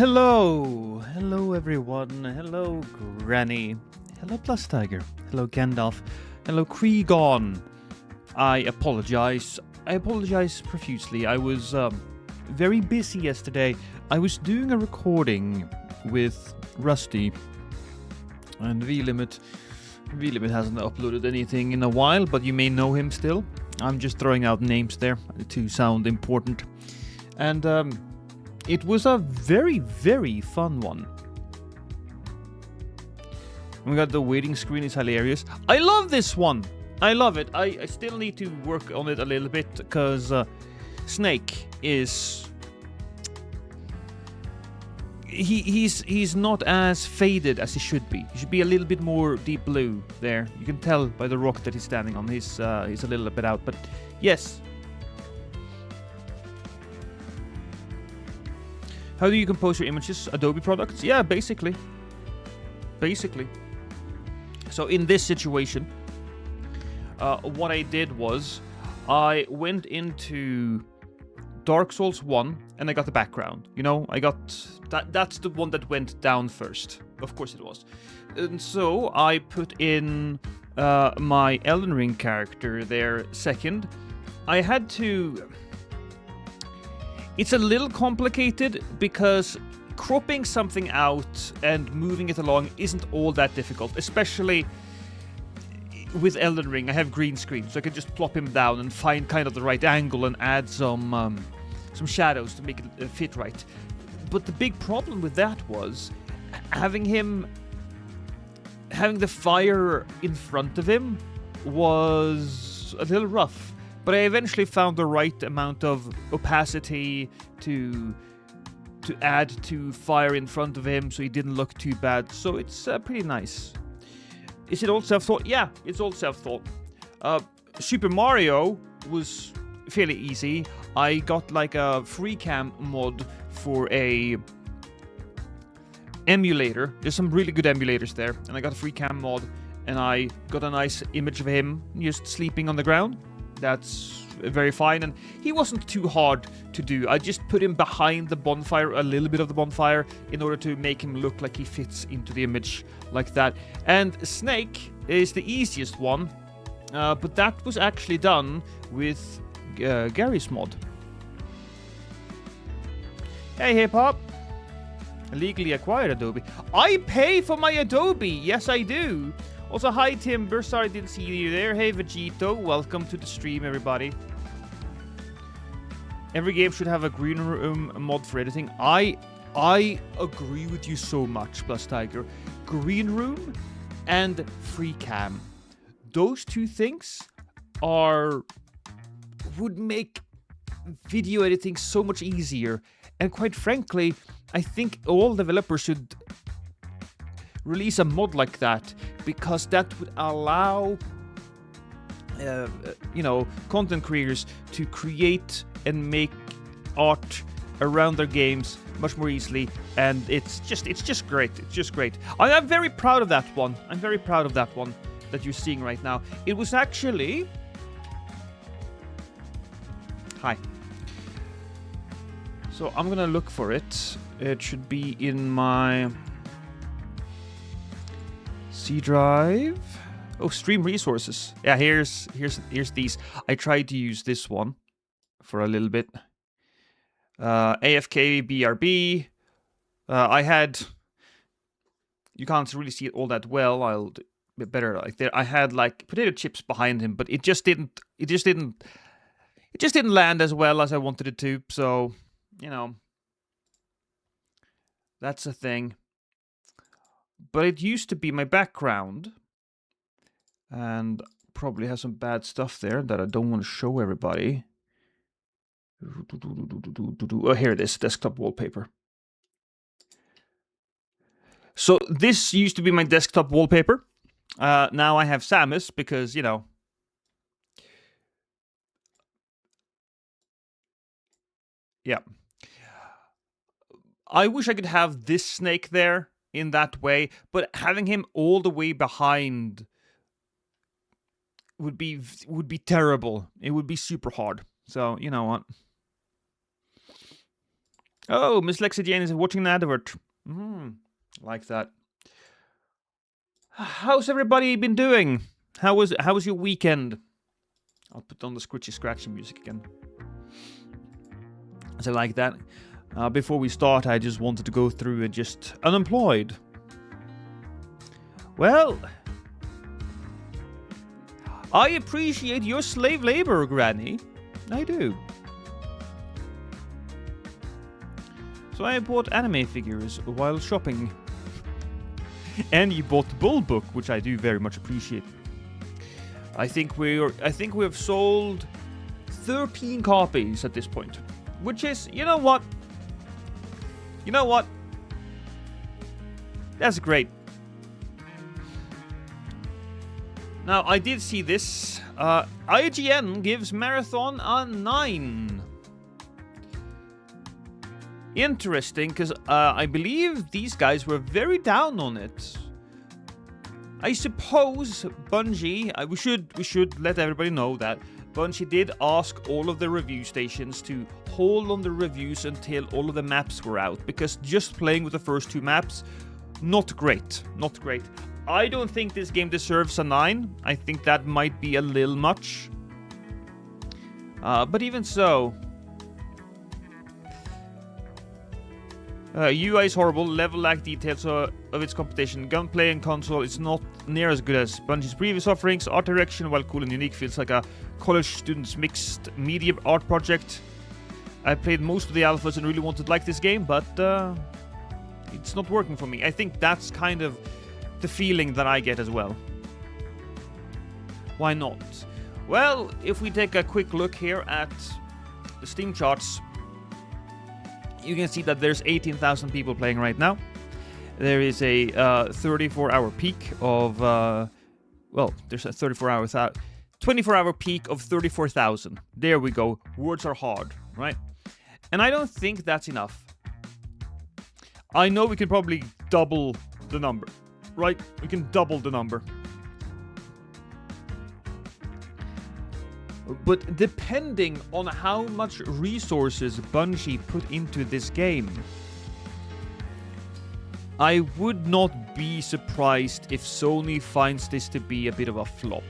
Hello everyone. Hello Granny. Hello Plus Tiger. Hello Gandalf. Hello Creegon. I apologize. Profusely. I was very busy yesterday. I was doing a recording with Rusty and V-Limit. V-Limit hasn't uploaded anything in a while, but you may know him still. I'm just throwing out names there to sound important. And it was a very, very fun one. We got the waiting screen is hilarious. I love this one. I love it. I still need to work on it a little bit because Snake is... He's not as faded as he should be. He should be a little bit more deep blue there. You can tell by the rock that he's standing on. He's a little bit out, but yes. How do you compose your images? Adobe products? Yeah, basically. So in this situation, what I did was I went into Dark Souls 1 and I got the background. You know, I got... That's the one that went down first. Of course it was. And so I put in my Elden Ring character there second. I had to... It's a little complicated because cropping something out and moving it along isn't all that difficult, especially with Elden Ring. I have green screen, so I can just plop him down and find kind of the right angle and add some shadows to make it fit right. But the big problem with that was having the fire in front of him was a little rough. But I eventually found the right amount of opacity to add to fire in front of him so he didn't look too bad. So it's pretty nice. Is it all self-thought? Yeah, it's all self-thought. Super Mario was fairly easy. I got like a free cam mod for a emulator. There's some really good emulators there. And I got a free cam mod and I got a nice image of him just sleeping on the ground. That's very fine, and he wasn't too hard to do. I just put him behind the bonfire, a little bit of the bonfire, in order to make him look like he fits into the image like that. And Snake is the easiest one, but that was actually done with Gary's mod. Hey, Hip Hop. Legally acquired Adobe. I pay for my Adobe. Yes, I do. Also, hi Timber, sorry I didn't see you there. Hey Vegito, welcome to the stream, everybody. Every game should have a green room mod for editing. I agree with you so much, Plus Tiger. Green room and free cam. Those two things would make video editing so much easier. And quite frankly, I think all developers should release a mod like that, because that would allow content creators to create and make art around their games much more easily, and it's just great. I'm very proud of that one. That you're seeing right now. It was actually... Hi. So I'm gonna look for it. It should be in my C drive. Oh, stream resources. Yeah, here's these. I tried to use this one for a little bit. AFK BRB. I had... You can't really see it all that well. I'll do a bit better like there. I had like potato chips behind him, but it just didn't land as well as I wanted it to. So, that's a thing. But it used to be my background, and probably has some bad stuff there that I don't want to show everybody. Oh, here it is, desktop wallpaper. So this used to be my desktop wallpaper. Now I have Samus because, yeah. I wish I could have this snake there in that way, but having him all the way behind would be terrible. It would be super hard. So, you know what? Oh, Miss Lexi Jane is watching an advert. Like that. How's everybody been doing? How was your weekend? I'll put on the scratchy music again. So like that. Before we start, I just wanted to go through and just unemployed. Well, I appreciate your slave labor, Granny. I do. So I bought anime figures while shopping. And you bought the Bull book, which I do very much appreciate. I think we have sold 13 copies at this point, which is, you know what? That's great. Now, I did see this. IGN gives Marathon a 9. Interesting, because I believe these guys were very down on it. I suppose Bungie, we should let everybody know that Bungie did ask all of the review stations to hold on the reviews until all of the maps were out, because just playing with the first 2 maps, not great. I don't think this game deserves a 9. I think that might be a little much. But even so... UI is horrible, level lack details of its competition. Gunplay and console is not near as good as Bungie's previous offerings. Art direction, while cool and unique, feels like a college student's mixed media art project. I played most of the alphas and really wanted to like this game, but it's not working for me. I think that's kind of the feeling that I get as well. Why not? Well, if we take a quick look here at the Steam charts, you can see that there's 18,000 people playing right now. There is a 34-hour peak of... there's a 24-hour peak of 34,000. There we go. Words are hard, right? And I don't think that's enough. I know we can probably double the number, right? We can double the number. But depending on how much resources Bungie put into this game, I would not be surprised if Sony finds this to be a bit of a flop.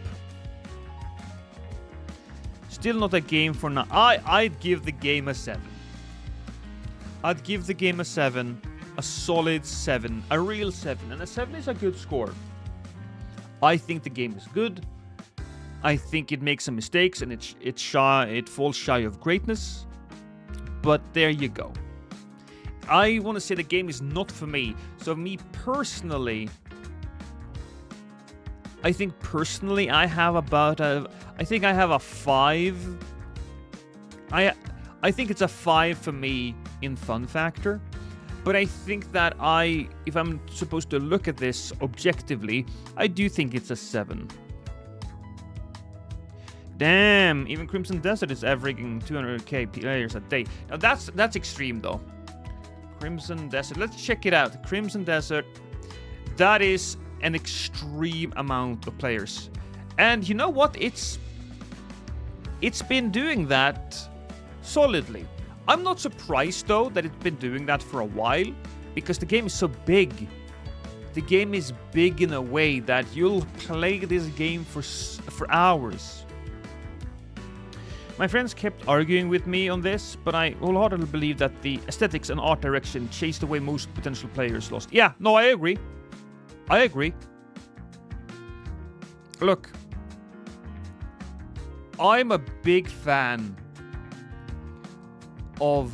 Still not a game for now. I'd give the game a 7. I'd give the game a 7. A solid 7. A real 7. And a 7 is a good score. I think the game is good. I think it makes some mistakes and it falls shy of greatness. But there you go. I want to say the game is not for me. So me personally, I think I have about I think I have a 5. I think it's a 5 for me in fun factor. But I think that if I'm supposed to look at this objectively, I do think it's a 7. Damn, even Crimson Desert is averaging 200k players a day. Now that's extreme though. Crimson Desert, let's check it out. Crimson Desert, that is an extreme amount of players. And you know what? It's been doing that solidly. I'm not surprised though that it's been doing that for a while, because the game is so big. The game is big in a way that you'll play this game for hours. My friends kept arguing with me on this, but I wholeheartedly believe that the aesthetics and art direction chased away most potential players lost. Yeah, no, I agree. Look, I'm a big fan of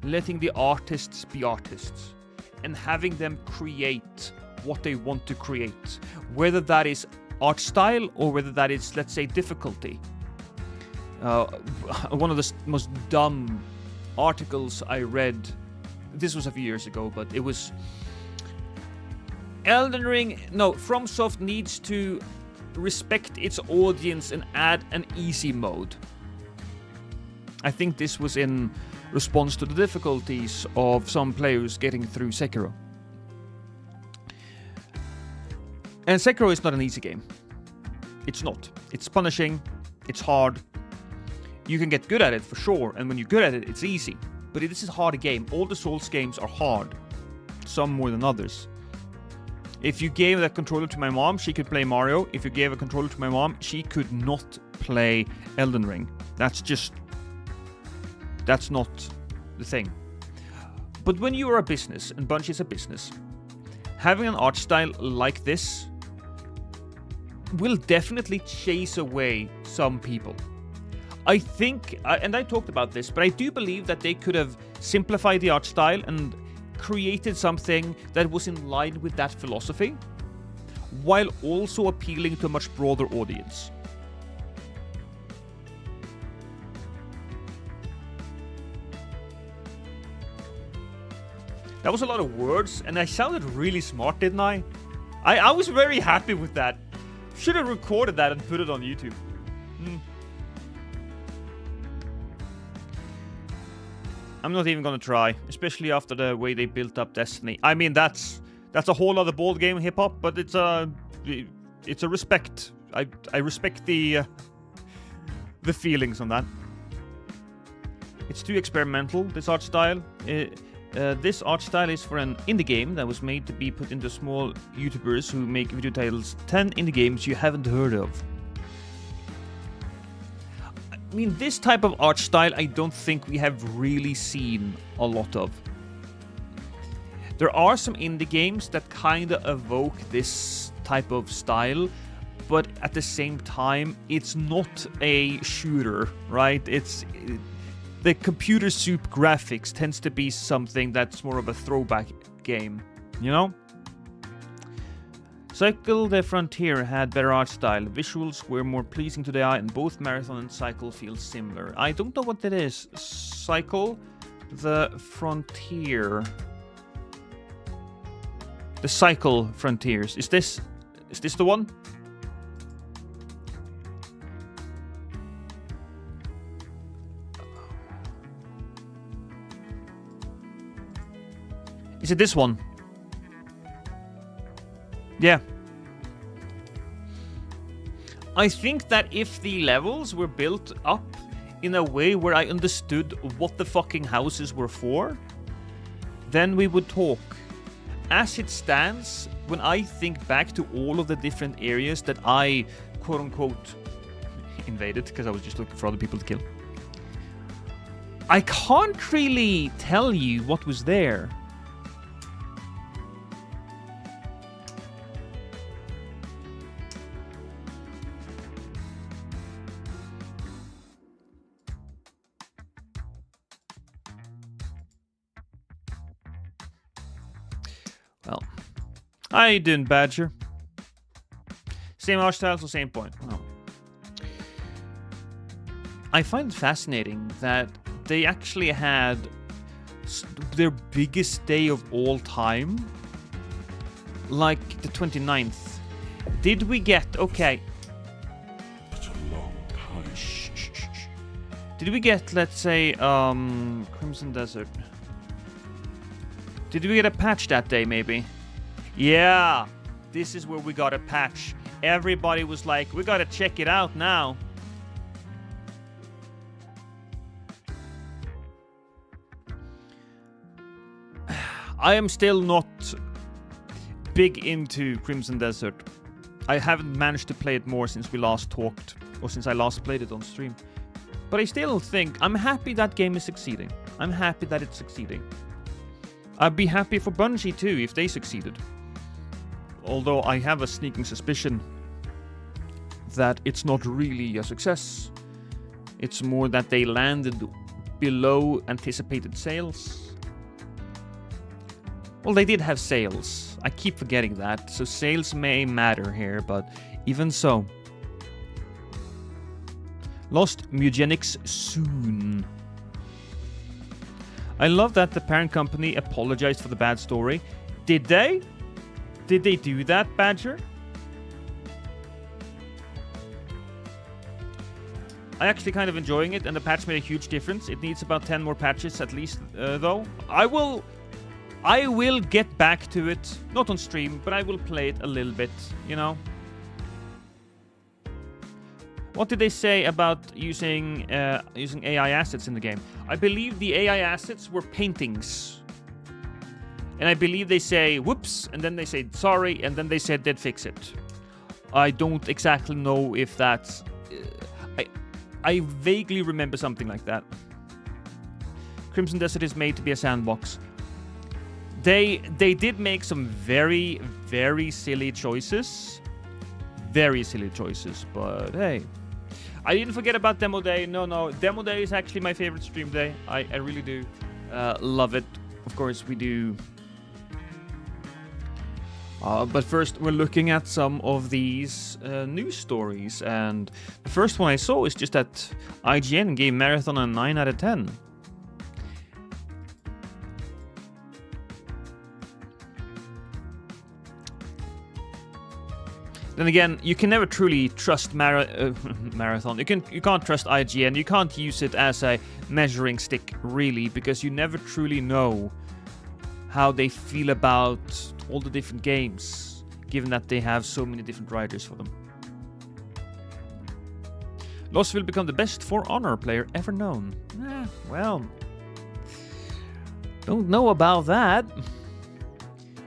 letting the artists be artists and having them create what they want to create, whether that is art style or whether that is, let's say, difficulty. One of the most dumb articles I read, this was a few years ago, but it was FromSoft needs to respect its audience and add an easy mode. I think this was in response to the difficulties of some players getting through Sekiro. And Sekiro is not an easy game. It's not. It's punishing. It's hard. You can get good at it for sure, and when you're good at it, it's easy. but this is a hard game. All the Souls games are hard, some more than others. If you gave that controller to my mom, she could play Mario. If you gave a controller to my mom, she could not play Elden Ring. That's not the thing. But when you are a business, and Bungie is a business, having an art style like this will definitely chase away some people. I think, and I talked about this, but I do believe that they could have simplified the art style and created something that was in line with that philosophy, while also appealing to a much broader audience. That was a lot of words, and I sounded really smart, didn't I? I was very happy with that. Should have recorded that and put it on YouTube. I'm not even gonna try, especially after the way they built up Destiny. I mean, that's a whole other ball game, hip hop, but it's a respect. I respect the feelings on that. It's too experimental, this art style. This art style is for an indie game that was made to be put into small YouTubers who make video titles. 10 indie games you haven't heard of. I mean, this type of art style I don't think we have really seen a lot of. There are some indie games that kind of evoke this type of style, but at the same time, it's not a shooter, right? The computer soup graphics tends to be something that's more of a throwback game, you know? Cycle the Frontier had better art style. Visuals were more pleasing to the eye, and both Marathon and Cycle feel similar. I don't know what that is. Cycle the Frontier. The Cycle Frontiers. Is this the one? Is it this one? Yeah. I think that if the levels were built up in a way where I understood what the fucking houses were for, then we would talk. As it stands, when I think back to all of the different areas that I, quote-unquote, invaded, because I was just looking for other people to kill, I can't really tell you what was there. Well, how you doing, Badger? Same art style, so same point. Oh. I find it fascinating that they actually had their biggest day of all time, like the 29th. Did we get... Okay. Such a long time. Shh. Did we get, let's say, Crimson Desert? Did we get a patch that day, maybe? Yeah, this is where we got a patch. Everybody was like, we gotta check it out now. I am still not big into Crimson Desert. I haven't managed to play it more since we last talked, or since I last played it on stream. But I still think, I'm happy that game is succeeding. I'm happy that it's succeeding. I'd be happy for Bungie too if they succeeded. Although I have a sneaking suspicion that it's not really a success. It's more that they landed below anticipated sales. Well, they did have sales. I keep forgetting that. So sales may matter here, but even so. Lost Mugenics soon. I love that the parent company apologized for the bad story. Did they? Did they do that, Badger? I'm actually kind of enjoying it, and the patch made a huge difference. It needs about 10 more patches at least, though. I will get back to it. Not on stream, but I will play it a little bit, you know? What did they say about using AI assets in the game? I believe the AI assets were paintings. And I believe they say, whoops, and then they say, sorry, and then they said they'd fix it. I don't exactly know if that's... I vaguely remember something like that. Crimson Desert is made to be a sandbox. They did make some very, very silly choices. Very silly choices, but hey. I didn't forget about Demo Day. No. Demo Day is actually my favorite stream day. I really do love it. Of course, we do. But first, we're looking at some of these news stories. And the first one I saw is just that IGN gave Marathon a 9 out of 10. Then again, you can never truly trust Marathon. You can't trust IGN. You can't use it as a measuring stick, really, because you never truly know how they feel about all the different games, given that they have so many different writers for them. Lost will become the best For Honor player ever known. Well, don't know about that.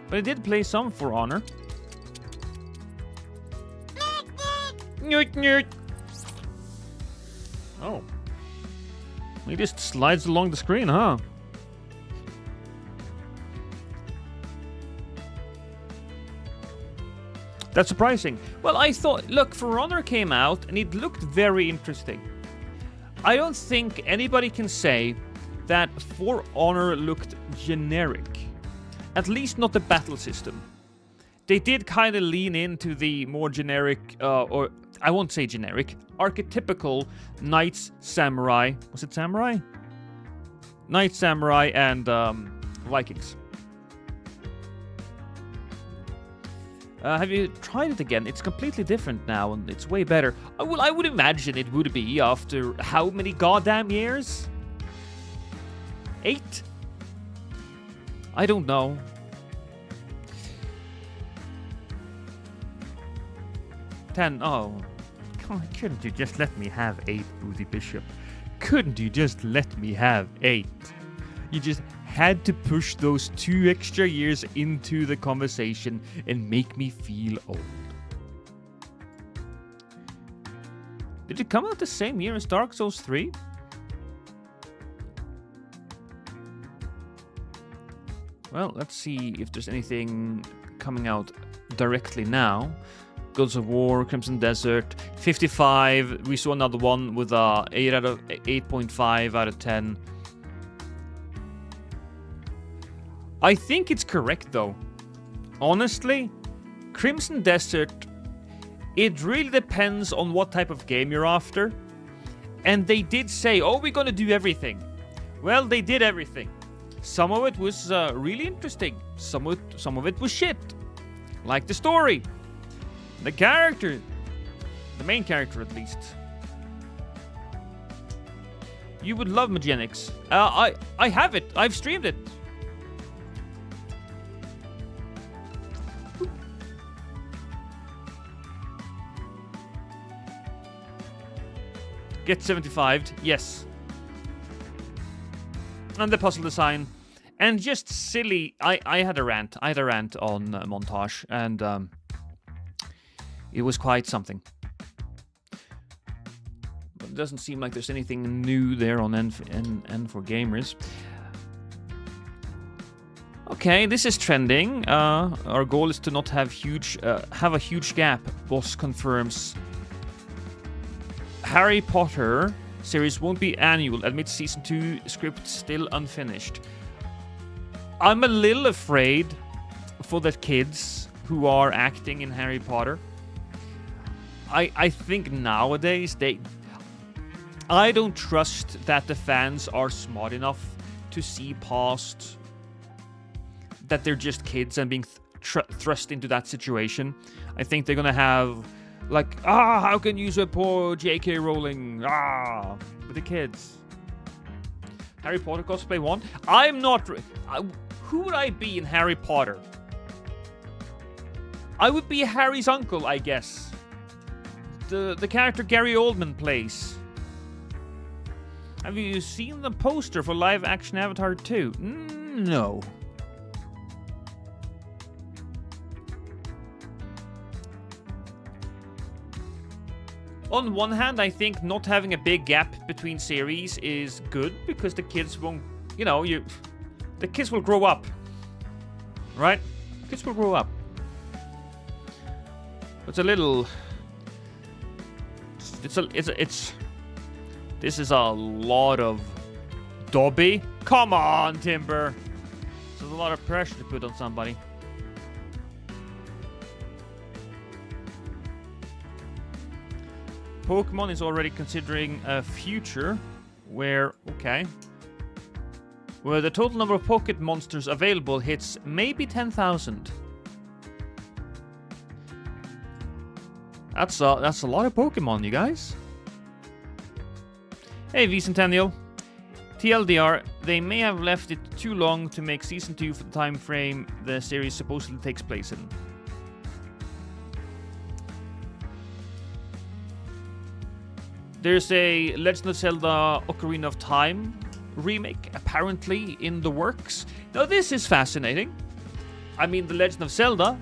But I did play some For Honor. Oh. He just slides along the screen, huh? That's surprising. Well, I thought... Look, For Honor came out, and it looked very interesting. I don't think anybody can say that For Honor looked generic. At least not the battle system. They did kind of lean into the more generic, or I won't say generic, archetypical Knights, Samurai. Was it Samurai? Knights, Samurai, and Vikings. Have you tried it again? It's completely different now, and it's way better. I would imagine it would be after how many goddamn years? 8? I don't know. 10. Oh, couldn't you just let me have 8, Booty Bishop? Couldn't you just let me have 8? You just had to push those 2 extra years into the conversation and make me feel old. Did it come out the same year as Dark Souls 3? Well, let's see if there's anything coming out directly now. Gods of War, Crimson Desert, 55. We saw another one with 8.5 out of 10. I think it's correct though. Honestly, Crimson Desert, it really depends on what type of game you're after. And they did say, oh, we're gonna do everything. Well, they did everything. Some of it was really interesting. Some of it was shit. Like the story. The character. The main character, at least. You would love Magenics. I have it. I've streamed it. Get 75'd. Yes. And the puzzle design. And just silly. I had a rant. I had a rant on Montage. And it was quite something. But it doesn't seem like there's anything new there on N for Gamers. Okay, this is trending. Our goal is to not have a huge gap. Boss confirms. Harry Potter series won't be annual. Admits season 2 script still unfinished. I'm a little afraid for the kids who are acting in Harry Potter. I think nowadays I don't trust that the fans are smart enough to see past that they're just kids and being thrust into that situation. I think they're gonna have like, how can you support J.K. Rowling? With the kids. Harry Potter cosplay 1? I'm not... who would I be in Harry Potter? I would be Harry's uncle, I guess. the character Gary Oldman plays. Have you seen the poster for live action Avatar 2? No. On one hand, I think not having a big gap between series is good because the kids won't, the kids will grow up, right? Kids will grow up. It's a little. This is a lot of Dobby. Come on, Timber. There's a lot of pressure to put on somebody. Pokemon is already considering a future where the total number of Pocket Monsters available hits maybe 10,000. That's a lot of Pokemon, you guys. Hey, V-Centennial. TLDR, they may have left it too long to make Season 2 for the time frame the series supposedly takes place in. There's a Legend of Zelda Ocarina of Time remake apparently in the works. Now this is fascinating. I mean, The Legend of Zelda,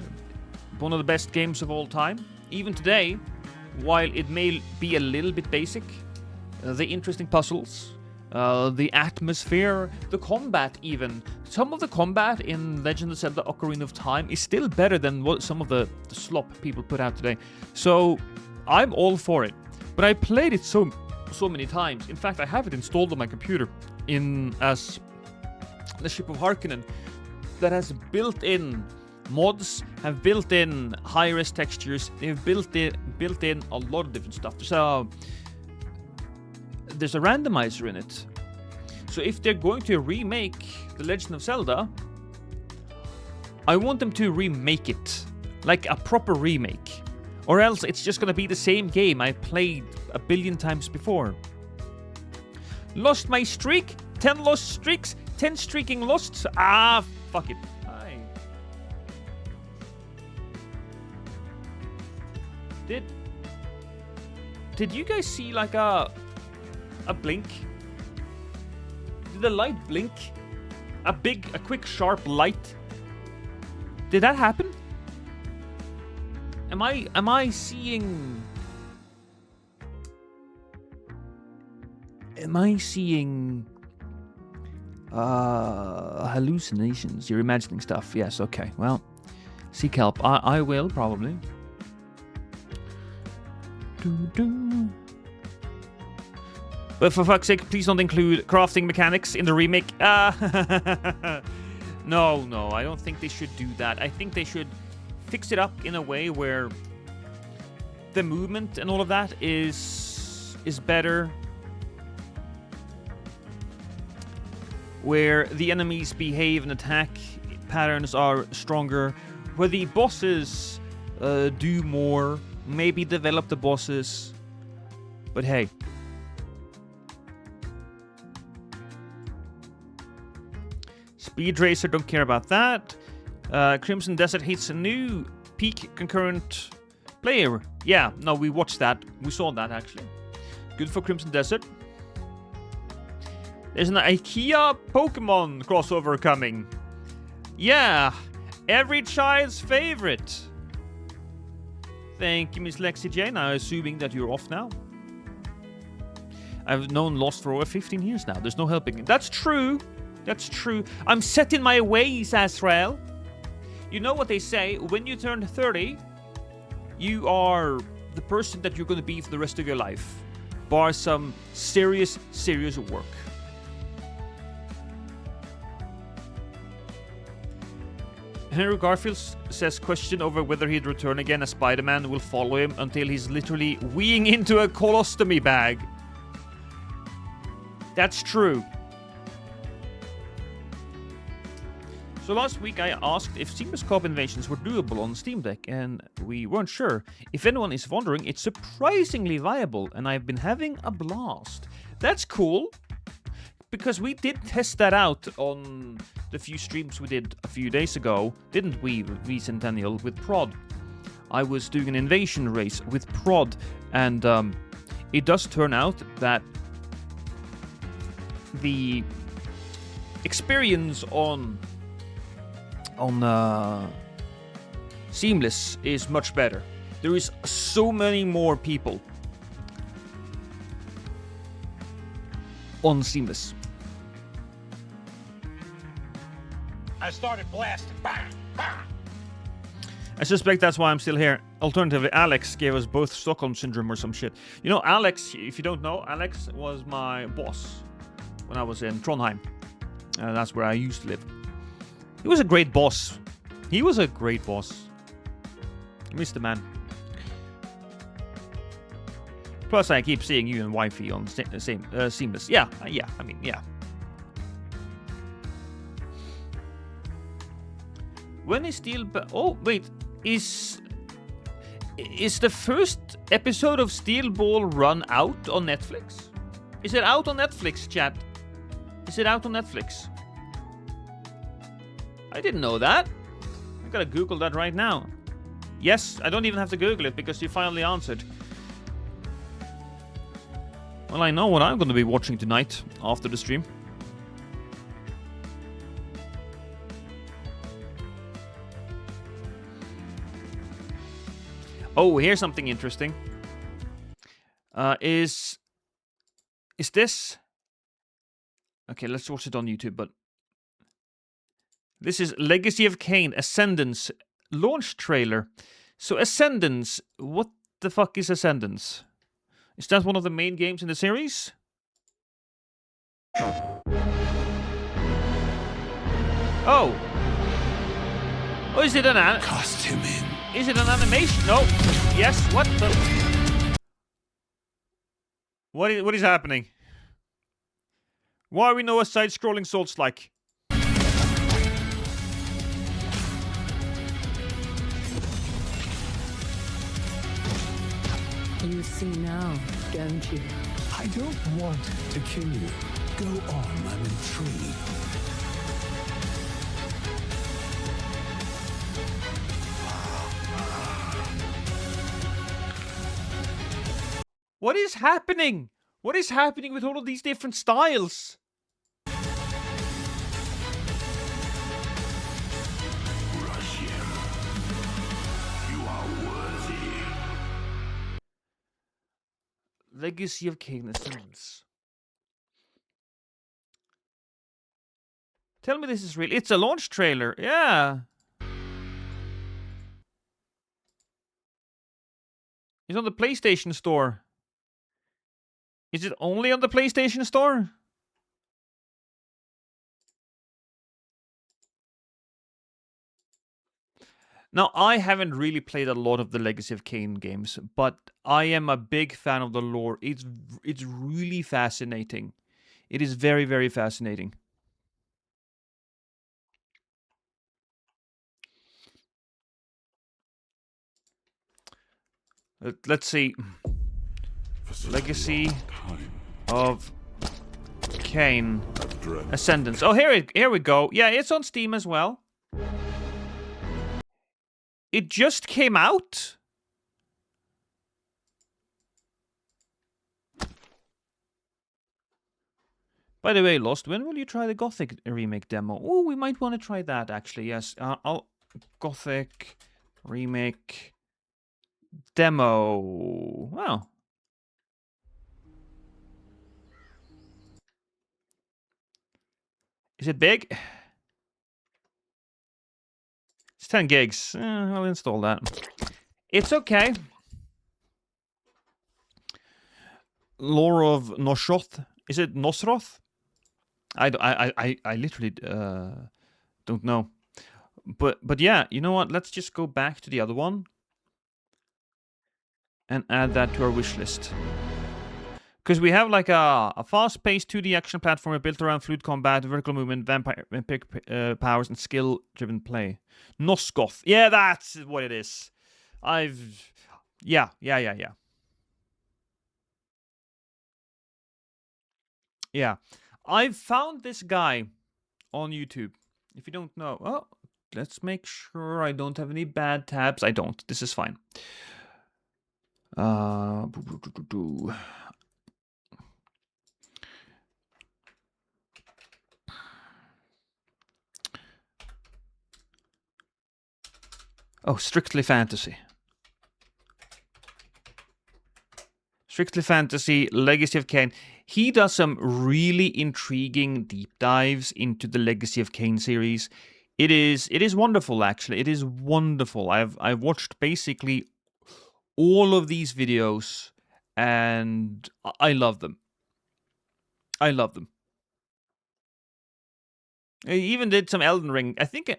one of the best games of all time. Even today, while it may be a little bit basic, the interesting puzzles, the atmosphere, the combat even. Some of the combat in Legend of Zelda Ocarina of Time is still better than what some of the slop people put out today. So I'm all for it. But I played it so many times. In fact, I have it installed on my computer as the Ship of Harkonnen that has built-in mods, have built-in high-res textures. They've built in a lot of different stuff. There's a randomizer in it. So if they're going to remake The Legend of Zelda, I want them to remake it. Like a proper remake. Or else it's just gonna be the same game I played a billion times before. Lost my streak? 10 lost streaks? 10 streaking losts? Ah, fuck it. Hi. Did you guys see like a blink? Did the light blink? A quick sharp light? Did that happen? Am I seeing hallucinations? You're imagining stuff. Yes, okay. Well, seek help. I will probably. But for fuck's sake, please don't include crafting mechanics in the remake. No, I don't think they should do that. I think they should fix it up in a way where the movement and all of that is better, where the enemies behave and attack patterns are stronger, where the bosses do more, maybe develop the bosses. But hey, Speed Racer, don't care about that. Crimson Desert hates a new peak concurrent player. Yeah, no, we watched that. We saw that, actually. Good for Crimson Desert. There's an IKEA Pokemon crossover coming. Yeah, every child's favorite. Thank you, Miss Lexi Jane. I'm assuming that you're off now. I've known Lost for over 15 years now. There's no helping it. That's true. That's true. I'm set in my ways, Azrael. You know what they say, when you turn 30, you are the person that you're going to be for the rest of your life. Bar some serious work. Henry Garfield says question over whether he'd return again as Spider-Man will follow him until he's literally weeing into a colostomy bag. That's true. So last week I asked if seamless co-op invasions were doable on Steam Deck, and we weren't sure. If anyone is wondering, it's surprisingly viable, and I've been having a blast. That's cool, because we did test that out on the few streams we did a few days ago, didn't we, V-Centennial, with Prod? I was doing an invasion race with Prod, and it does turn out that the experience on Seamless is much better. There is so many more people on Seamless. I started blasting. Bang! Bang! I suspect that's why I'm still here. Alternatively, Alex gave us both Stockholm Syndrome or some shit. You know, Alex, if you don't know, Alex was my boss when I was in Trondheim. That's where I used to live. He was a great boss. He was a great boss. I miss the man. Plus, I keep seeing you and Wifey on Seamless. Yeah, I mean, yeah. When is Steel... Oh, wait. Is the first episode of Steel Ball Run out on Netflix? Is it out on Netflix, chat? Is it out on Netflix? I didn't know that. I gotta Google that right now. Yes, I don't even have to Google it because you finally answered. Well, I know what I'm gonna be watching tonight after the stream. Oh, here's something interesting. Is this... Okay, let's watch it on YouTube, but... This is Legacy of Kain, Ascendance launch trailer. So Ascendance, what the fuck is Ascendance? Is that one of the main games in the series? Oh. Oh, is it an Cast him in. Is it an animation? No. Yes, what the... What is happening? Why we know a side-scrolling Souls-like? You see now, don't you? I don't want to kill you. Go on, I'm intrigued. What is happening? What is happening with all of these different styles? Legacy of Kain Ascendance. Tell me this is real. It's a launch trailer. Yeah. It's on the PlayStation Store. Is it only on the PlayStation Store? Now, I haven't really played a lot of the Legacy of Kain games, but I am a big fan of the lore. It's really fascinating. It is very, very fascinating. Let's see. Legacy of Kain Ascendance. Oh, here we go. Yeah, it's on Steam as well. It just came out? By the way, Lost, when will you try the Gothic remake demo? Oh, we might want to try that, actually. Yes, Gothic remake demo. Wow. Is it big? It's 10 gigs. I'll install that. It's okay. Lore of Nosroth. Is it Nosroth? I literally don't know. But yeah, you know what? Let's just go back to the other one and add that to our wish list. Because we have like a fast-paced 2D action platformer built around fluid combat, vertical movement, vampire powers, and skill-driven play. Nosgoth. Yeah, that's what it is. Yeah. Yeah. I've found this guy on YouTube. If you don't know... Oh, let's make sure I don't have any bad tabs. I don't. This is fine. Oh, Strictly Fantasy. Strictly Fantasy, Legacy of Kain. He does some really intriguing deep dives into the Legacy of Kain series. It is wonderful, actually. It is wonderful. I've watched basically all of these videos, and I love them. I love them. I even did some Elden Ring. I think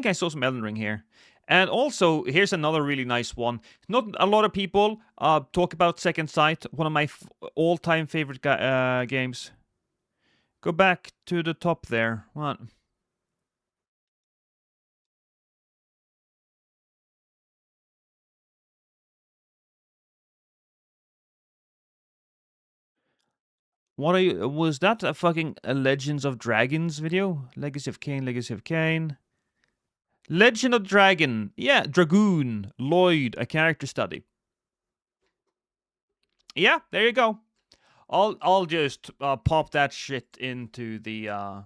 I saw some Elden Ring here. And also, here's another really nice one. Not a lot of people talk about Second Sight, one of my all-time favorite games. Go back to the top there. What? What are you? Was that a fucking Legends of Dragons video? Legacy of Kain, Legacy of Kain. Legend of Dragon. Yeah, Dragoon. Lloyd, a character study. Yeah, there you go. I'll just pop that shit into the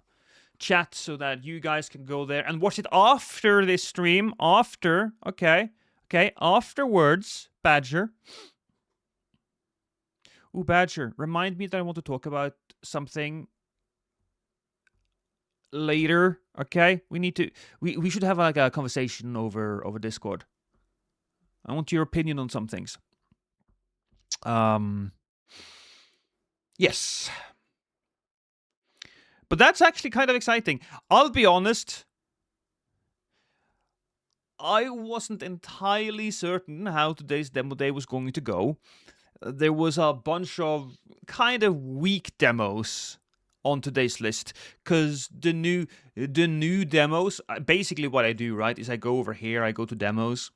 chat so that you guys can go there and watch it after this stream. Okay, afterwards, Badger. Ooh, Badger, remind me that I want to talk about something later. Okay, we should have like a conversation over Discord. I want your opinion on some things. Yes. But that's actually kind of exciting. I'll be honest. I wasn't entirely certain how today's demo day was going to go. There was a bunch of kind of weak demos on today's list, because the new demos, basically what I do, right, is I go over here, I go to demos,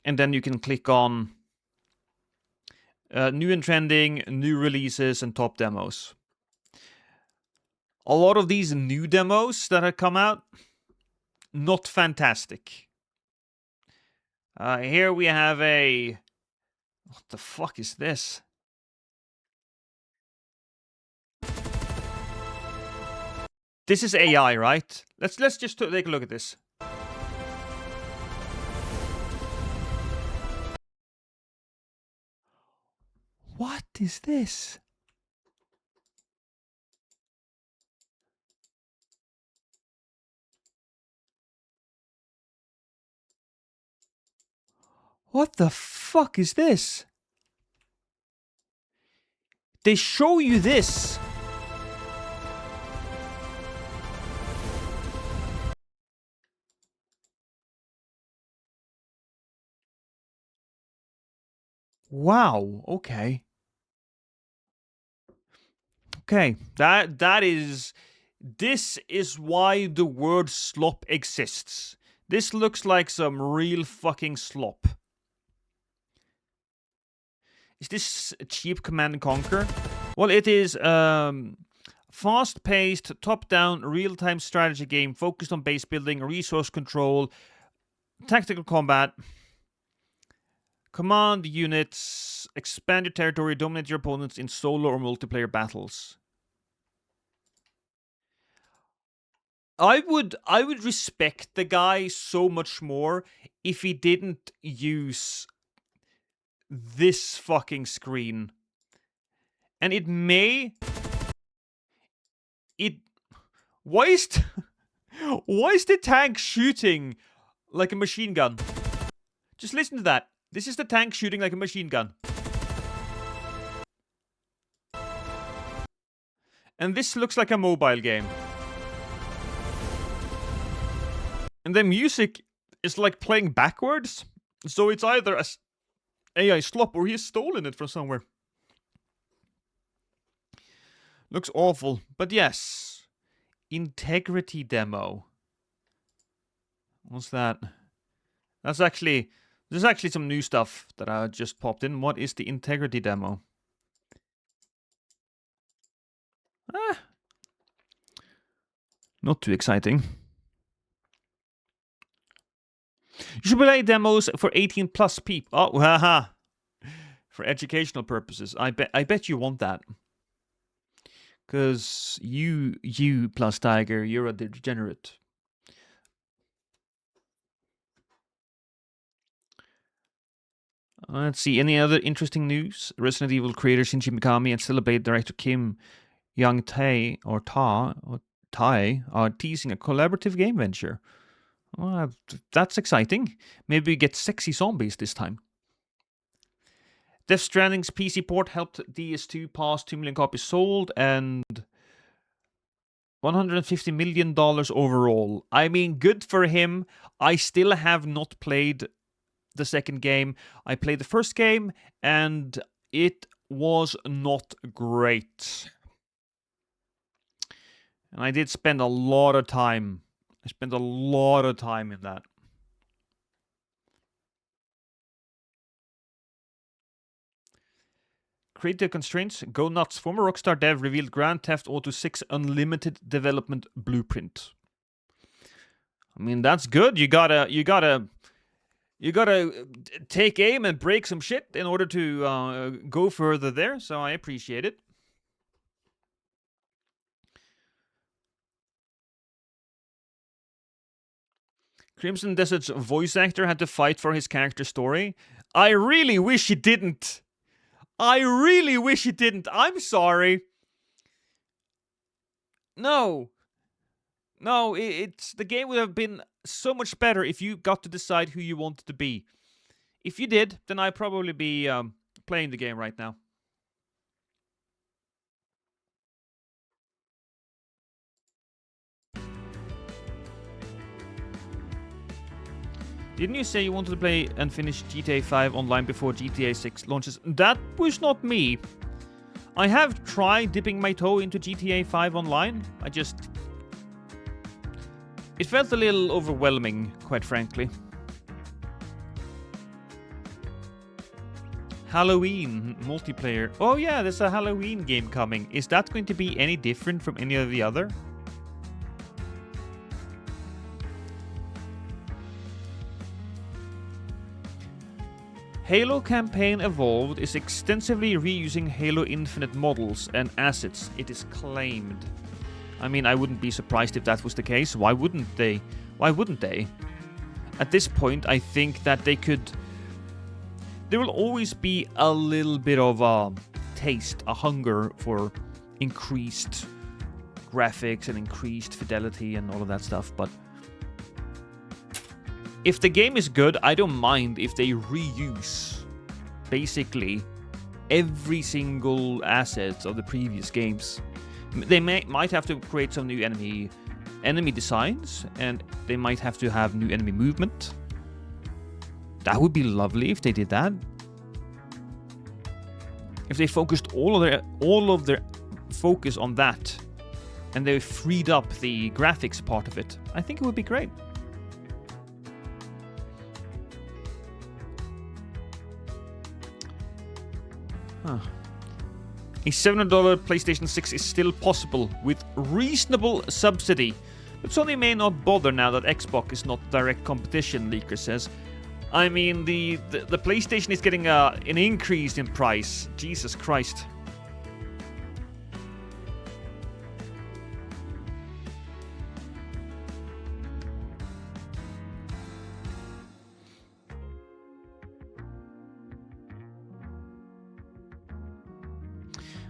and then you can click on new and trending, new releases, and top demos. A lot of these new demos that have come out, not fantastic. Here we have a... What the fuck is this? This is AI, right? Let's just take a look at this. What is this? What the fuck is this? They show you this. Wow, okay. Okay, that is... This is why the word slop exists. This looks like some real fucking slop. Is this cheap Command and Conquer? Well, it is fast-paced, top-down, real-time strategy game focused on base building, resource control, tactical combat, command units, expand your territory, dominate your opponents in solo or multiplayer battles. I would respect the guy so much more if he didn't use this fucking screen. And it may... Why is the tank shooting like a machine gun? Just listen to that. This is the tank shooting like a machine gun. And this looks like a mobile game. And the music is like playing backwards. So it's either a AI slop or he's stolen it from somewhere. Looks awful. But yes. Integrity demo. What's that? There's actually some new stuff that I just popped in. What is the integrity demo? Not too exciting. You should play demos for 18 plus people. Oh, haha. For educational purposes. I bet you want that. Because you plus Tiger, you're a degenerate. Let's see, any other interesting news? Resident Evil creator Shinji Mikami and Celebrate director Kim Young-tae are teasing a collaborative game venture. Well, that's exciting. Maybe we get sexy zombies this time. Death Stranding's PC port helped DS2 pass 2 million copies sold and $150 million overall. I mean, good for him. I still have not played the second game. I played the first game and it was not great. And I did spend a lot of time. I spent a lot of time in that. Creative constraints, go nuts. Former Rockstar dev revealed Grand Theft Auto 6 Unlimited development blueprint. I mean, that's good. You gotta take aim and break some shit in order to go further there. So I appreciate it. Crimson Desert's voice actor had to fight for his character story. I really wish he didn't. I really wish he didn't. I'm sorry. No. No, it's the game would have been so much better if you got to decide who you wanted to be. If you did, then I'd probably be playing the game right now. Didn't you say you wanted to play and finish GTA 5 online before GTA 6 launches? That was not me. I have tried dipping my toe into GTA 5 online. It felt a little overwhelming, quite frankly. Halloween multiplayer. Oh yeah, there's a Halloween game coming. Is that going to be any different from any of the other? Halo Campaign Evolved is extensively reusing Halo Infinite models and assets, it is claimed. I mean, I wouldn't be surprised if that was the case. Why wouldn't they? Why wouldn't they? At this point, I think that they could... There will always be a little bit of a taste, a hunger for increased graphics and increased fidelity and all of that stuff, but... If the game is good, I don't mind if they reuse basically every single asset of the previous games. They might have to create some new enemy designs, and they might have to have new enemy movement. That would be lovely if they did that. If they focused all of their focus on that, and they freed up the graphics part of it, I think it would be great. A $700 PlayStation 6 is still possible with reasonable subsidy, but Sony may not bother now that Xbox is not direct competition, leaker says. I mean, the PlayStation is getting an increase in price. Jesus Christ.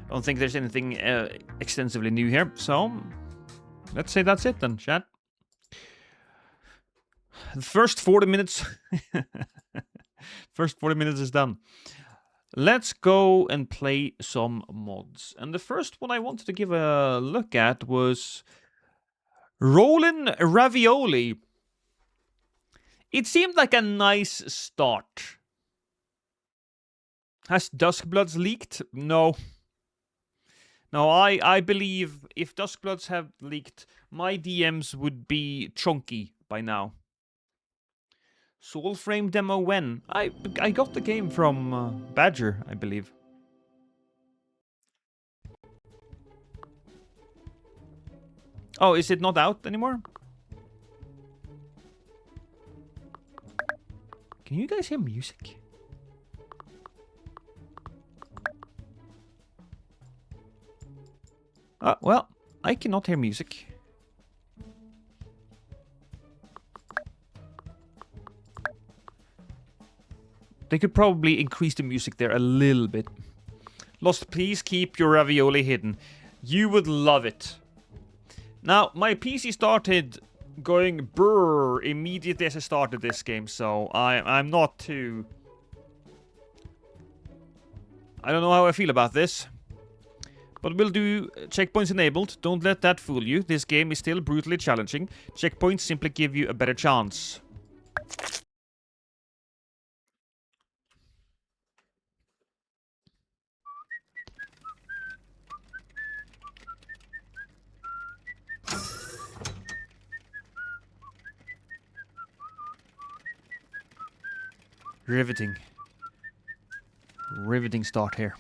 I don't think there's anything extensively new here, so let's say that's it then, chat. The first 40 minutes... first 40 minutes is done. Let's go and play some mods. And the first one I wanted to give a look at was Rolin Ravioli. It seemed like a nice start. Has Duskbloods leaked? No. No, I believe if Duskbloods have leaked, my DMs would be chunky by now. Soulframe demo when? I got the game from Badger, I believe. Oh, is it not out anymore? Can you guys hear music? Well, I cannot hear music. They could probably increase the music there a little bit. Lost, please keep your ravioli hidden. You would love it. Now, my PC started going brrr immediately as I started this game, so I'm not too... I don't know how I feel about this. But we'll do checkpoints enabled. Don't let that fool you. This game is still brutally challenging. Checkpoints simply give you a better chance. Riveting. Riveting start here.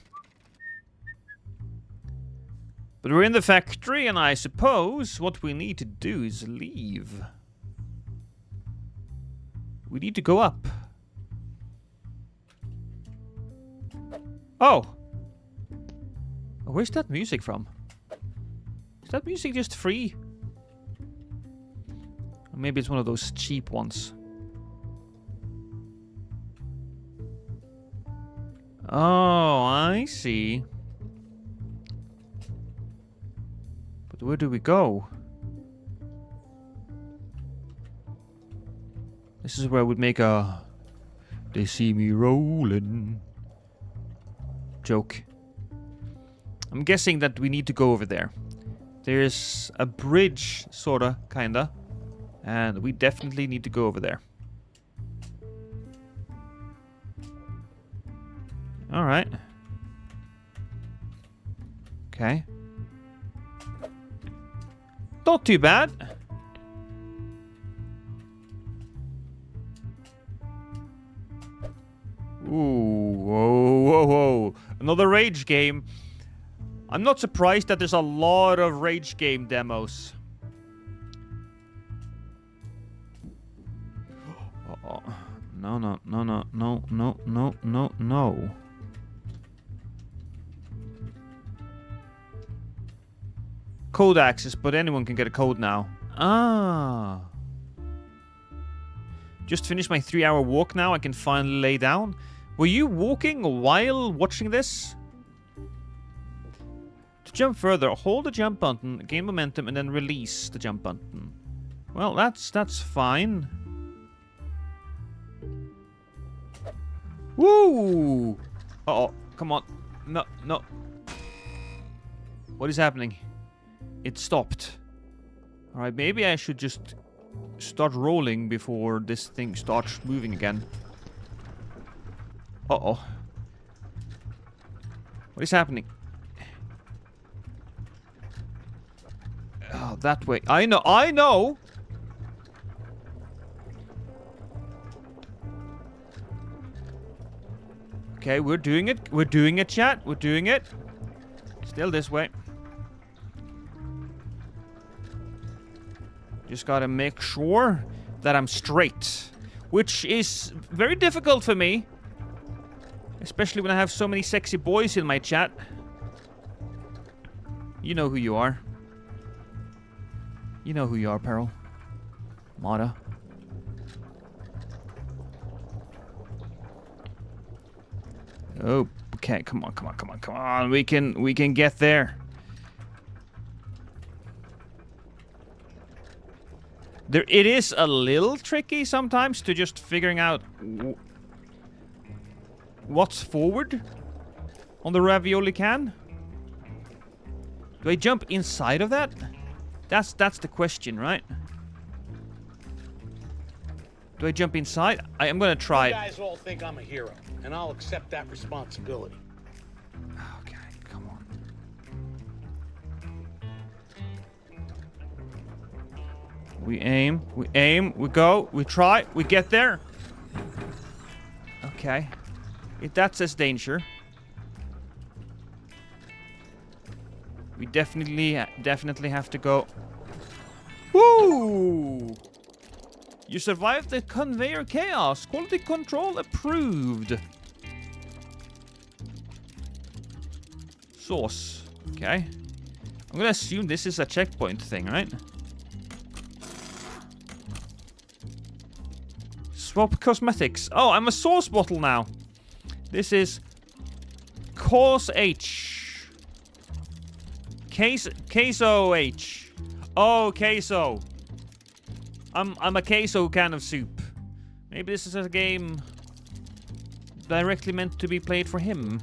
But we're in the factory, and I suppose what we need to do is leave. We need to go up. Oh! Where's that music from? Is that music just free? Or maybe it's one of those cheap ones. Oh, I see. But where do we go? This is where I would make a... They see me rolling... joke. I'm guessing that we need to go over there. There's a bridge, sorta, kinda. And we definitely need to go over there. Alright. Okay. Not too bad. Ooh, whoa, whoa, whoa. Another Rage game. I'm not surprised that there's a lot of Rage game demos. Uh-oh. No, no, no, no, no, no, no, no, no. Code access, but anyone can get a code now. Ah. Just finished my 3-hour walk now. I can finally lay down. Were you walking while watching this? To jump further, hold the jump button, gain momentum, and then release the jump button. Well, that's fine. Woo! Uh-oh. Come on. No, no. What is happening? It stopped. Alright, maybe I should just start rolling before this thing starts moving again. Uh-oh. What is happening? Oh, that way. I know, I know! Okay, we're doing it. We're doing it, chat. We're doing it. Still this way. Just gotta make sure that I'm straight. Which is very difficult for me. Especially when I have so many sexy boys in my chat. You know who you are. You know who you are, Pearl. Mata. Oh, okay, come on, come on, come on, come on. We can get there. It is a little tricky sometimes to just figuring out what's forward on the ravioli can. Do I jump inside of that? That's the question, right? Do I jump inside? I am gonna try. You guys all think I'm a hero, and I'll accept that responsibility. Okay, come on. We aim, we go, we try, we get there. Okay. If that says danger. We definitely have to go Woo! You survived the conveyor chaos. Quality control approved. Sauce. Okay. I'm gonna assume this is a checkpoint thing, right? Swap cosmetics. Oh, I'm a sauce bottle now. This is Cause H. Queso H. Oh, queso. I'm a queso can of soup. Maybe this is a game directly meant to be played for him.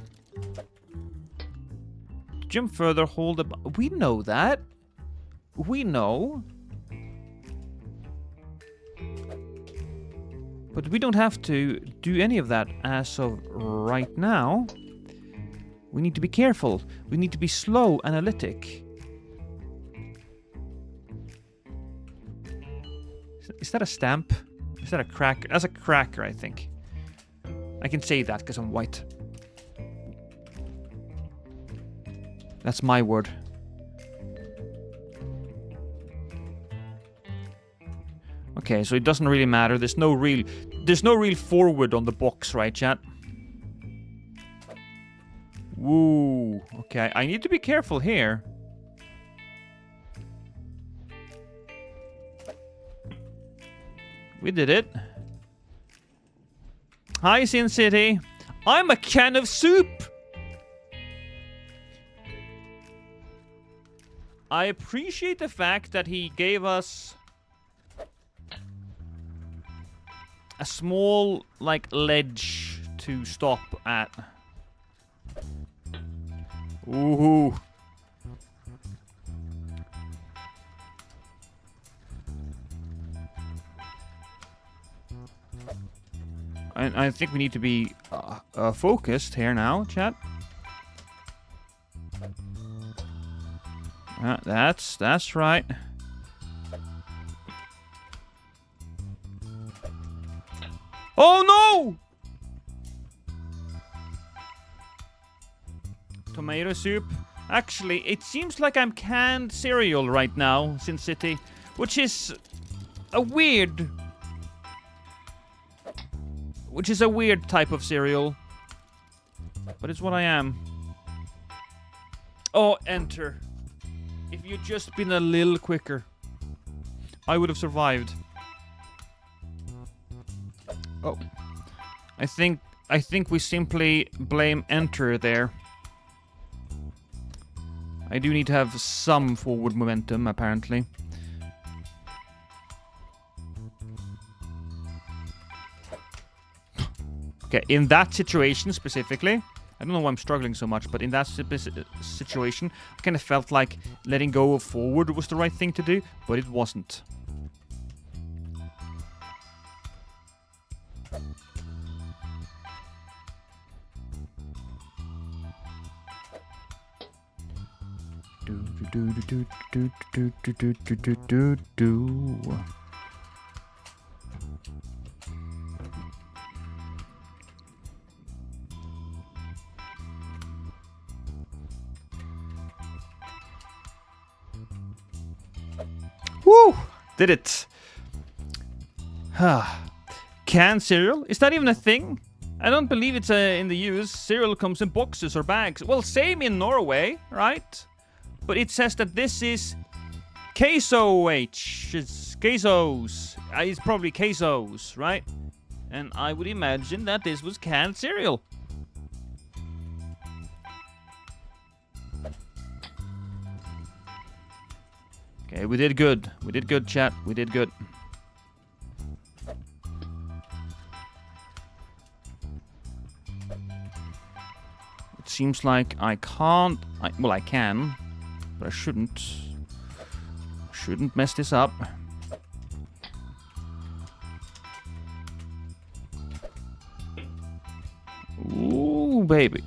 Jump further, hold up. We know that. We know. But we don't have to do any of that as of right now. We need to be careful. We need to be slow, analytic. Is that a stamp? Is that a cracker? That's a cracker, I think. I can say that because I'm white. That's my word. Okay, so it doesn't really matter. There's no real forward on the box, right, chat? Woo. Okay, I need to be careful here. We did it. Hi, Sin City. I'm a can of soup. I appreciate the fact that he gave us a small, like, ledge to stop at. Ooh. I think we need to be focused here now, chat. That's right. Oh no! Tomato soup. Actually, it seems like I'm canned cereal right now, Sin City, which is a weird type of cereal. But it's what I am. Oh, enter. If you'd just been a little quicker, I would have survived. Oh. I think we simply blame enter there. I do need to have some forward momentum, apparently. Okay, in that situation specifically, I don't know why I'm struggling so much, but in that situation, I kind of felt like letting go of forward was the right thing to do, but it wasn't. Woo! Did it. Canned cereal? Is that even a thing? I don't believe it's in the US. Cereal comes in boxes or bags. Well, same in Norway, right? But it says that this is queso H. It's quesos. It's probably quesos, right? And I would imagine that this was canned cereal. Okay, we did good. We did good, chat. We did good. It seems like I can't... well, I can, but I shouldn't. Shouldn't mess this up. Ooh, baby.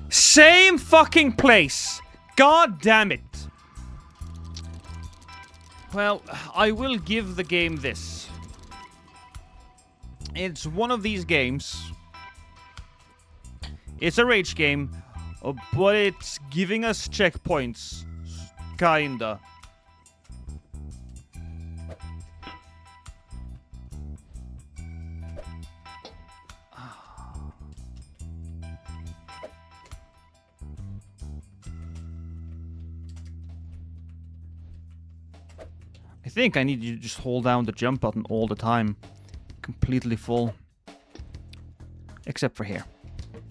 Same fucking place. God damn it. Well, I will give the game this. It's one of these games It's a rage game, but it's giving us checkpoints. Kinda. I think I need you to just hold down the jump button all the time. Completely full. Except for here.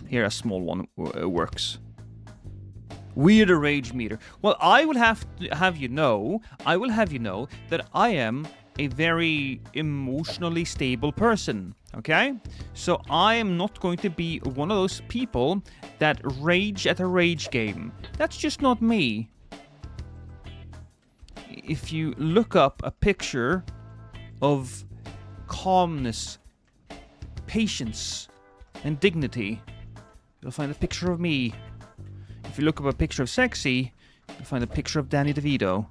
Here a small one works. Weirder rage meter. Well, I will have you know that I am a very emotionally stable person. Okay? So I am not going to be one of those people that rage at a rage game. That's just not me. If you look up a picture of calmness, patience, and dignity, you'll find a picture of me. If you look up a picture of sexy, you'll find a picture of Danny DeVito.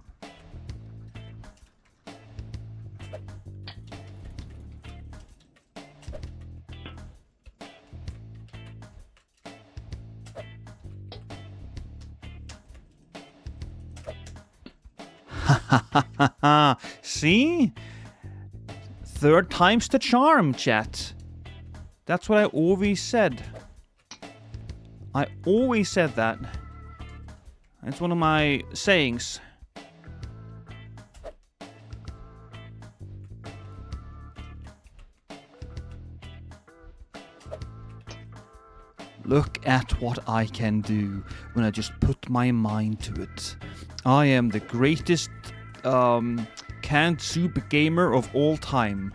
See? Third time's the charm, chat. That's what I always said. I always said that. It's one of my sayings. Look at what I can do when I just put my mind to it. I am the greatest canned soup gamer of all time.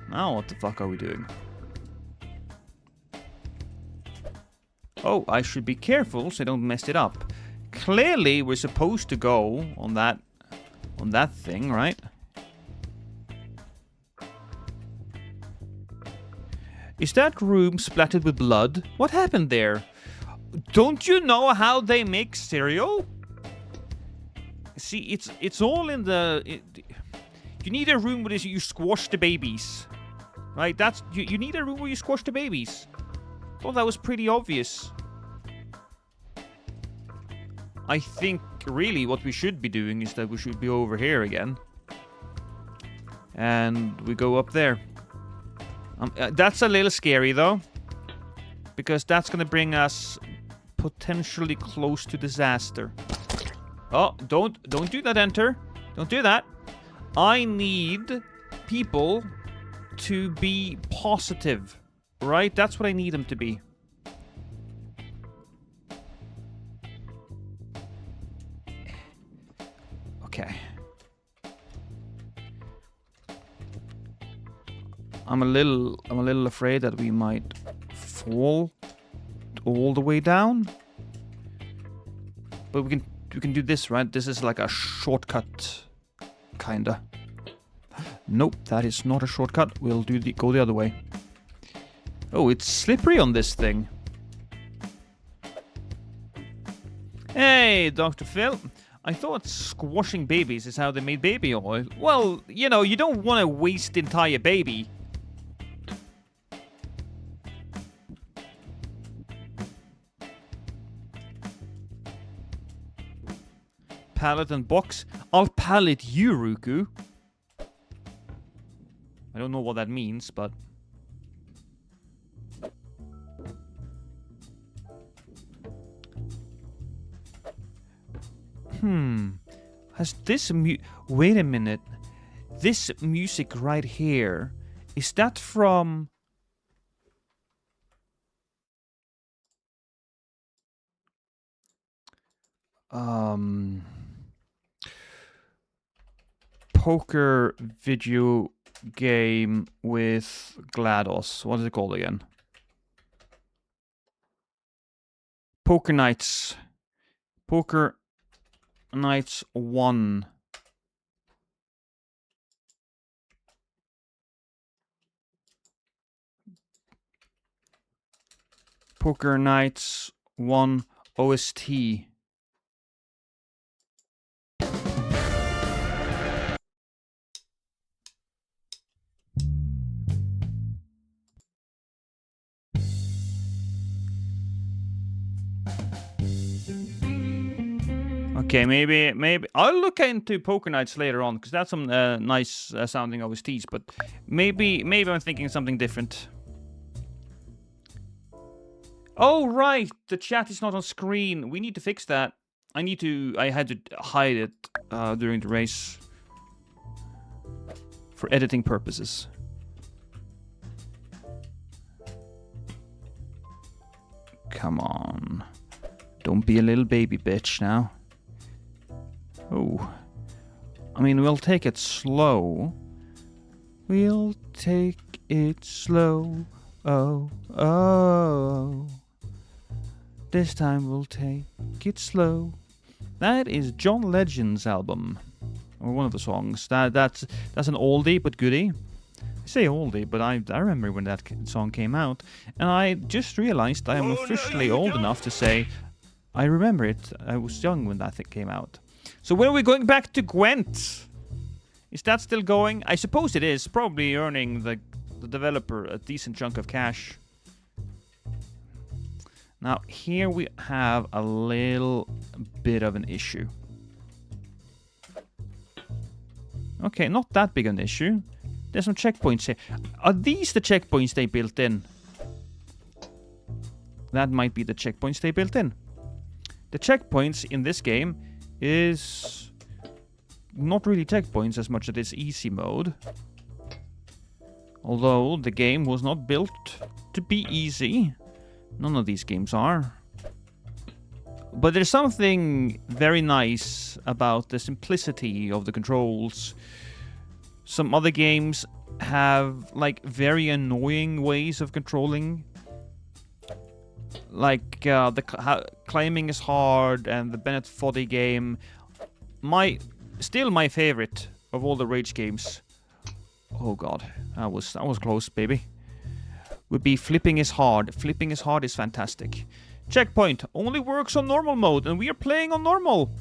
Now what the fuck are we doing? Oh, I should be careful so I don't mess it up. Clearly we're supposed to go on that thing, right? Is that room splattered with blood? What happened there? Don't you know how they make cereal? See, it's all in the... you need a room where you squash the babies. Right? That's you need a room where you squash the babies. Thought that was pretty obvious. I think really what we should be doing is that we should be over here again. And we go up there. That's a little scary though. Because that's gonna bring us potentially close to disaster. Oh, don't do that, Enter. Don't do that. I need people to be positive, right? That's what I need them to be. Okay. I'm a little afraid that we might fall all the way down. But we can do this, right? This is like a shortcut, kinda. Nope, that is not a shortcut. We'll go the other way. Oh, it's slippery on this thing. Hey, Dr. Phil. I thought squashing babies is how they made baby oil. Well, you know, you don't want to waste the entire baby. Pallet and box. I'll pallet you, Ruku. I don't know what that means, but... Has this wait a minute. This music right here, is that from... poker video game with GLaDOS. What is it called again? Poker Nights. Poker Nights 1. Poker Nights 1 OST. Okay, maybe I'll look into Poker Nights later on because that's some nice sounding OSTs. But maybe I'm thinking something different. Oh right, the chat is not on screen. We need to fix that. I had to hide it during the race for editing purposes. Come on, don't be a little baby bitch now. Oh, I mean, we'll take it slow. We'll take it slow. Oh, oh. This time we'll take it slow. That is John Legend's album, or one of the songs. That's an oldie but goodie. I say oldie, but I remember when that song came out, and I just realized I am officially old enough to say I remember it. I was young when that thing came out. So when are we going back to Gwent? Is that still going? I suppose it is. Probably earning the developer a decent chunk of cash. Now, here we have a little bit of an issue. Okay, not that big an issue. There's some checkpoints here. Are these the checkpoints they built in? That might be the checkpoints they built in. The checkpoints in this game is not really checkpoints as much as it's easy mode. Although the game was not built to be easy. None of these games are. But there's something very nice about the simplicity of the controls. Some other games have like very annoying ways of controlling. Like climbing is hard, and the Bennett Foddy game. Still my favorite of all the Rage games. Oh god, that was close, baby. Would be flipping is hard. Flipping is hard is fantastic. Checkpoint only works on normal mode, and we are playing on normal.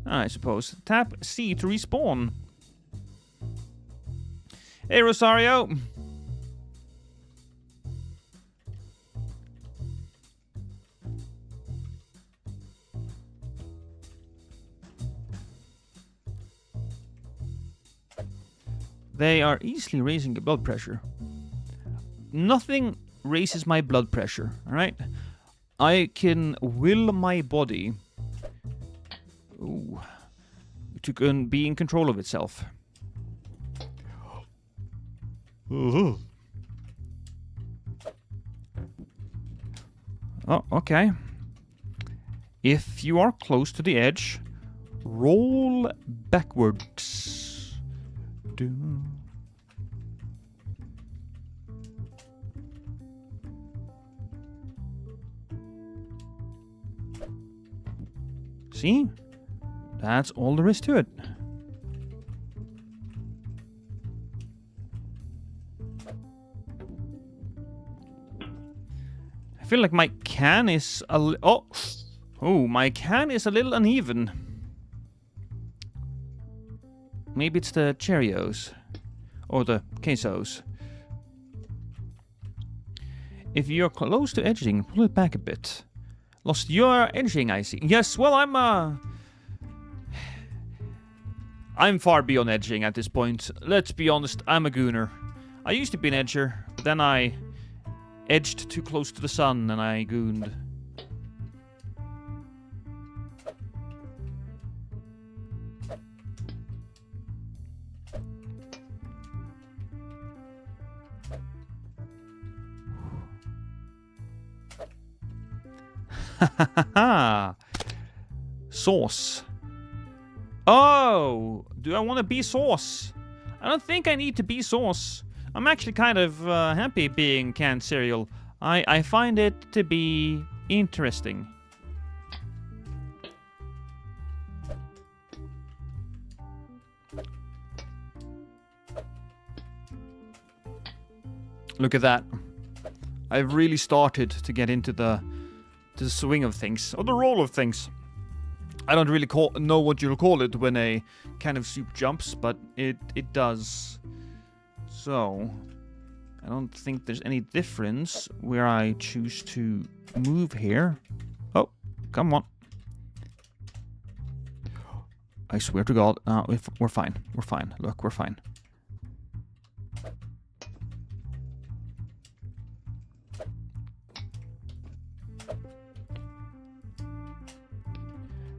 I suppose. Tap C to respawn. Hey, Rosario. They are easily raising your blood pressure. Nothing raises my blood pressure, alright? I can will my body to be in control of itself. Oh, okay. If you are close to the edge, roll backwards. See? That's all there is to it. I feel like my can is my can is a little uneven. Maybe it's the Cheerios or the quesos. If you're close to edging, pull it back a bit. Lost your edging, I see. Yes, well, I'm far beyond edging at this point. Let's be honest, I'm a gooner. I used to be an edger, but then I edged too close to the sun and I gooned. Sauce. Oh, do I want to be sauce? I don't think I need to be sauce. I'm actually kind of happy being canned cereal. I find it to be interesting. Look at that. I've really started to get into the swing of things, or the roll of things. I don't really know what you'll call it when a can of soup jumps, but it does. So, I don't think there's any difference where I choose to move here. Oh, come on. I swear to God, we're fine. We're fine. Look, we're fine.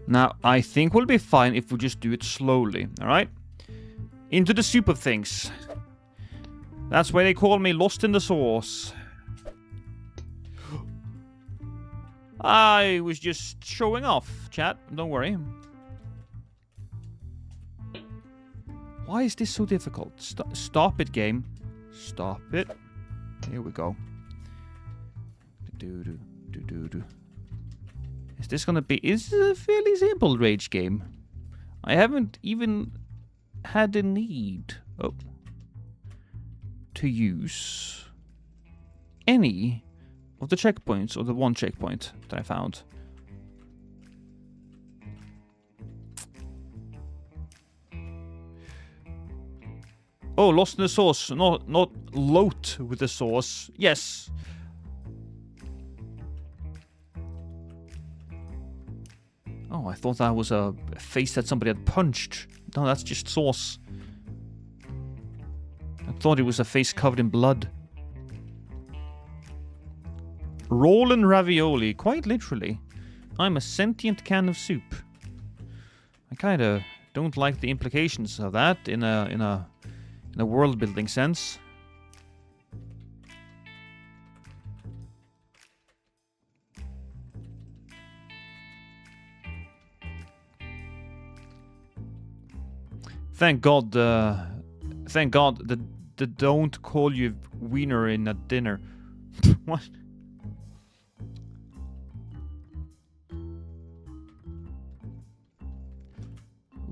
Now, I think we'll be fine if we just do it slowly, alright? Into the soup of things. That's why they call me lost in the sauce. I was just showing off, chat. Don't worry. Why is this so difficult? Stop it, game. Stop it. Here we go. Is this gonna be... Is this a fairly simple rage game? I haven't even had the need to use any of the checkpoints, or the one checkpoint that I found. Oh, lost in the sauce. Not loat with the sauce. Yes. Oh, I thought that was a face that somebody had punched. No, that's just sauce. I thought it was a face covered in blood. Rolin Ravioli, quite literally. I'm a sentient can of soup. I kind of don't like the implications of that in a world building sense. Thank God the don't call you wiener in a dinner. What?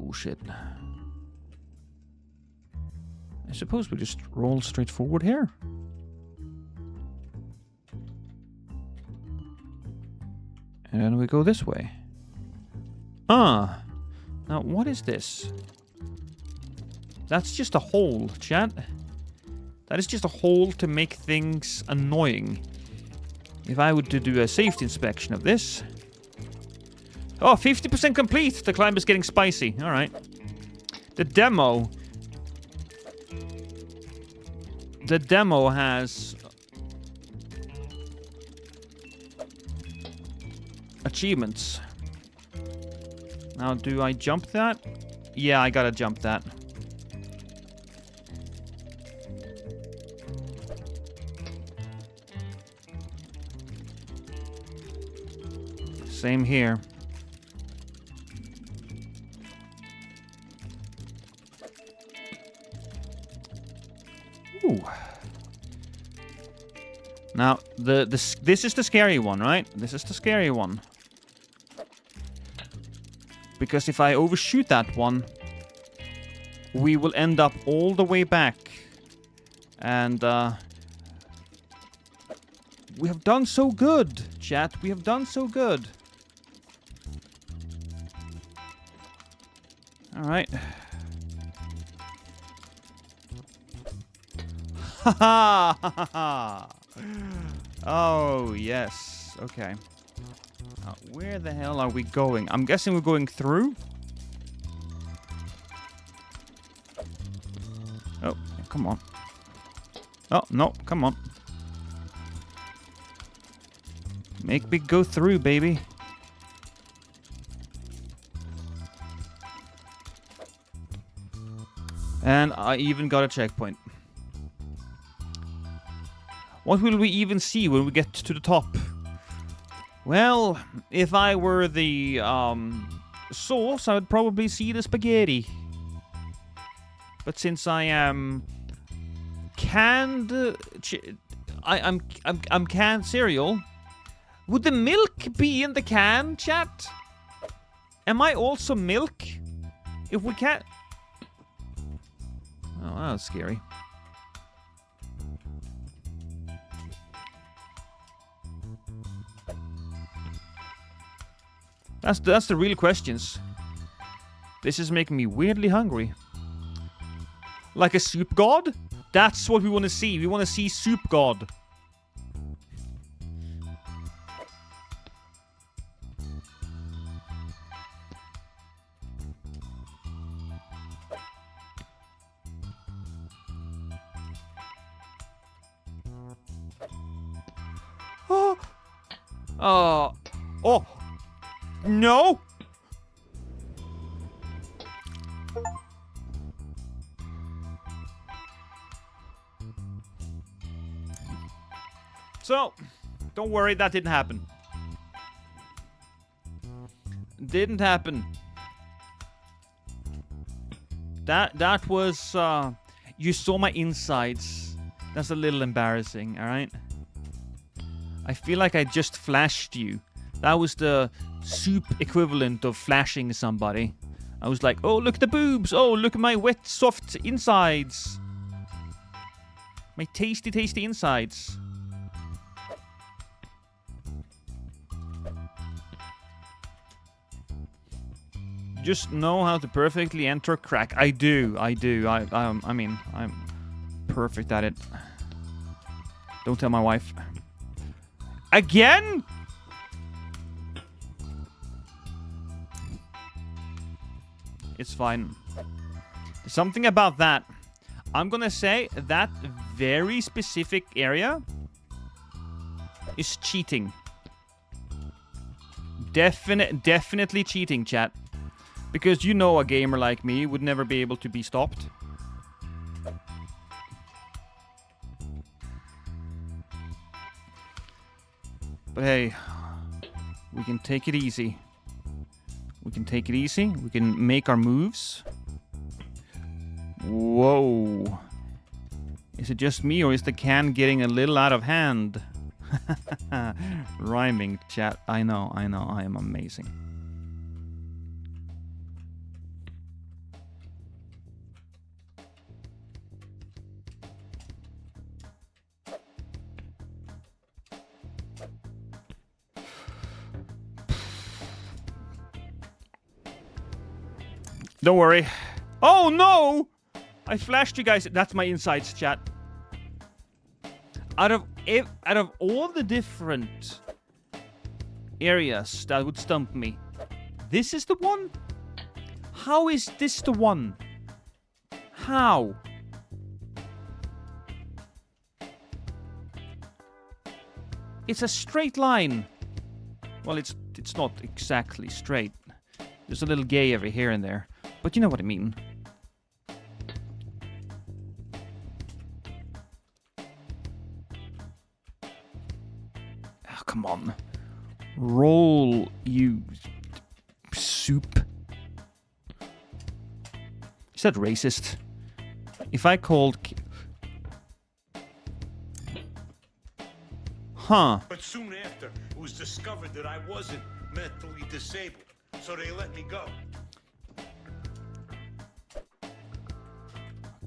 Oh shit. I suppose we just roll straight forward here. And then we go this way. Ah. Now what is this? That's just a hole, chat. That is just a hole to make things annoying. If I were to do a safety inspection of this... Oh, 50% complete! The climb is getting spicy. Alright. The demo... The demo has... achievements. Now, do I jump that? Yeah, I gotta jump that. Same here. Ooh. Now, this is the scary one, right? This is the scary one. Because if I overshoot that one, we will end up all the way back. And, we have done so good, chat. We have done so good. Alright. Ha ha ha ha! Oh, yes. Okay. Where the hell are we going? I'm guessing we're going through? Oh, come on. Oh, no, come on. Make me go through, baby. And I even got a checkpoint. What will we even see when we get to the top? Well, if I were the sauce, I would probably see the spaghetti. But since I am canned, I'm canned cereal. Would the milk be in the can, chat? Am I also milk? If we can't... Oh, that was scary. That's the real questions. This is making me weirdly hungry. Like a soup god? That's what we want to see. We want to see Soup God. Oh. Oh. No. So, don't worry, that didn't happen. Didn't happen. That was, you saw my insides. That's a little embarrassing, alright? I feel like I just flashed you. That was the soup equivalent of flashing somebody. I was like, oh, look at the boobs. Oh, look at my wet, soft insides. My tasty, tasty insides. Just know how to perfectly enter crack. I do. I mean, I'm perfect at it. Don't tell my wife. Again? It's fine. There's something about that. I'm gonna say that very specific area is cheating. Definitely cheating, chat. Because you know a gamer like me would never be able to be stopped. But hey, we can take it easy. We can take it easy. We can make our moves. Whoa. Is it just me or is the can getting a little out of hand? Rhyming, chat. I know. I am amazing. Don't worry. Oh no! I flashed you guys. That's my insights, chat. Out of all the different areas that would stump me, this is the one? How is this the one? How? It's a straight line. Well, it's not exactly straight. There's a little gay over here and there. But you know what I mean. Oh, come on. Roll, you soup. Is that racist? If I called... Huh. But soon after, it was discovered that I wasn't mentally disabled, so they let me go.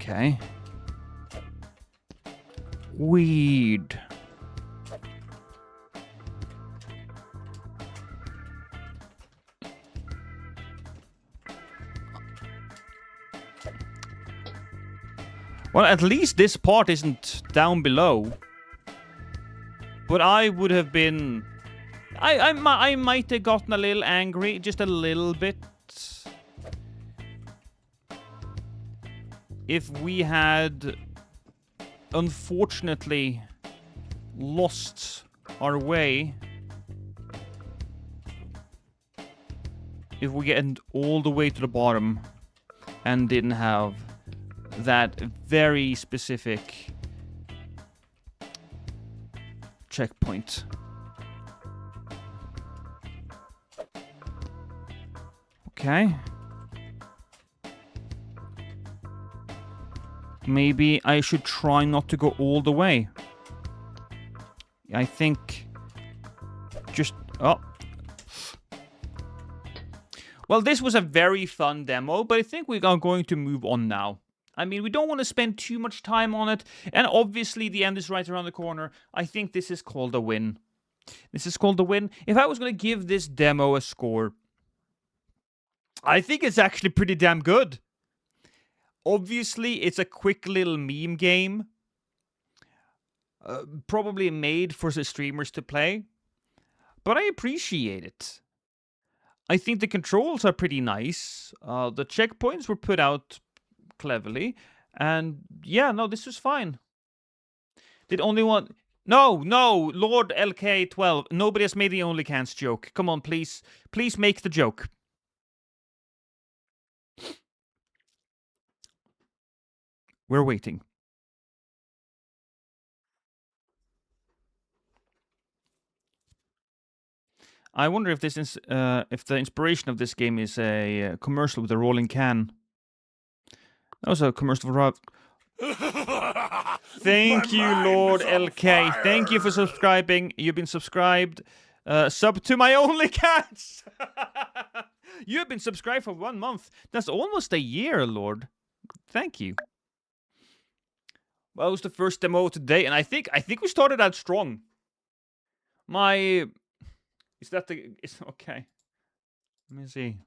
Okay. Weed. Well, at least this part isn't down below. But I would have been... I might have gotten a little angry, just a little bit. If we had, unfortunately, lost our way. If we get all the way to the bottom and didn't have that very specific checkpoint. Okay. Maybe I should try not to go all the way. I think... Just... Oh. Well, this was a very fun demo, but I think we are going to move on now. I mean, we don't want to spend too much time on it, and obviously the end is right around the corner. I think this is called a win. This is called a win. If I was going to give this demo a score, I think it's actually pretty damn good. Obviously, it's a quick little meme game. Probably made for the streamers to play. But I appreciate it. I think the controls are pretty nice. The checkpoints were put out cleverly. And yeah, no, this was fine. Did only one... No, Lord LK12. Nobody has made the only cans joke. Come on, please. Please make the joke. We're waiting. I wonder if this is if the inspiration of this game is a commercial with a rolling can. That was a commercial for Thank you, Lord LK. Thank you for subscribing. You've been subscribed. Sub to my only cats. You've been subscribed for 1 month. That's almost a year, Lord. Thank you. Well, it was the first demo today, and I think we started out strong. Is that the... It's okay. Let me see.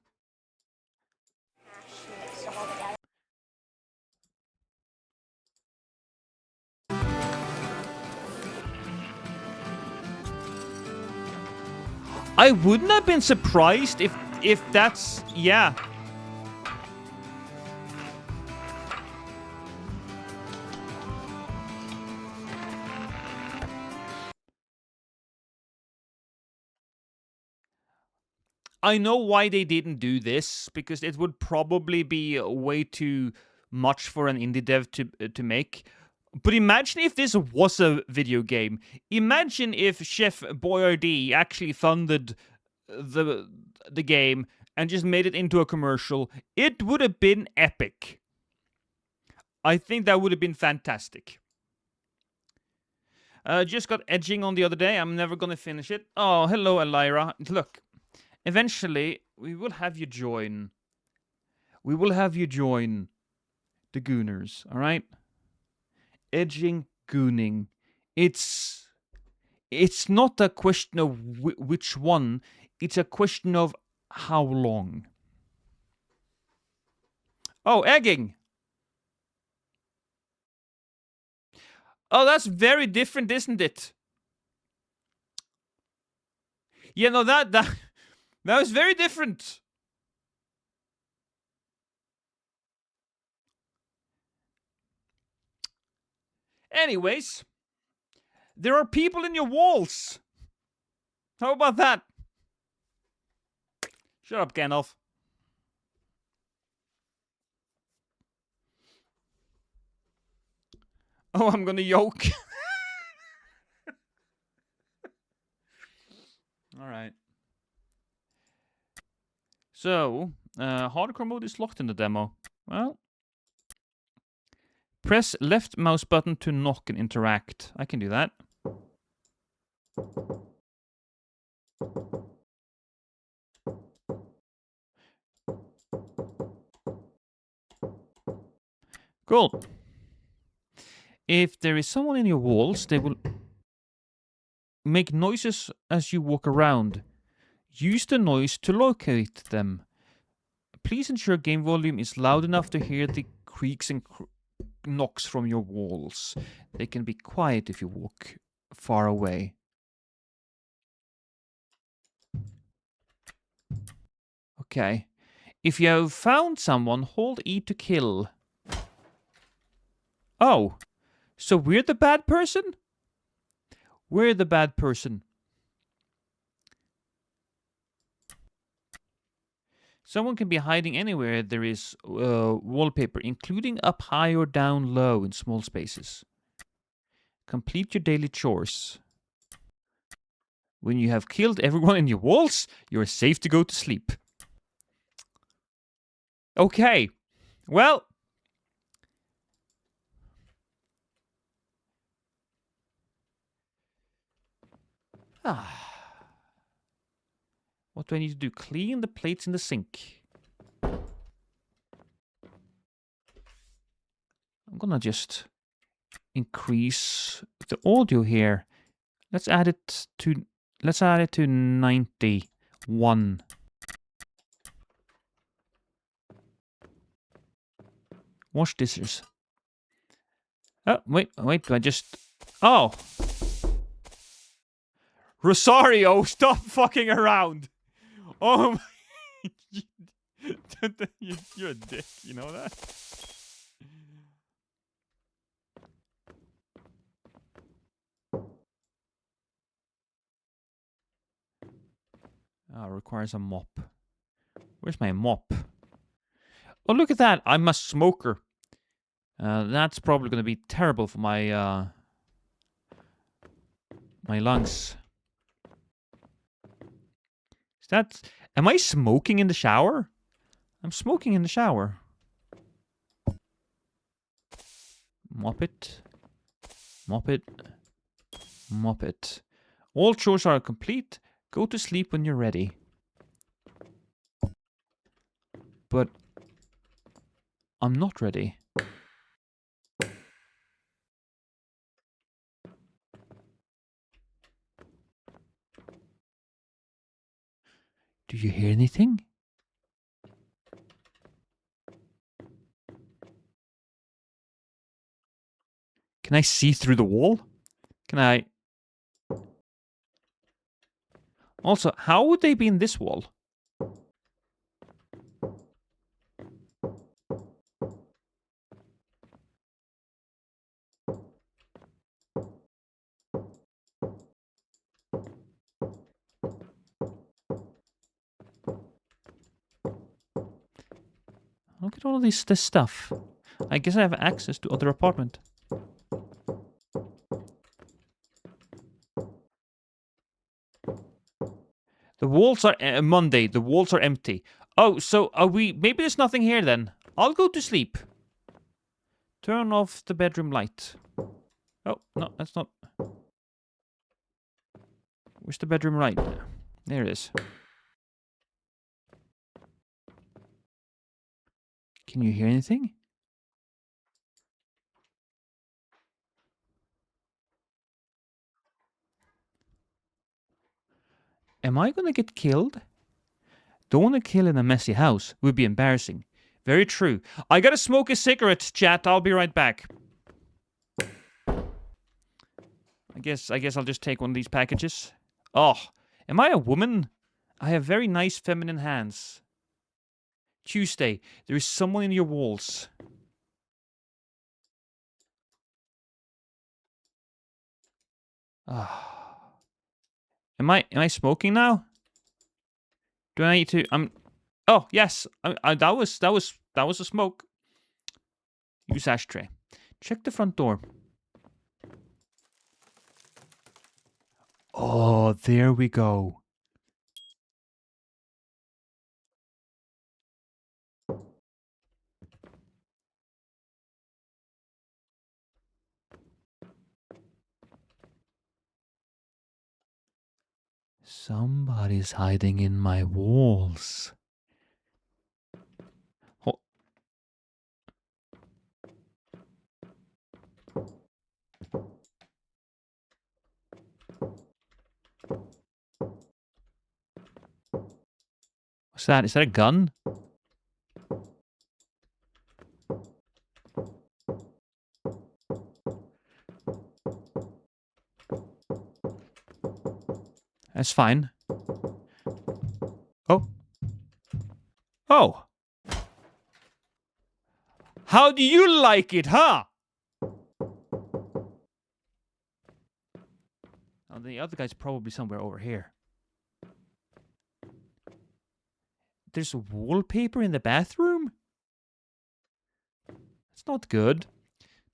I wouldn't have been surprised if that's... Yeah. I know why they didn't do this, because it would probably be way too much for an indie dev to make. But imagine if this was a video game. Imagine if Chef Boyardee actually funded the game and just made it into a commercial. It would have been epic. I think that would have been fantastic. Just got edging on the other day. I'm never gonna finish it. Oh, hello, Elira. Look. Eventually, we will have you join. We will have you join the Gooners, alright? Edging, gooning. It's not a question of which one. It's a question of how long. Oh, egging! Oh, that's very different, isn't it? Yeah, no, that was very different. Anyways, there are people in your walls. How about that? Shut up, Gandalf. Oh, I'm gonna yoke. Alright. So, hardcore mode is locked in the demo. Well, press left mouse button to knock and interact. I can do that. Cool. If there is someone in your walls, they will make noises as you walk around. Use the noise to locate them. Please ensure game volume is loud enough to hear the creaks and knocks from your walls. They can be quiet if you walk far away. Okay. If you have found someone, hold E to kill. Oh. So we're the bad person? We're the bad person. Someone can be hiding anywhere there is wallpaper, including up high or down low in small spaces. Complete your daily chores. When you have killed everyone in your walls, you are safe to go to sleep. Okay. Well. What do I need to do? Clean the plates in the sink. I'm gonna just increase the audio here. Let's add it to 91. Wash dishes. Oh, wait, do I just... Oh! Rosario, stop fucking around! Oh my... You're a dick, you know that? Oh, requires a mop. Where's my mop? Oh, look at that! I'm a smoker. That's probably going to be terrible for my my lungs. Is that... Am I smoking in the shower? I'm smoking in the shower. Mop it. Mop it. Mop it. All chores are complete. Go to sleep when you're ready. But I'm not ready. Do you hear anything? Can I see through the wall? Can I... Also, how would they be in this wall? Look at all this stuff. I guess I have access to other apartment. The walls are Monday. The walls are empty. Oh, so are we... Maybe there's nothing here then. I'll go to sleep. Turn off the bedroom light. Oh, no, that's not... Where's the bedroom light? There it is. Can you hear anything? Am I gonna get killed? Don't want to kill in a messy house. Would be embarrassing. Very true. I gotta smoke a cigarette, chat. I'll be right back. I guess I'll just take one of these packages. Oh, am I a woman? I have very nice feminine hands. Tuesday, there is someone in your walls. Ah. Am I smoking now? Do I need to... Oh, yes. That was a smoke. Use ashtray. Check the front door. Oh, there we go. Somebody's hiding in my walls. Oh. What's that? Is that a gun? That's fine. Oh. Oh. How do you like it, huh? Oh, the other guy's probably somewhere over here. There's wallpaper in the bathroom? That's not good.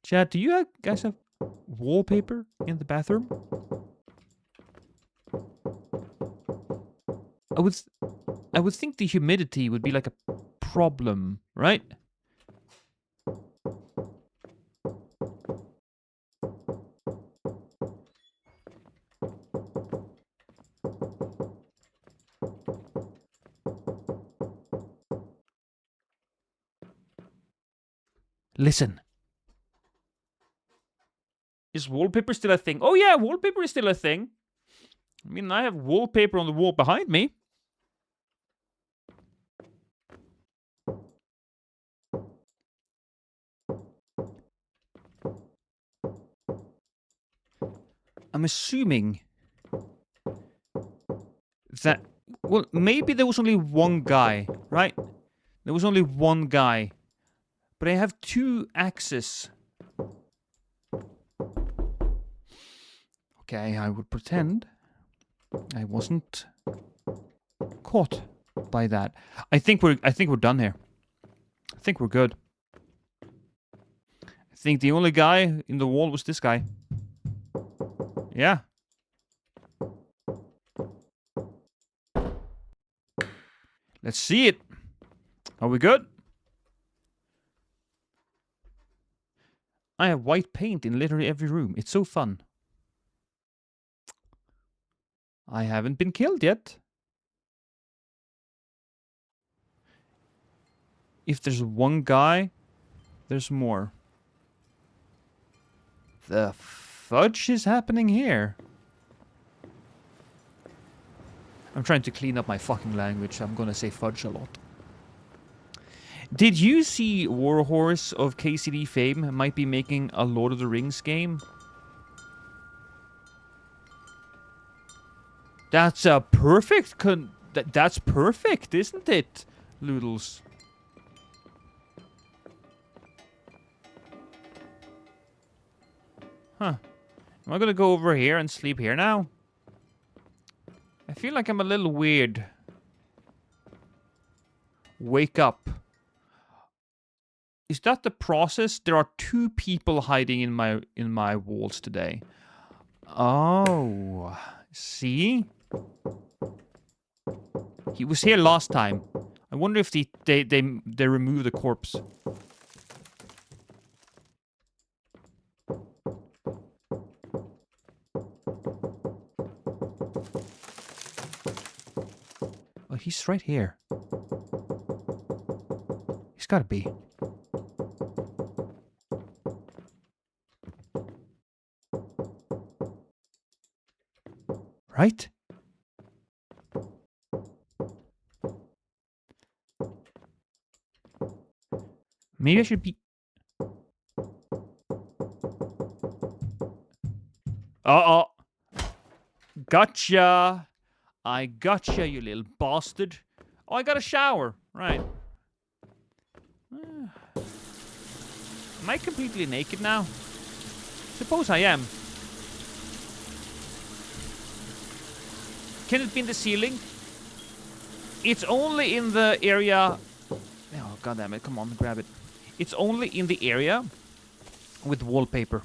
Chad, do you guys have wallpaper in the bathroom? I would think the humidity would be like a problem, right? Listen. Is wallpaper still a thing? Oh yeah, wallpaper is still a thing. I mean, I have wallpaper on the wall behind me. I'm assuming that... Well, maybe there was only one guy, right? There was only one guy. But I have 2 axes. Okay, I would pretend I wasn't caught by that. I think we're done here. I think we're good. I think the only guy in the wall was this guy. Yeah. Let's see it. Are we good? I have white paint in literally every room. It's so fun. I haven't been killed yet. If there's one guy, there's more. The fudge is happening here. I'm trying to clean up my fucking language. I'm gonna say fudge a lot. Did you see Warhorse of KCD fame might be making a Lord of the Rings game? That's a perfect that's perfect, isn't it, Loodles? Huh. Am I gonna go over here and sleep here now? I feel like I'm a little weird. Wake up. Is that the process? There are 2 people hiding in my walls today. Oh, see? He was here last time. I wonder if they remove the corpse. Oh, he's right here. He's gotta be. Right? Maybe I should be... Uh-oh. Gotcha. I gotcha, you little bastard. Oh, I got a shower. Right. Am I completely naked now? Suppose I am. Can it be in the ceiling? It's only in the area... Oh, goddammit. Come on, grab it. It's only in the area with wallpaper.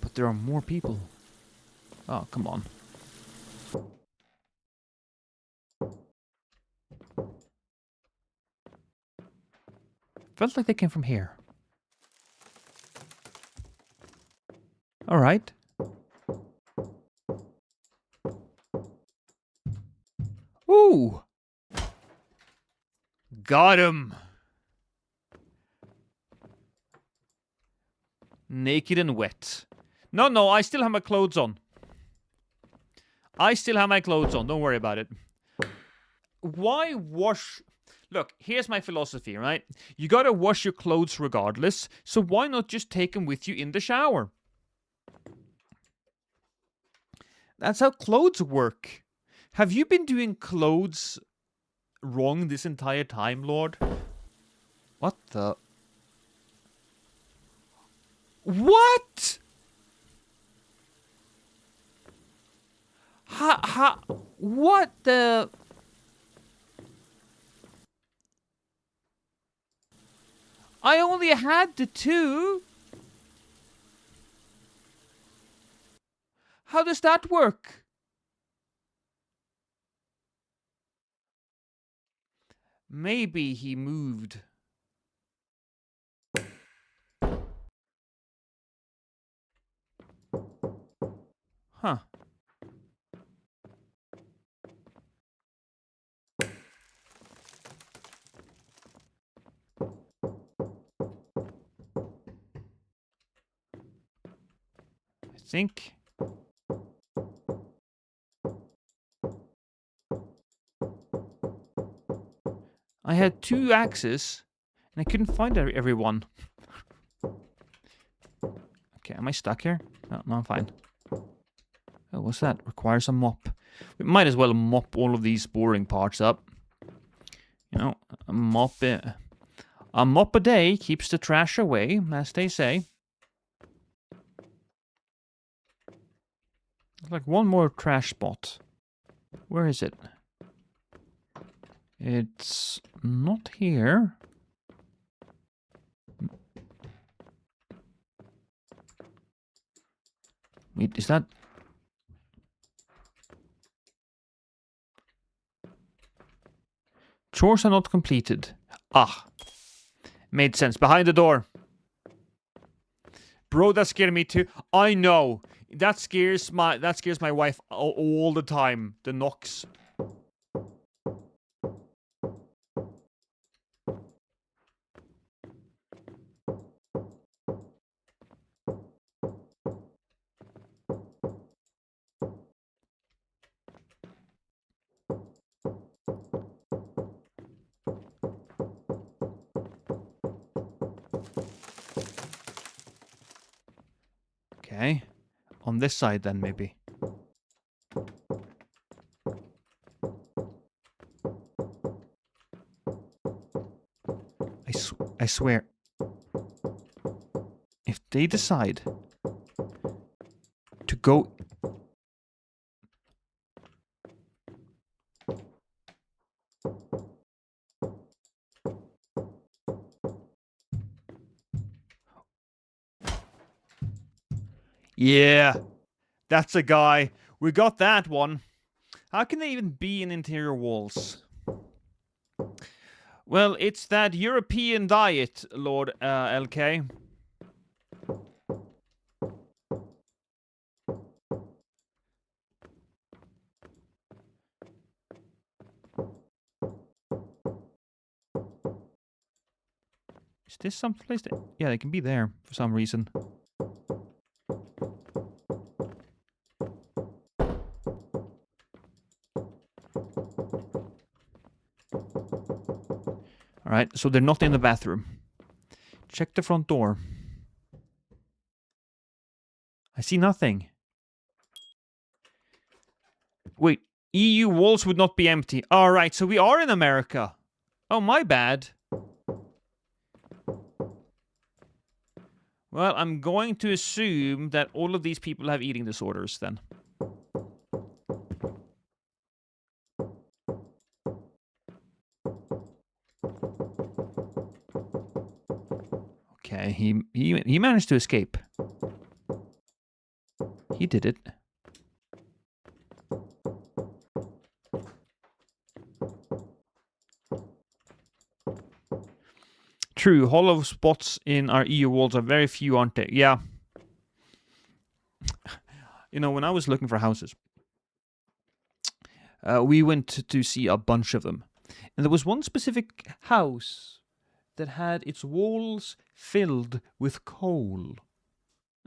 But there are more people. Oh, come on. Felt like they came from here. All right. Ooh. Got him. Naked and wet. No, I still have my clothes on. I still have my clothes on. Don't worry about it. Why wash... Look, here's my philosophy, right? You gotta wash your clothes regardless, so why not just take them with you in the shower? That's how clothes work. Have you been doing clothes wrong this entire time, Lord? What the... What? What the... I only had the 2. How does that work? Maybe he moved. Huh. I think... I had 2 axes, and I couldn't find everyone. Okay, am I stuck here? No, I'm fine. Oh, what's that? Requires a mop. We might as well mop all of these boring parts up. You know, a mop a day keeps the trash away, as they say. Like one more trash spot. Where is it? It's not here. Wait, is that... Chores are not completed. Ah. Made sense. Behind the door. Bro, that scared me too. I know. That scares my wife all the time. The knocks. Okay. On this side then, maybe. I swear. If they decide to go... Yeah. That's a guy. We got that one. How can they even be in interior walls? Well, it's that European diet, Lord LK. Is this some place that... Yeah, they can be there for some reason. Alright, so they're not in the bathroom. Check the front door. I see nothing. Wait, EU walls would not be empty. Alright, so we are in America. Oh, my bad. Well, I'm going to assume that all of these people have eating disorders then. Okay, he managed to escape. He did it. True, hollow spots in our EU walls are very few, aren't they? Yeah. You know, when I was looking for houses, we went to see a bunch of them. And there was one specific house that had its walls filled with coal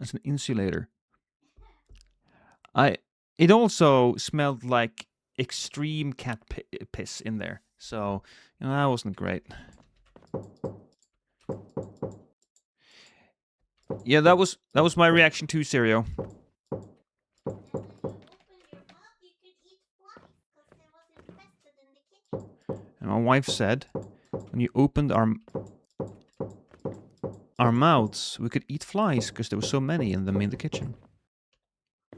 as an insulator. It also smelled like extreme cat piss in there. So, you know, that wasn't great. Yeah, that was my reaction to Serio. And my wife said, when you opened our mouths, we could eat flies because there were so many in them in the kitchen. I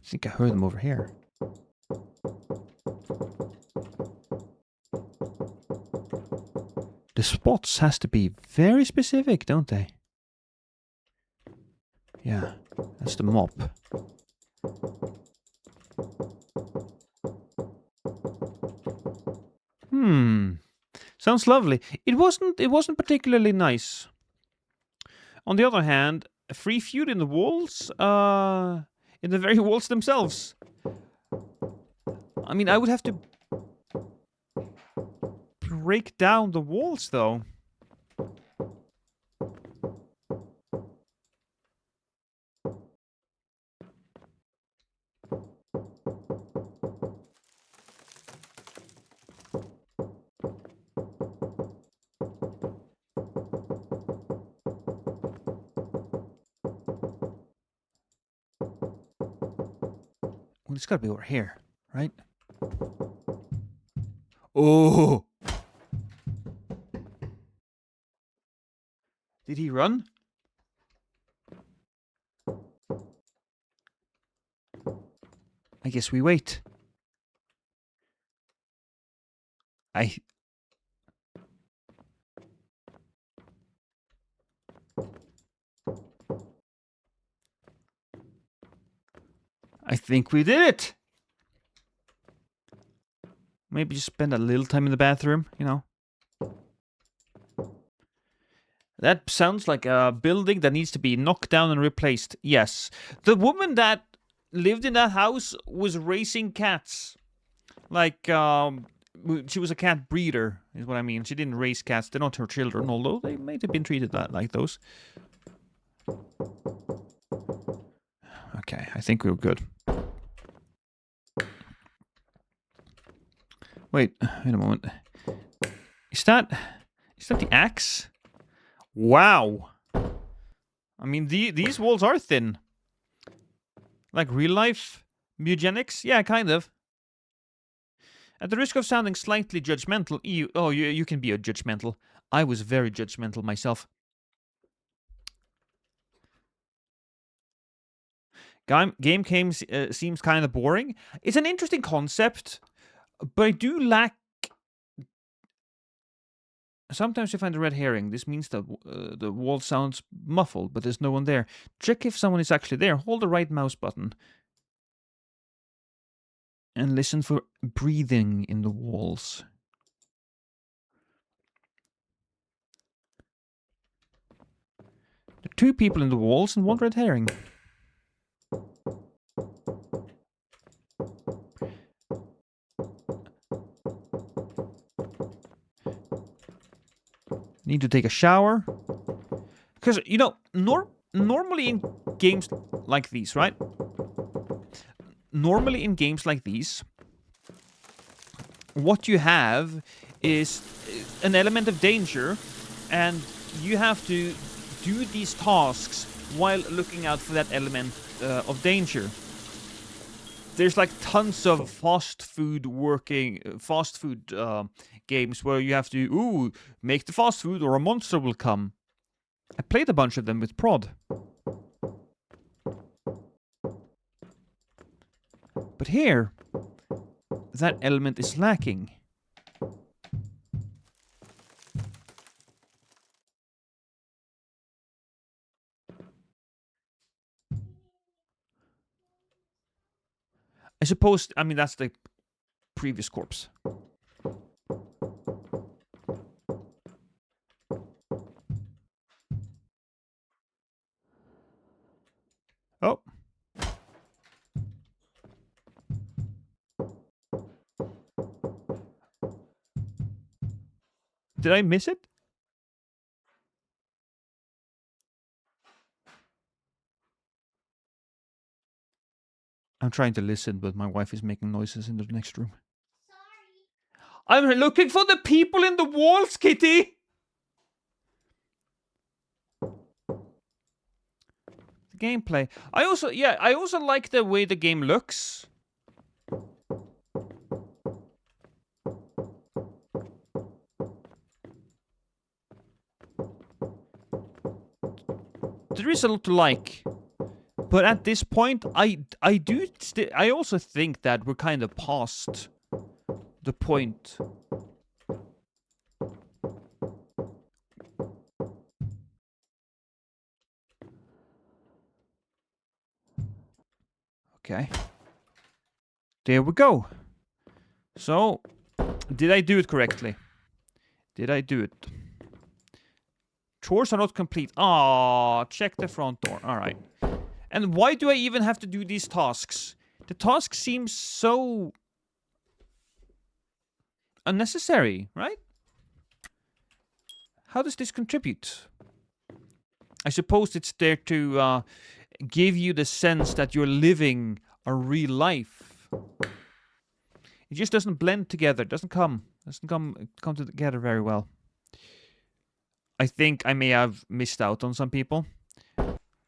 think I heard them over here. The spots has to be very specific, don't they? Yeah, that's the mop. Sounds lovely. It wasn't particularly nice. On the other hand, a free feud in the walls, in the very walls themselves. I mean, I would have to break down the walls, though. it's gotta be over here, right? Oh! Did he run? I guess we wait. I think we did it! Maybe just spend a little time in the bathroom, you know? That sounds like a building that needs to be knocked down and replaced. Yes. The woman that lived in that house was raising cats. Like, she was a cat breeder, is what I mean. She didn't raise cats. They're not her children, although they might have been treated like those. Okay, I think we're good. Wait a moment. Is that the axe? Wow. I mean, these walls are thin. Like real life eugenics? Yeah, kind of. At the risk of sounding slightly judgmental, you can be a judgmental. I was very judgmental myself. Game seems kind of boring. It's an interesting concept, but I do lack... Sometimes you find a red herring. This means that the wall sounds muffled, but there's no one there. Check if someone is actually there. Hold the right mouse button. And listen for breathing in the walls. There are 2 people in the walls and 1 red herring. Need to take a shower. Because, you know, normally in games like these, right? Normally in games like these, what you have is an element of danger, and you have to do these tasks while looking out for that element of danger. There's like tons of fast food games where you have to make the fast food or a monster will come. I played a bunch of them with Prod. But here, that element is lacking. I suppose, I mean, that's the previous corpse. Oh. Did I miss it? I'm trying to listen, but my wife is making noises in the next room. Sorry. I'm looking for the people in the walls, Kitty! The gameplay. I also like the way the game looks. There is a lot to like. But at this point, I also think that we're kind of past the point. Okay. There we go. So, did I do it correctly? Did I do it? Chores are not complete. Ah, check the front door. All right. And why do I even have to do these tasks? The task seems so unnecessary, right? How does this contribute? I suppose it's there to give you the sense that you're living a real life. It just doesn't blend together. Doesn't come together very well. I think I may have missed out on some people.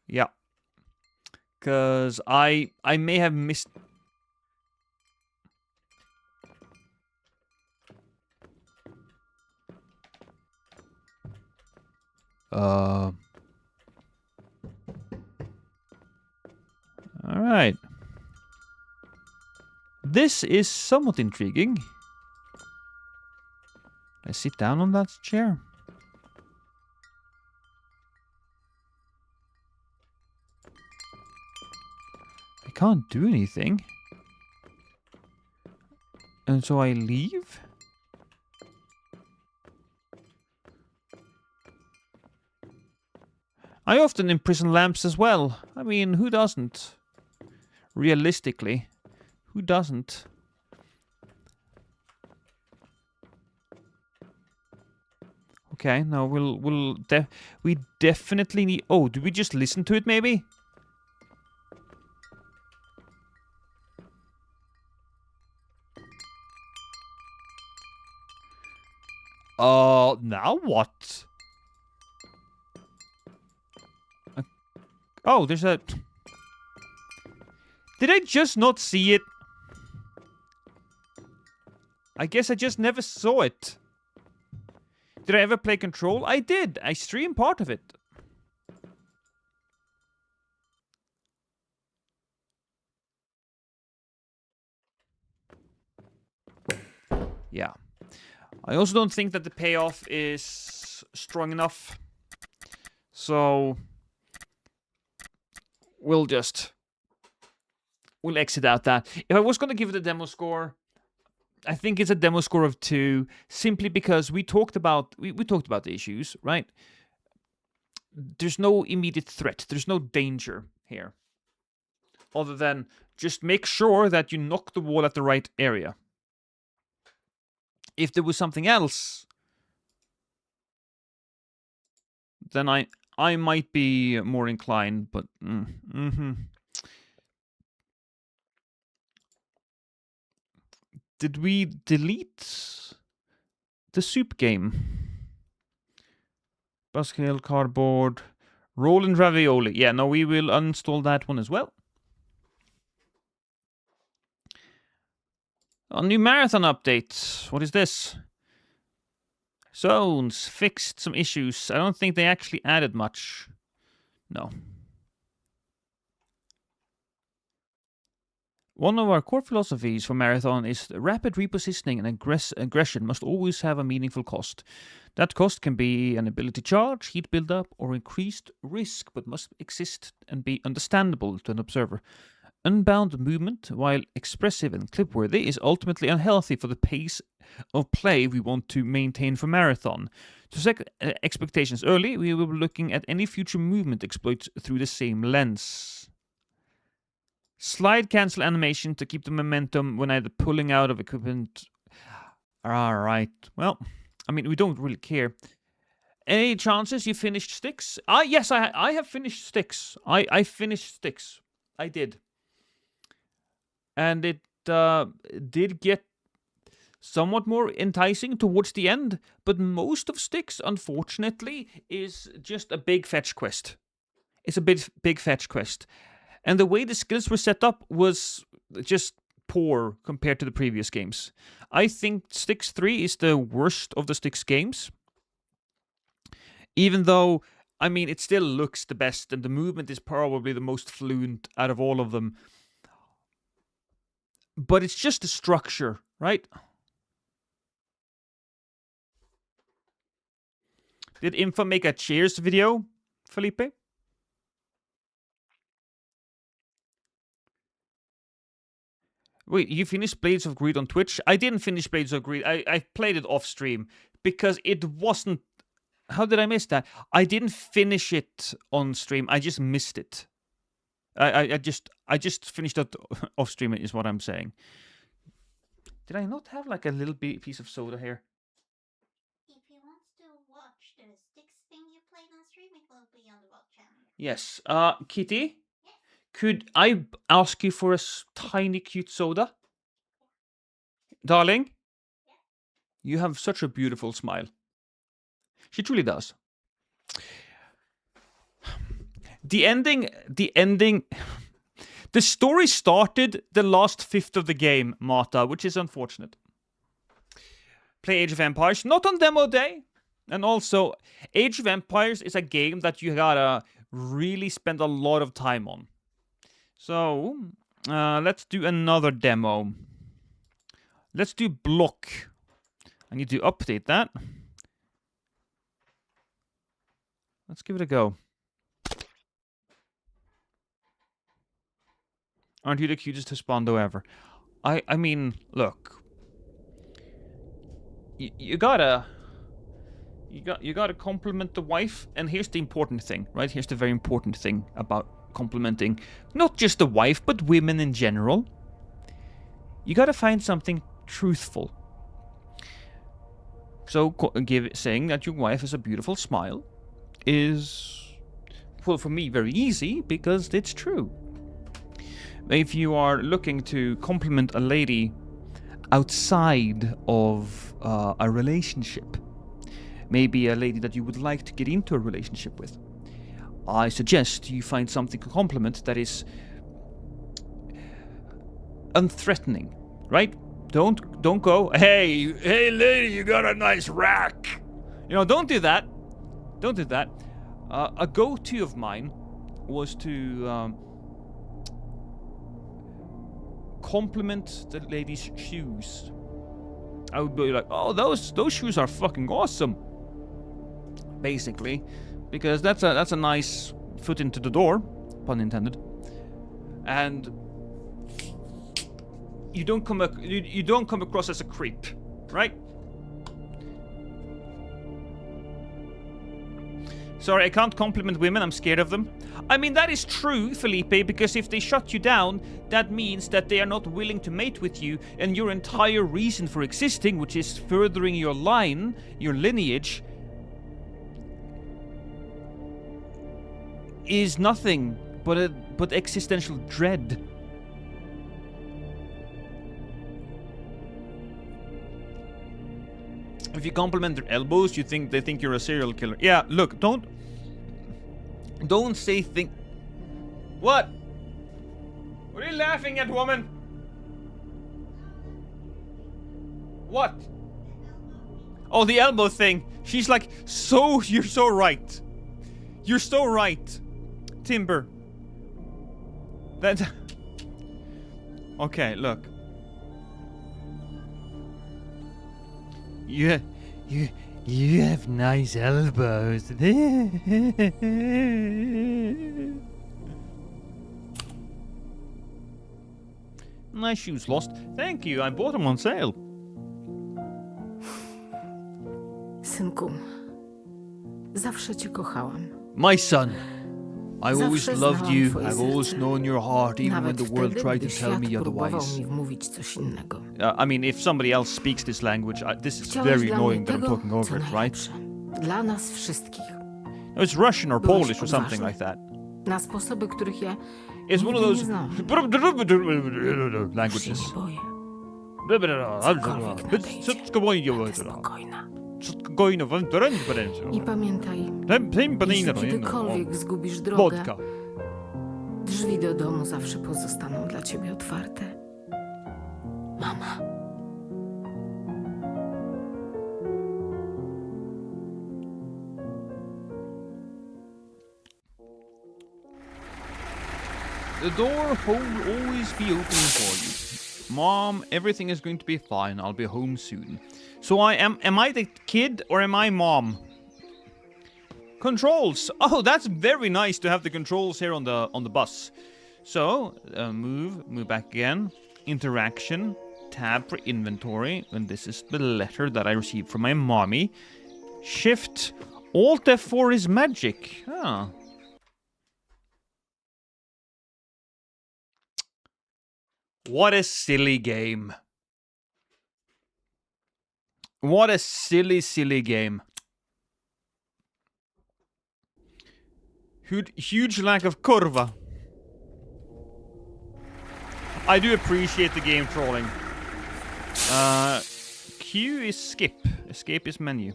Yeah. Because I may have missed... All right. This is somewhat intriguing. I sit down on that chair. I can't do anything. And so I leave? I often imprison lamps as well. I mean, who doesn't? Realistically, who doesn't? Okay, no, we definitely need. Oh, do we just listen to it? Maybe. Now what? Oh, there's a... Did I just not see it? I guess I just never saw it. Did I ever play Control? I did. I streamed part of it. Yeah. I also don't think that the payoff is strong enough. So... We'll exit out that. If I was going to give it a demo score, I think it's a demo score of 2, simply because we talked about the issues, right? There's no immediate threat. There's no danger here. Other than just make sure that you knock the wall at the right area. If there was something else, then I might be more inclined, but... Did we delete the soup game? Buskill, cardboard, Rolin Ravioli. Yeah, no, we will uninstall that one as well. A new marathon update. What is this? Zones fixed some issues. I don't think they actually added much. No. One of our core philosophies for Marathon is rapid repositioning, and aggression must always have a meaningful cost. That cost can be an ability charge, heat buildup, or increased risk, but must exist and be understandable to an observer. Unbound movement, while expressive and clip-worthy, is ultimately unhealthy for the pace of play we want to maintain for Marathon. To set expectations early, we will be looking at any future movement exploits through the same lens. Slide cancel animation to keep the momentum when either pulling out of equipment. Alright, well, I mean, we don't really care. Any chances you finished Sticks? Yes, I have finished Sticks. I finished Sticks. I did. And it did get somewhat more enticing towards the end, but most of Sticks, unfortunately, is just a big fetch quest. It's a big fetch quest. And the way the skills were set up was just poor compared to the previous games. I think Sticks 3 is the worst of the Sticks games. Even though, I mean, it still looks the best, and the movement is probably the most fluent out of all of them. But it's just the structure, right? Did Info make a Cheers video, Felipe? Wait, you finished Blades of Greed on Twitch? I didn't finish Blades of Greed. I played it off stream because it wasn't... How did I miss that? I didn't finish it on stream. I just missed it. I just finished it off stream is what I'm saying. Did I not have like a little piece of soda here? If you want to watch the Sticks thing you played on stream, it will be on the Blok channel. Yes. Kitty? Could I ask you for a tiny cute soda? Darling? You have such a beautiful smile. She truly does. The ending... The story started the last fifth of the game, Marta, which is unfortunate. Play Age of Empires, not on demo day. And also, Age of Empires is a game that you gotta really spend a lot of time on. So, let's do another demo. Let's do Blok. I need to update that. Let's give it a go. Aren't you the cutest husbando ever? I mean, look. You gotta compliment the wife, and here's the important thing, right? Here's the very important thing about complimenting not just the wife, but women in general. You gotta find something truthful. So saying that your wife has a beautiful smile is, well, for me, very easy because it's true. If you are looking to compliment a lady outside of a relationship, maybe a lady that you would like to get into a relationship with, I suggest you find something to compliment that is unthreatening, right? Don't go, hey lady, you got a nice rack. You know, don't do that. Don't do that. A go-to of mine was to compliment the lady's shoes. I would be like, oh, those shoes are fucking awesome. Basically, because that's a nice foot into the door, pun intended. And you don't come across as a creep, right? Sorry, I can't compliment women, I'm scared of them. I mean, that is true, Felipe, because if they shut you down, that means that they are not willing to mate with you, and your entire reason for existing, which is furthering your line, your lineage, is nothing but existential dread. If you compliment their elbows, they think you're a serial killer. Yeah, look, don't say thing. What? What are you laughing at, woman? What? Oh, the elbow thing. She's like, you're so right. You're so right. Timber. That. Okay, look. You have nice elbows. My shoes lost. Thank you, I bought them on sale. Synku, zawsze cię kochałam. My son, I always Zawsze loved znałam you. twoje I've always serce. known your heart, even when Nawet the world wtedy, tried gdy to tell me świat próbował otherwise. mi wmówić coś innego. I mean, if somebody else speaks this language, this is Chciałeś very dla annoying mnie that I'm tego, talking co over it, right? najlepsze. Dla nas wszystkich. No, it's Russian or Byłeś Polish or something odważny. like that. Na sposoby, których ja It's one of nigdy nie those znam. languages. Się nie boję. Spokojna. I pamiętaj, jeśli kiedykolwiek zgubisz drogę, Wodka. drzwi do domu zawsze pozostaną dla ciebie otwarte. Mama. The door will always be open for you. Mom, everything is going to be fine. I'll be home soon. So am I the kid or am I mom? Controls. Oh, that's very nice to have the controls here on the bus. So, move back again. Interaction, tab for inventory, and this is the letter that I received from my mommy. Shift, Alt F4 is magic. Ah. What a silly game. What a silly, silly game. Huge lack of curva. I do appreciate the game trolling. Q is skip. Escape is menu.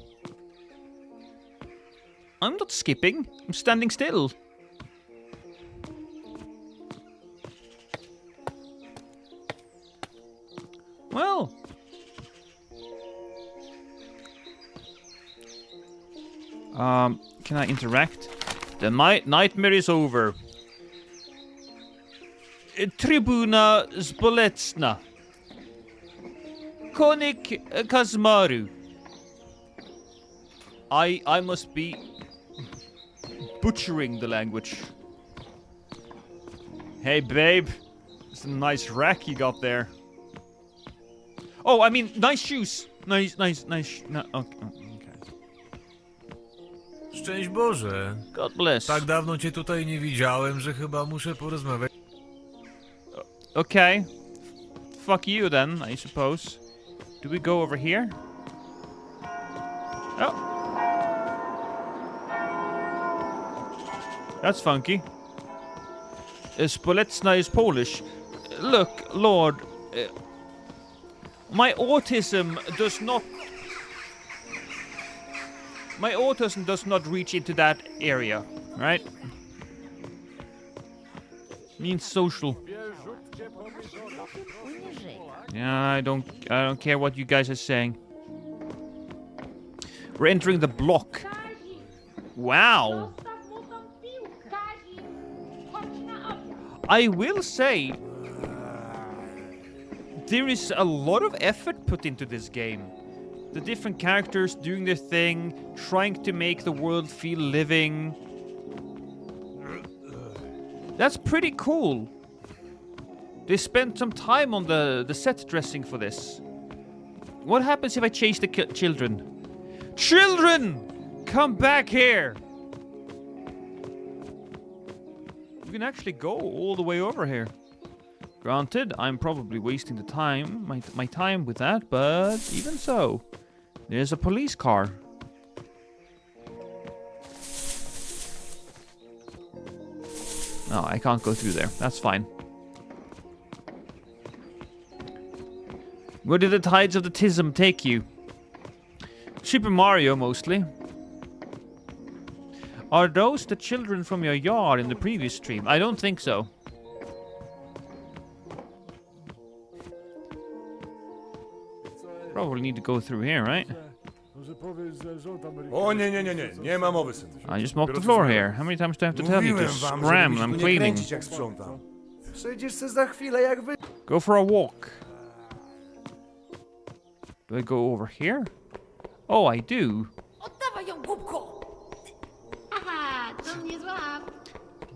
I'm not skipping. I'm standing still. Well. Can I interact? The nightmare is over. Tribuna Zboletsna. Konik Kazmaru. I must be butchering the language. Hey, babe. It's a nice rack you got there. Oh, I mean, nice shoes. Nice. No, okay. Szczęść Boże. God bless. Tak dawno cię tutaj nie widziałem, że chyba muszę porozmawiać. Okay. Fuck you then, I suppose. Do we go over here? Oh. That's funky. Spoletsna is Polish. Look, Lord. My autism does not reach into that area, right? Means social. Yeah, I don't care what you guys are saying. We're entering the Blok. Wow. I will say there is a lot of effort put into this game. The different characters doing their thing, trying to make the world feel living. That's pretty cool. They spent some time on the set dressing for this. What happens if I chase the children? Children! Come back here! You can actually go all the way over here. Granted, I'm probably wasting the time, my time with that, but even so. There's a police car. No, I can't go through there. That's fine. Where did the tides of the Tism take you? Super Mario, mostly. Are those the children from your yard in the previous stream? I don't think so. Probably need to go through here, right? O nie ma mowy, synu. I just mopped the floor here. How many times do I have to tell you to scram when I'm cleaning? Jak sprzątam. Przejdziesz se za chwilę jak wy... Go for a walk. Do I go over here? Oh, I do. Oddawaj ją, głupko! Aha, to mnie złap.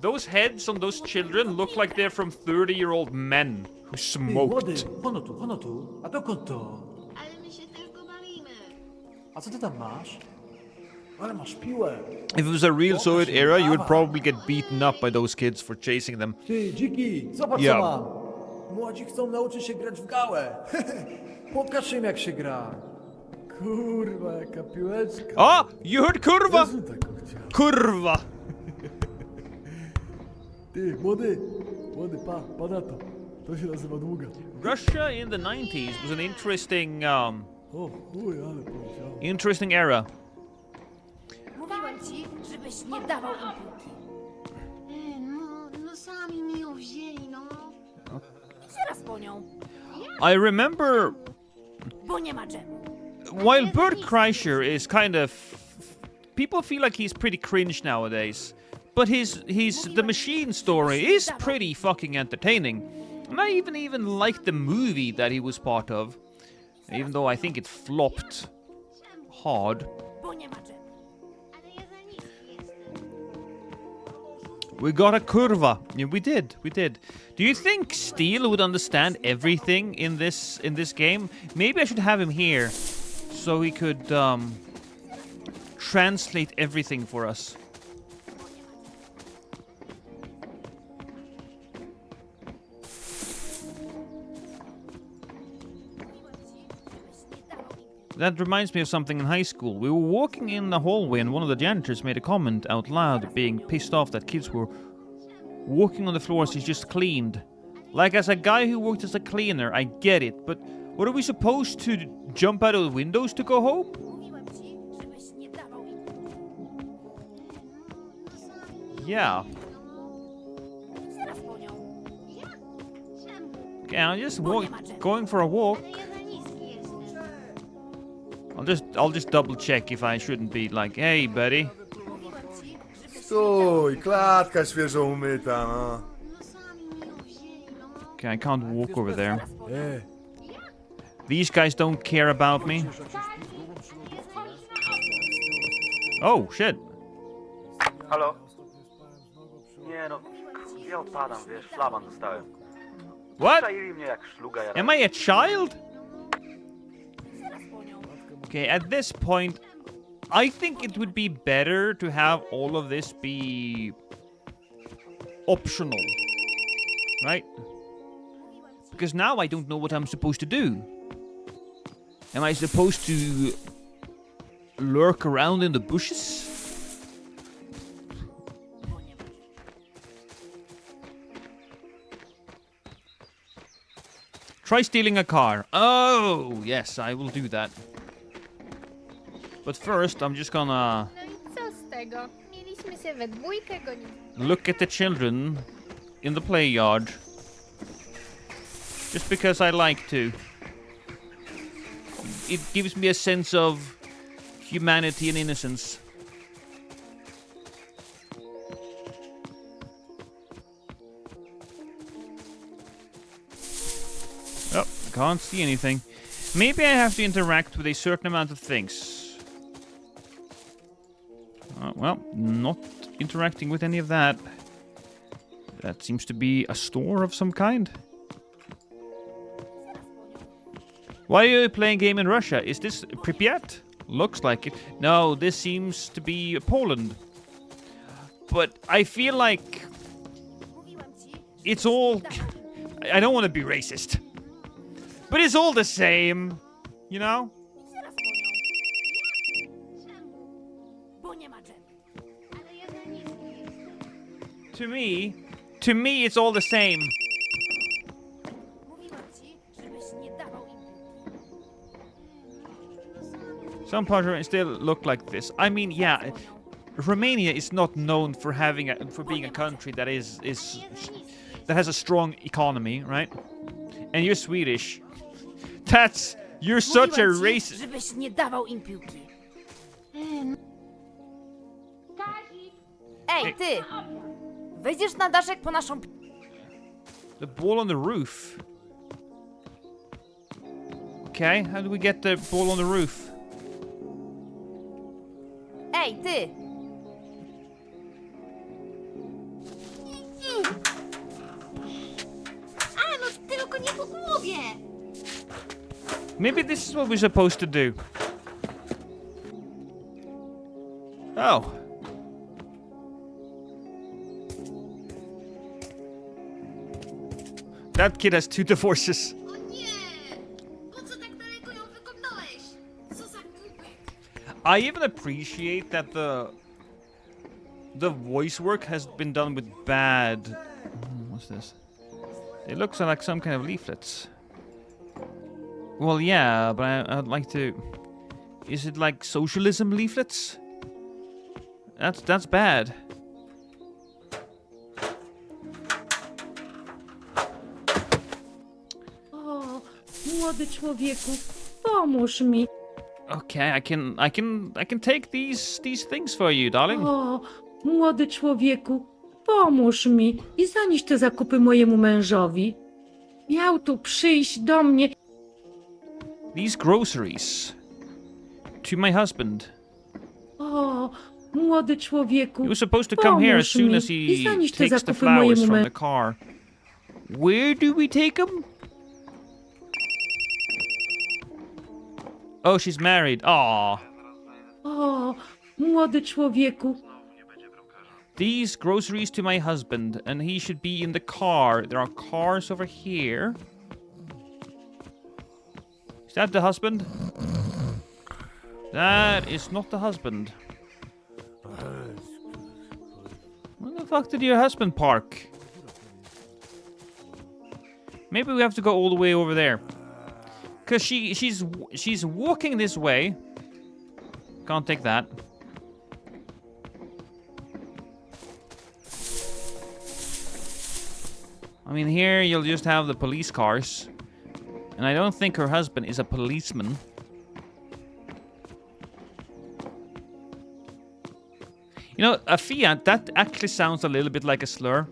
Those heads on those children look like they're from 30-year-old men who smoked. Hono tu. A dokąd to? Ale my się tylko bawimy. A co ty tam masz? Ale masz piłę. If it was a real Soviet era, you would probably get beaten up by those kids for chasing them. Ty, dziki, zobacz Yeah. co mam. Młodzi chcą nauczyć się grać w gałę. Pokaż im jak się gra. Kurwa, jaka piłeczka. Oh, you heard kurwa! Jezu, taką chciał. Kurwa! Ty, młody, pa na to. To się nazywa długa. Russia in the 90s was an interesting, O, chuj, ale powiedział. interesting era. Mówiłem ci, żebyś nie dawał im piłki. No sami mi ją wzięli, no. Zaraz po nią, I remember bo nie ma dżemu. while Bert Kreischer is kind of, people feel like he's pretty cringe nowadays, but his The Machine story is pretty fucking entertaining. And I even liked the movie that he was part of, even though I think it flopped hard. Bo nie ma dżemu. Ale ja za niski jestem. We got a kurva. Yeah, we did. Do you think Steel would understand everything in this game? Maybe I should have him here, so he could translate everything for us. That reminds me of something in high school. We were walking in the hallway and one of the janitors made a comment out loud, being pissed off that kids were walking on the floors he's just cleaned. Like, as a guy who worked as a cleaner, I get it, but what are we supposed to jump out of the windows to go home? Mówiłem ci, żebyś nie dawał im Yeah. Zaraz po nią. Okay, I'm just going for a walk. Ale ja za niski jestem. I'll I'll just double check if I shouldn't be like, hey, buddy. Stój, klatka świeżo umyta, no. Okay, I can't walk over there. E, These guys don't care about me. Oh, shit. Halo? Nie no, ja odpadam, wiesz, flaban dostałem. What? Czaili mnie jak szluga jara. Am I a child? Okay, at this point, I think it would be better to have all of this be optional, right? Because now I don't know what I'm supposed to do. Am I supposed to lurk around in the bushes? Try stealing a car. Oh, yes, I will do that. But first, I'm just gonna No i co z tego? Mieliśmy się we dwójkę gonić. look at the children in the play yard. Just because I like to. It gives me a sense of humanity and innocence. Oh, can't see anything. Maybe I have to interact with a certain amount of things. Well, not interacting with any of that. That seems to be a store of some kind. Why are you playing a game in Russia? Is this Pripyat? Looks like it. No, this seems to be Poland. But I feel like it's all... I don't want to be racist. But it's all the same, you know? To me, it's all the same. Some parts of it still look like this. I mean, yeah, Romania is not known for having for being a country that that has a strong economy, right? And you're Swedish. You're such a racist. Żebyś nie dawał im piłki. Ej, ty! Wejdziesz na daszek po naszą... The ball on the roof. Okay, how do we get the ball on the roof? Ej, ty! A, no tylko nie po głowie! Maybe this is what we're supposed to do. Oh. That kid has 2 divorces. O nie! Po co tak daleko ją wykopnąłeś? Co za głupek! I even appreciate that the voice work has been done with bad... What's this? It looks like some kind of leaflets. Well, yeah, but I'd like to... Is it like socialism leaflets? That's bad. O, młody człowieku, pomóż mi. Okay, I can take these things for you, darling. O, młody człowieku, pomóż mi i zanieś te zakupy mojemu mężowi. Miał tu przyjść do mnie. These groceries to my husband. O, młody człowieku, He was supposed to come here as soon as i he zanieś te takes the zakupy flowers mojemu from the mężowi. car. Where do we take them? Oh, she's married. Aw. O, młody człowieku, These groceries to my husband, and he should be in the car. There are cars over here. Is that the husband? That is not the husband. Where the fuck did your husband park? Maybe we have to go all the way over there. Cause she's walking this way. Can't take that. I mean, here you'll just have the police cars. And I don't think her husband is a policeman. You know, a fiat, that actually sounds a little bit like a slur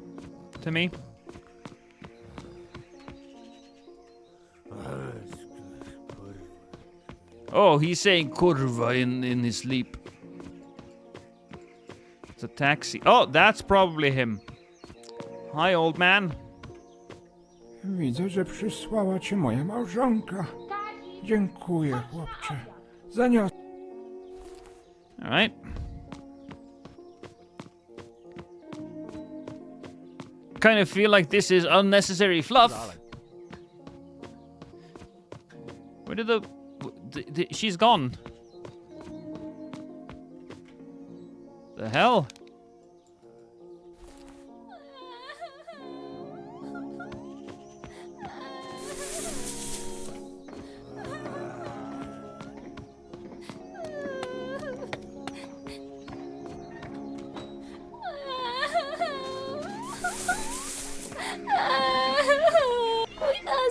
to me. Oh, he's saying kurva in his sleep. It's a taxi. Oh, that's probably him. Hi, old man. Widzę, że przysłała cię moja małżonka. Dziękuję, chłopcze. Zaniosę. All right. Kind of feel like this is unnecessary fluff. Where did she's gone. The hell?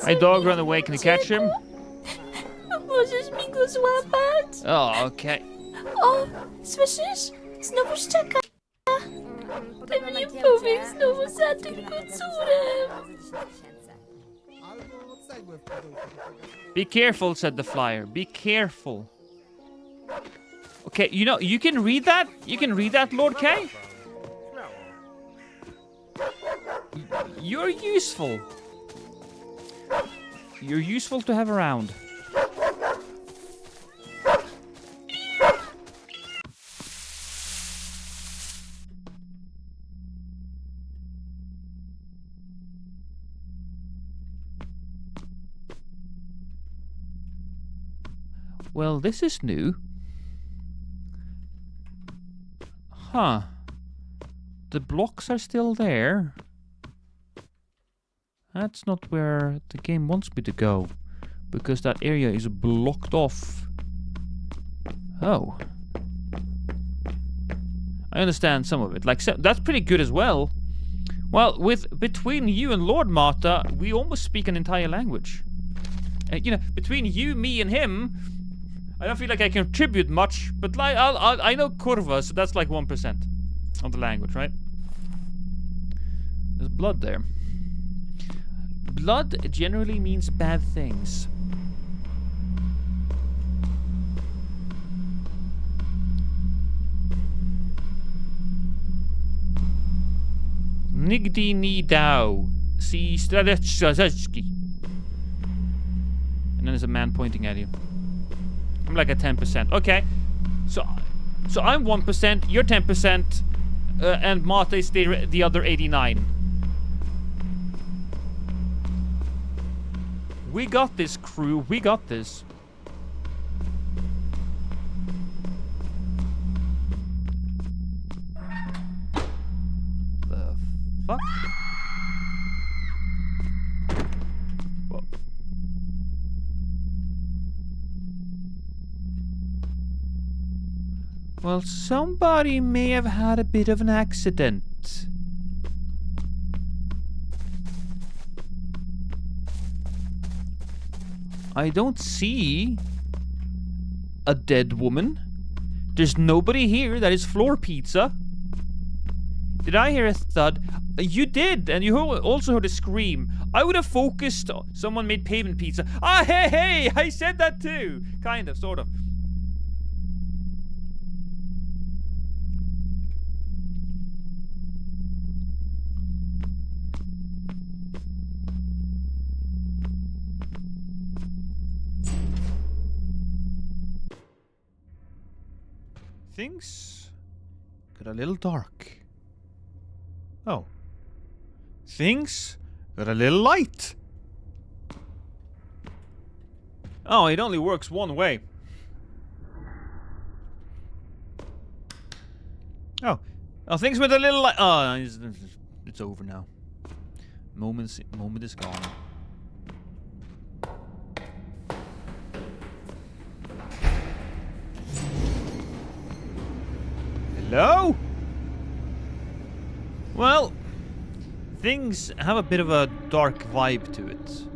My dog ran away. Can you catch him? Możesz mi go złapać? Oh, okay. O, słyszysz? Znowu szczeka. Pewnie pobiegł znowu za tym kocurem. Be careful, said the flyer. Be careful. Okay, you know, you can read that? You can read that, Lord K? You're useful. You're useful to have around. Well, this is new. Huh. The blocks are still there. That's not where the game wants me to go, because that area is blocked off. Oh. I understand some of it. Like, that's pretty good as well. Well, between you and Lord Marta, we almost speak an entire language. You know, between you, me, and him, I don't feel like I contribute much, but like I know Kurva, so that's like 1% of the language, right? There's blood there. Blood generally means bad things. Nigdy ni dao. Si stradeczki. And then there's a man pointing at you. I'm like at 10%. Okay. So I'm 1%, you're 10%, and Marta is the other 89. We got this, crew. We got this. The fuck? Whoa. Well, somebody may have had a bit of an accident. I don't see a dead woman. There's nobody here that is floor pizza. Did I hear a thud? You did, and you also heard a scream. I would have focused on someone made pavement pizza. Ah, hey, I said that too. Kind of, sort of. Things got a little dark. Oh. Things got a little light. Oh, it only works one way. Oh. Oh, things with a little light. Oh, it's over now. Moment is gone. Hello? Well, things have a bit of a dark vibe to it.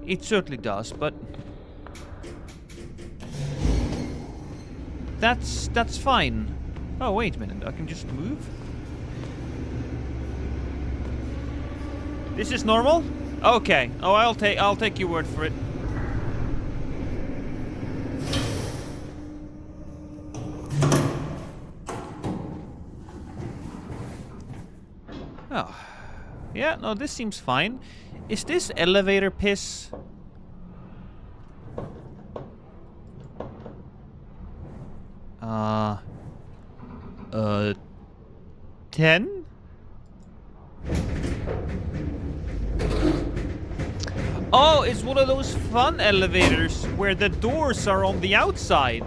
It certainly does, but that's fine. Oh, wait a minute. I can just move? This is normal? Okay. Oh, I'll take your word for it. Oh. Yeah, no, this seems fine. Is this elevator piss? 10? Oh, it's one of those fun elevators where the doors are on the outside.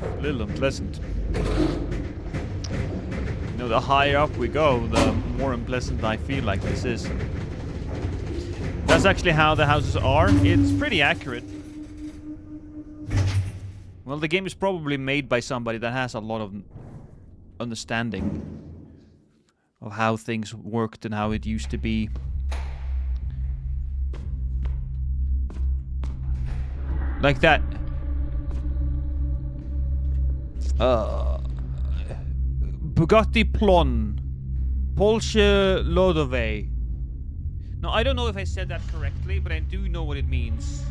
A little unpleasant. You know, the higher up we go, the more unpleasant I feel like this is. That's actually how the houses are. It's pretty accurate. Well, the game is probably made by somebody that has a lot of understanding of how things worked and how it used to be. Like that. Bugatti Plon. Polsche Lodové. No, I don't know if I said that correctly, but I do know what it means.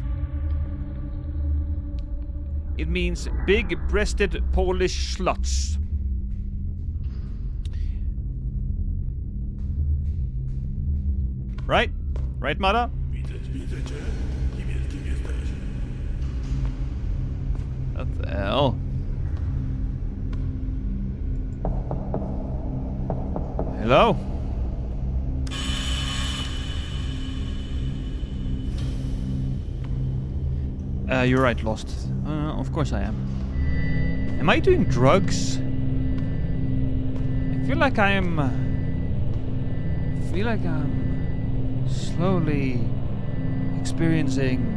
It means big-breasted Polish sluts. Right? Right, Mara? What the hell? Hello? You're right, Lost. Of course I am. Am I doing drugs? I feel like I'm slowly experiencing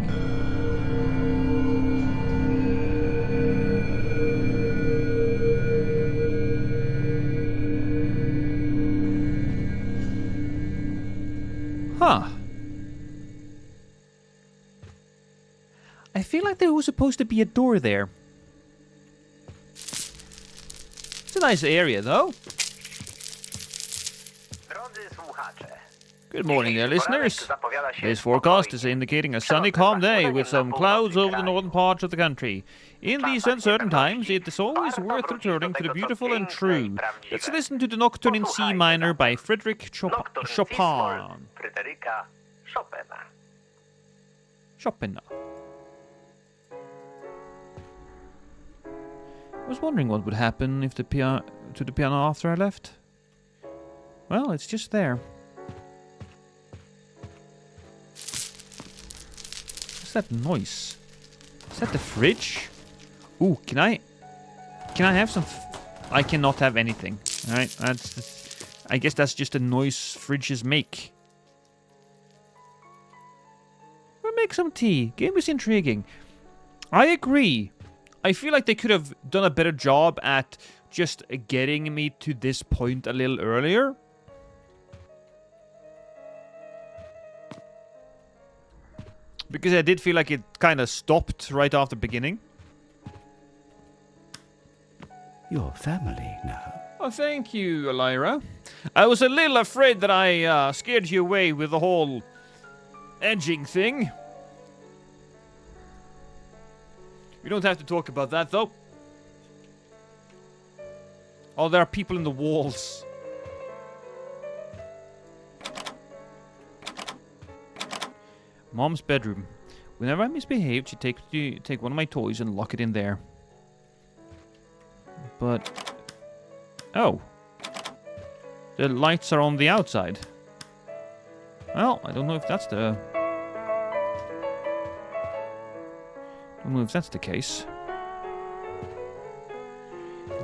Huh. I feel like there was supposed to be a door there. It's a nice area, though. Good morning there, listeners. This forecast is indicating a sunny, calm day with some clouds over the northern parts of the country. In these uncertain times, it is always worth returning to the beautiful and true. Let's listen to the Nocturne in C minor by Frédéric Chopin. Chopin. I was wondering what would happen if to the piano after I left. Well, it's just there. What's that noise? Is that the fridge? Ooh, can I have some? I cannot have anything. All right, I guess that's just a noise fridges make. We'll make some tea. Game is intriguing. I agree. I feel like they could have done a better job at just getting me to this point a little earlier. Because I did feel like it kind of stopped right after the beginning. Your family now. Oh, thank you, Lyra. I was a little afraid that I scared you away with the whole edging thing. We don't have to talk about that, though. Oh, there are people in the walls. Mom's bedroom. Whenever I misbehave, she take one of my toys and lock it in there. But... oh. The lights are on the outside. Well, I don't know if that's the... I don't know if that's the case.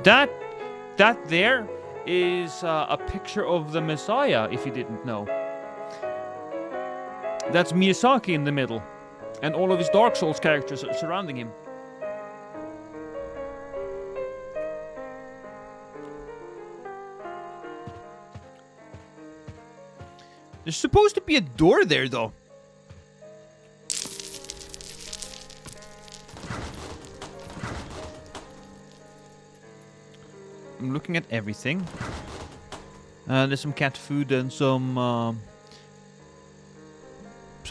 That there is a picture of the Messiah, if you didn't know. That's Miyazaki in the middle. And all of his Dark Souls characters are surrounding him. There's supposed to be a door there, though. I'm looking at everything. There's some cat food and some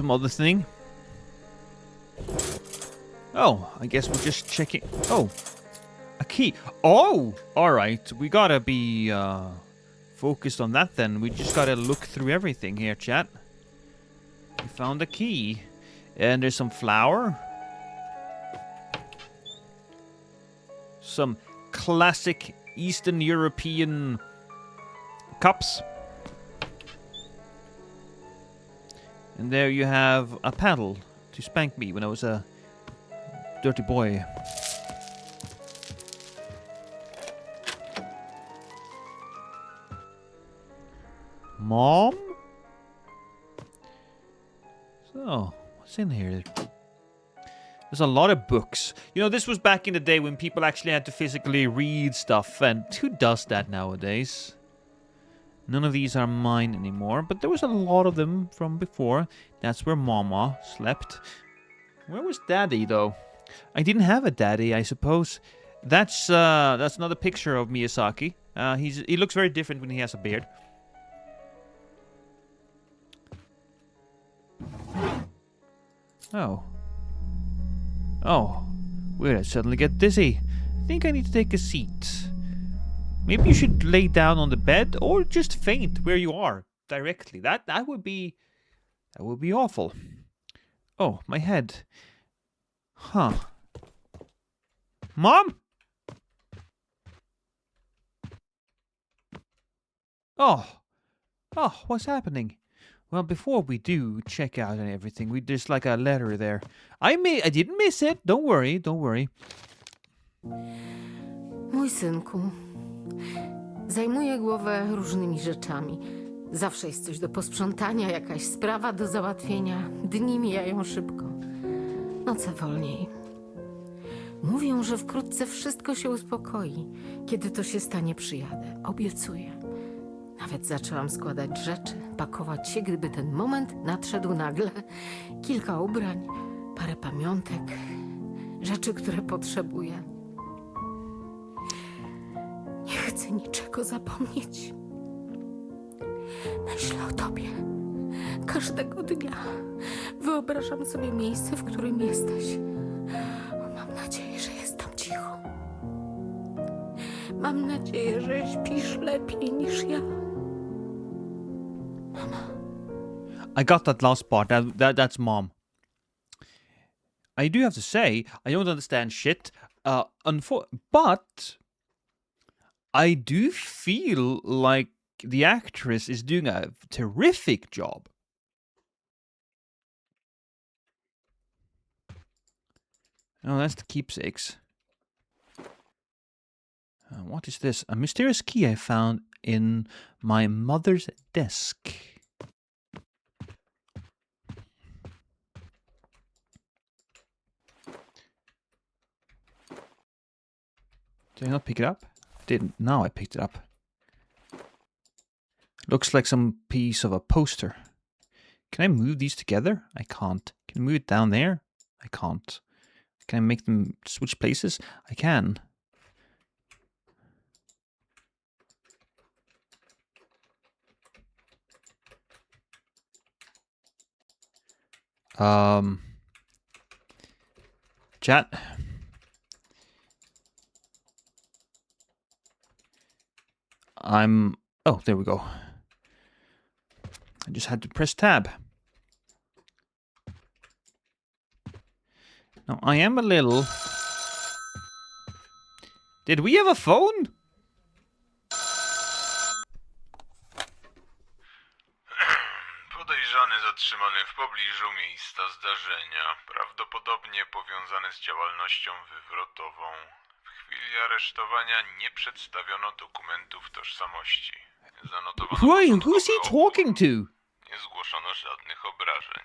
other thing. Oh, I guess we're just checking. Oh, a key. Oh, all right. We gotta be focused on that then. We just gotta look through everything here, chat. We found a key, and there's some flour, some classic Eastern European cups. And there you have a paddle to spank me when I was a dirty boy. Mom? So, what's in here? There's a lot of books. You know, this was back in the day when people actually had to physically read stuff, and who does that nowadays? None of these are mine anymore, but there was a lot of them from before. That's where Mama slept. Where was Daddy, though? I didn't have a daddy, I suppose. That's another picture of Miyazaki. He looks very different when he has a beard. Oh. Oh. Where did I suddenly get dizzy? I think I need to take a seat. Maybe you should lay down on the bed or just faint where you are directly. That would be awful. Oh, my head. Huh. Mom? Oh. Oh, what's happening? Well, before we do check out and everything, there's like a letter there. I didn't miss it. Don't worry, don't worry. Mój synku, zajmuję głowę różnymi rzeczami. Zawsze jest coś do posprzątania, jakaś sprawa do załatwienia. Dni mijają szybko. Noce wolniej. Mówią, że wkrótce wszystko się uspokoi. Kiedy to się stanie, przyjadę. Obiecuję. Nawet zaczęłam składać rzeczy, pakować się, gdyby ten moment nadszedł nagle. Kilka ubrań, parę pamiątek, rzeczy, które potrzebuję. Nie chcę niczego zapomnieć. Myślę o tobie. Każdego dnia wyobrażam sobie miejsce, w którym jesteś. Mam nadzieję, że jest tam cicho. Mam nadzieję, że śpisz lepiej niż ja. Mama. I got that last part. That's Mom. I do have to say, I don't understand shit. But I do feel like the actress is doing a terrific job. Oh, that's the keepsakes. What is this? A mysterious key I found in my mother's desk. Did I not pick it up? Didn't. Now I picked it up. Looks like some piece of a poster. Can I move these together? I can't. Can I move it down there? I can't. Can I make them switch places? I can. Chat. Oh, there we go. I just had to press tab. Now, I am a little... Did we have a phone? Podejrzany zatrzymany w pobliżu miejsca zdarzenia, prawdopodobnie powiązany z działalnością wywrotową. W chwili aresztowania nie przedstawiono dokumentów tożsamości. Zanotowano Who's he talking to? Nie zgłoszono żadnych obrażeń.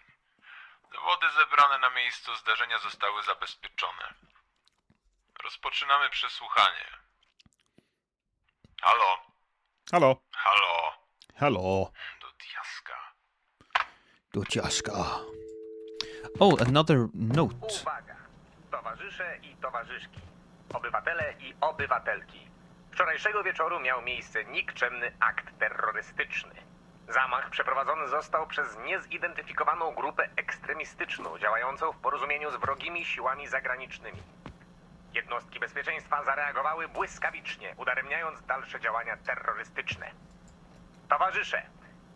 Dowody zebrane na miejscu zdarzenia zostały zabezpieczone. Rozpoczynamy przesłuchanie. Halo? Halo? Halo? Halo? Do diaska. Dociaszka. Oh, another note. Uwaga! Towarzysze i towarzyszki, obywatele i obywatelki. Wczorajszego wieczoru miał miejsce nikczemny akt terrorystyczny. Zamach przeprowadzony został przez niezidentyfikowaną grupę ekstremistyczną działającą w porozumieniu z wrogimi siłami zagranicznymi. Jednostki bezpieczeństwa zareagowały błyskawicznie, udaremniając dalsze działania terrorystyczne. Towarzysze,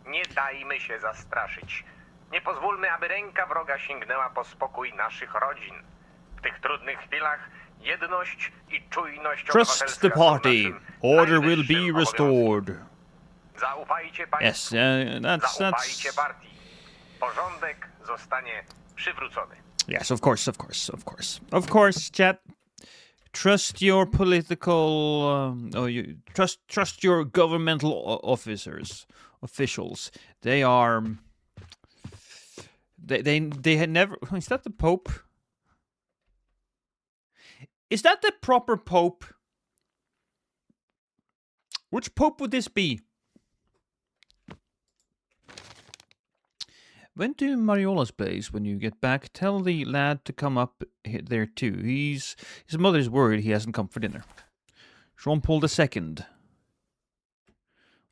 nie dajmy się zastraszyć. Nie pozwólmy, aby ręka wroga sięgnęła po spokój naszych rodzin. W tych trudnych chwilach jedność i czujność Trust the party. Order will be restored. Zaufajcie państwu. Yes, Zaufajcie partii. Porządek zostanie przywrócony. Yes, of course. Of course, chat. Trust your political, trust your governmental officials. They are, they had never. Is that the Pope? Is that the proper Pope? Which Pope would this be? Went to Mariola's place when you get back. Tell the lad to come up there too. His mother's worried he hasn't come for dinner. Jean-Paul II.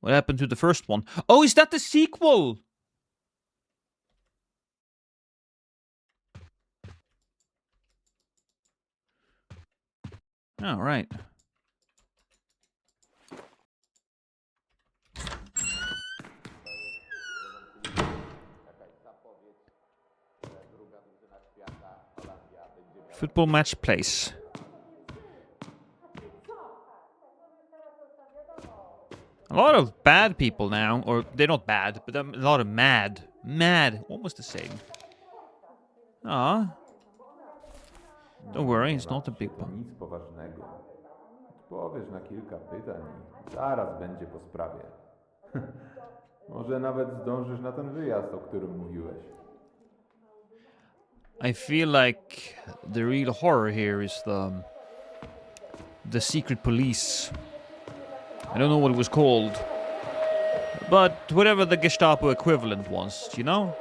What happened to the first one? Oh, is that the sequel? Oh, right. Football match place. A lot of bad people now, or they're not bad, but a lot of mad. Mad, almost the same. Ah. Don't worry, it's not a big one. Nic poważnego. Odpowiesz na kilka pytań i zaraz będzie po sprawie. Może nawet zdążysz na ten wyjazd, o którym mówiłeś. I feel like the real horror here is the secret police. I don't know what it was called, but whatever the Gestapo equivalent was, you know?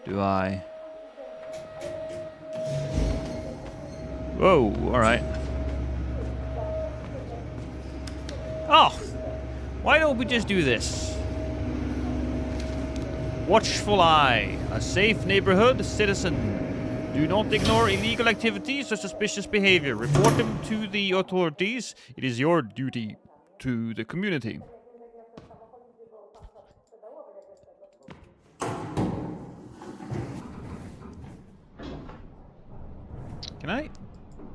Do I? Whoa, alright. Oh! Why don't we just do this? Watchful eye. A safe neighborhood citizen. Do not ignore illegal activities or suspicious behavior. Report them to the authorities. It is your duty to the community. Can I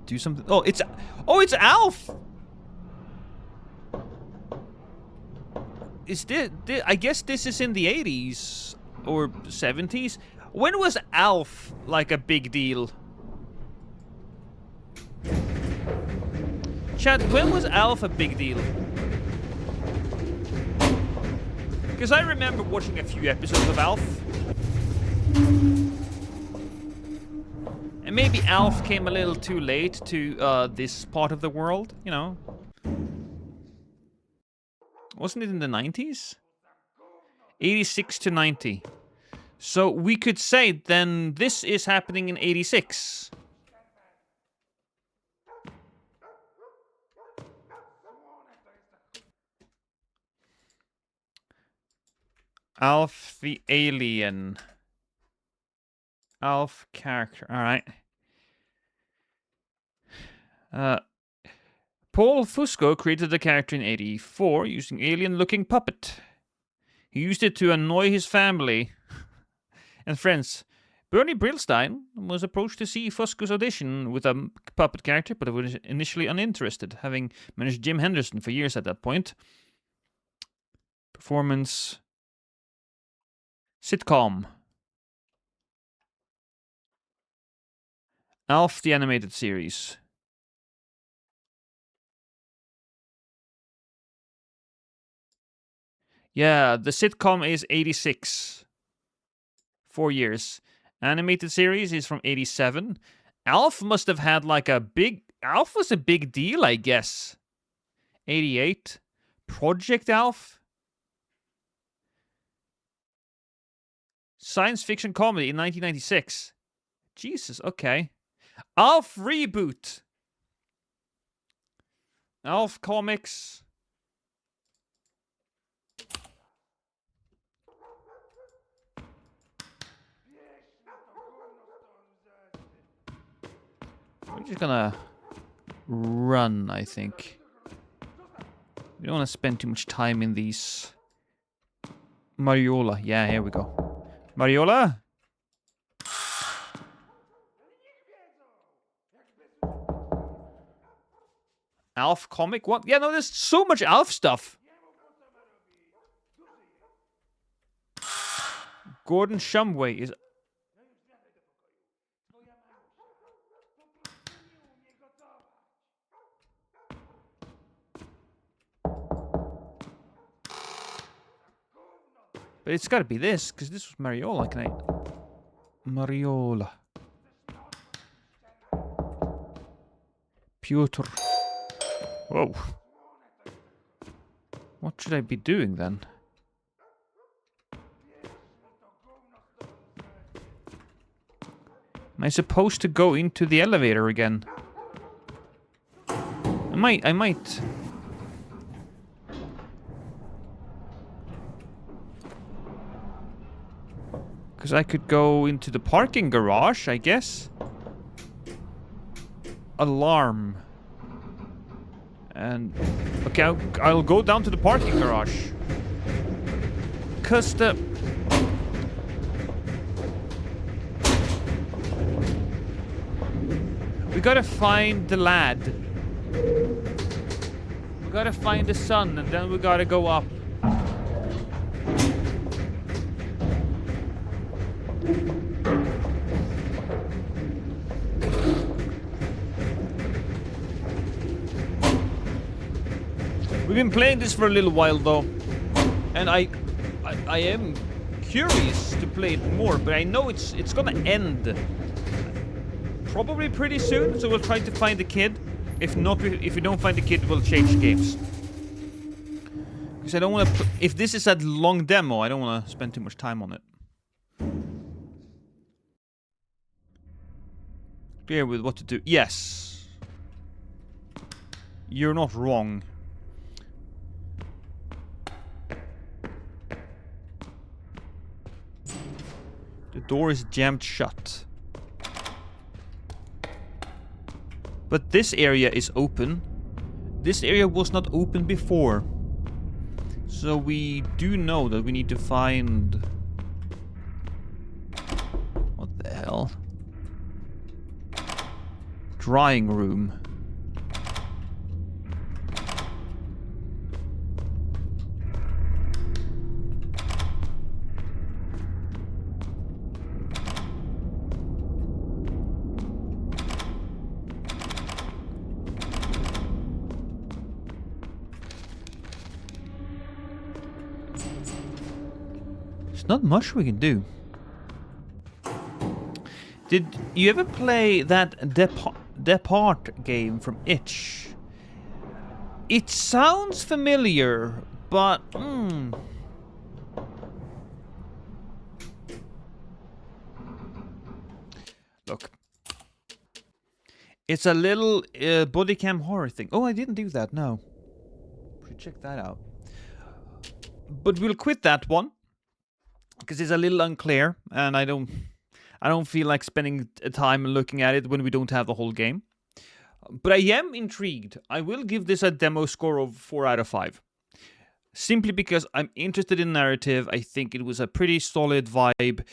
do something? Oh, it's Alf. Is this I guess this is in the 80s or 70s. When was Alf like a big deal? Chat, when was Alf a big deal? Because I remember watching a few episodes of Alf. And maybe Alf came a little too late to this part of the world, you know. Wasn't it in the 90s? 86 to 90. So we could say then this is happening in 86. Alf the alien. Alf character. Alright. Paul Fusco created the character in 84 using alien-looking puppet. He used it to annoy his family and friends. Bernie Brillstein was approached to see Fusco's audition with a puppet character, but was initially uninterested, having managed Jim Henderson for years at that point. Performance. Sitcom. Alf the Animated Series. Yeah, the sitcom is 86. 4 years. Animated series is from 87. Alf must have had like a big... Alf was a big deal, I guess. 88. Project Alf? Science fiction comedy in 1996. Jesus, okay. Alf reboot. Alf comics. We're just gonna run, I think. We don't want to spend too much time in these. Mariola. Yeah, here we go. Mariola? Alf comic? What? Yeah, no, there's so much Alf stuff. Gordon Shumway is... But it's gotta be this, because this was Mariola, can I... Mariola. Piotr. Whoa. What should I be doing then? Am I supposed to go into the elevator again? I might. Because I could go into the parking garage, I guess. Alarm. And... okay, I'll go down to the parking garage. Because the... we gotta find the lad. We gotta find the sun, and then we gotta go up. We've been playing this for a little while though, and I am curious to play it more, but I know it's gonna end probably pretty soon. So we'll try to find the kid. If not, if we don't find the kid, we'll change games. Because I don't want to. If this is a long demo, I don't want to spend too much time on it. Clear with what to do. Yes, you're not wrong. The door is jammed shut. But this area is open. This area was not open before. So we do know that we need to find... what the hell? Drying room. Not much we can do. Did you ever play that Depart game from Itch? It sounds familiar, but look, it's a little body cam horror thing. Oh, I didn't do that. No, should check that out. But we'll quit that one. Because it's a little unclear, and I don't feel like spending time looking at it when we don't have the whole game. But I am intrigued. I will give this a demo score of 4 out of 5. Simply because I'm interested in narrative. I think it was a pretty solid vibe.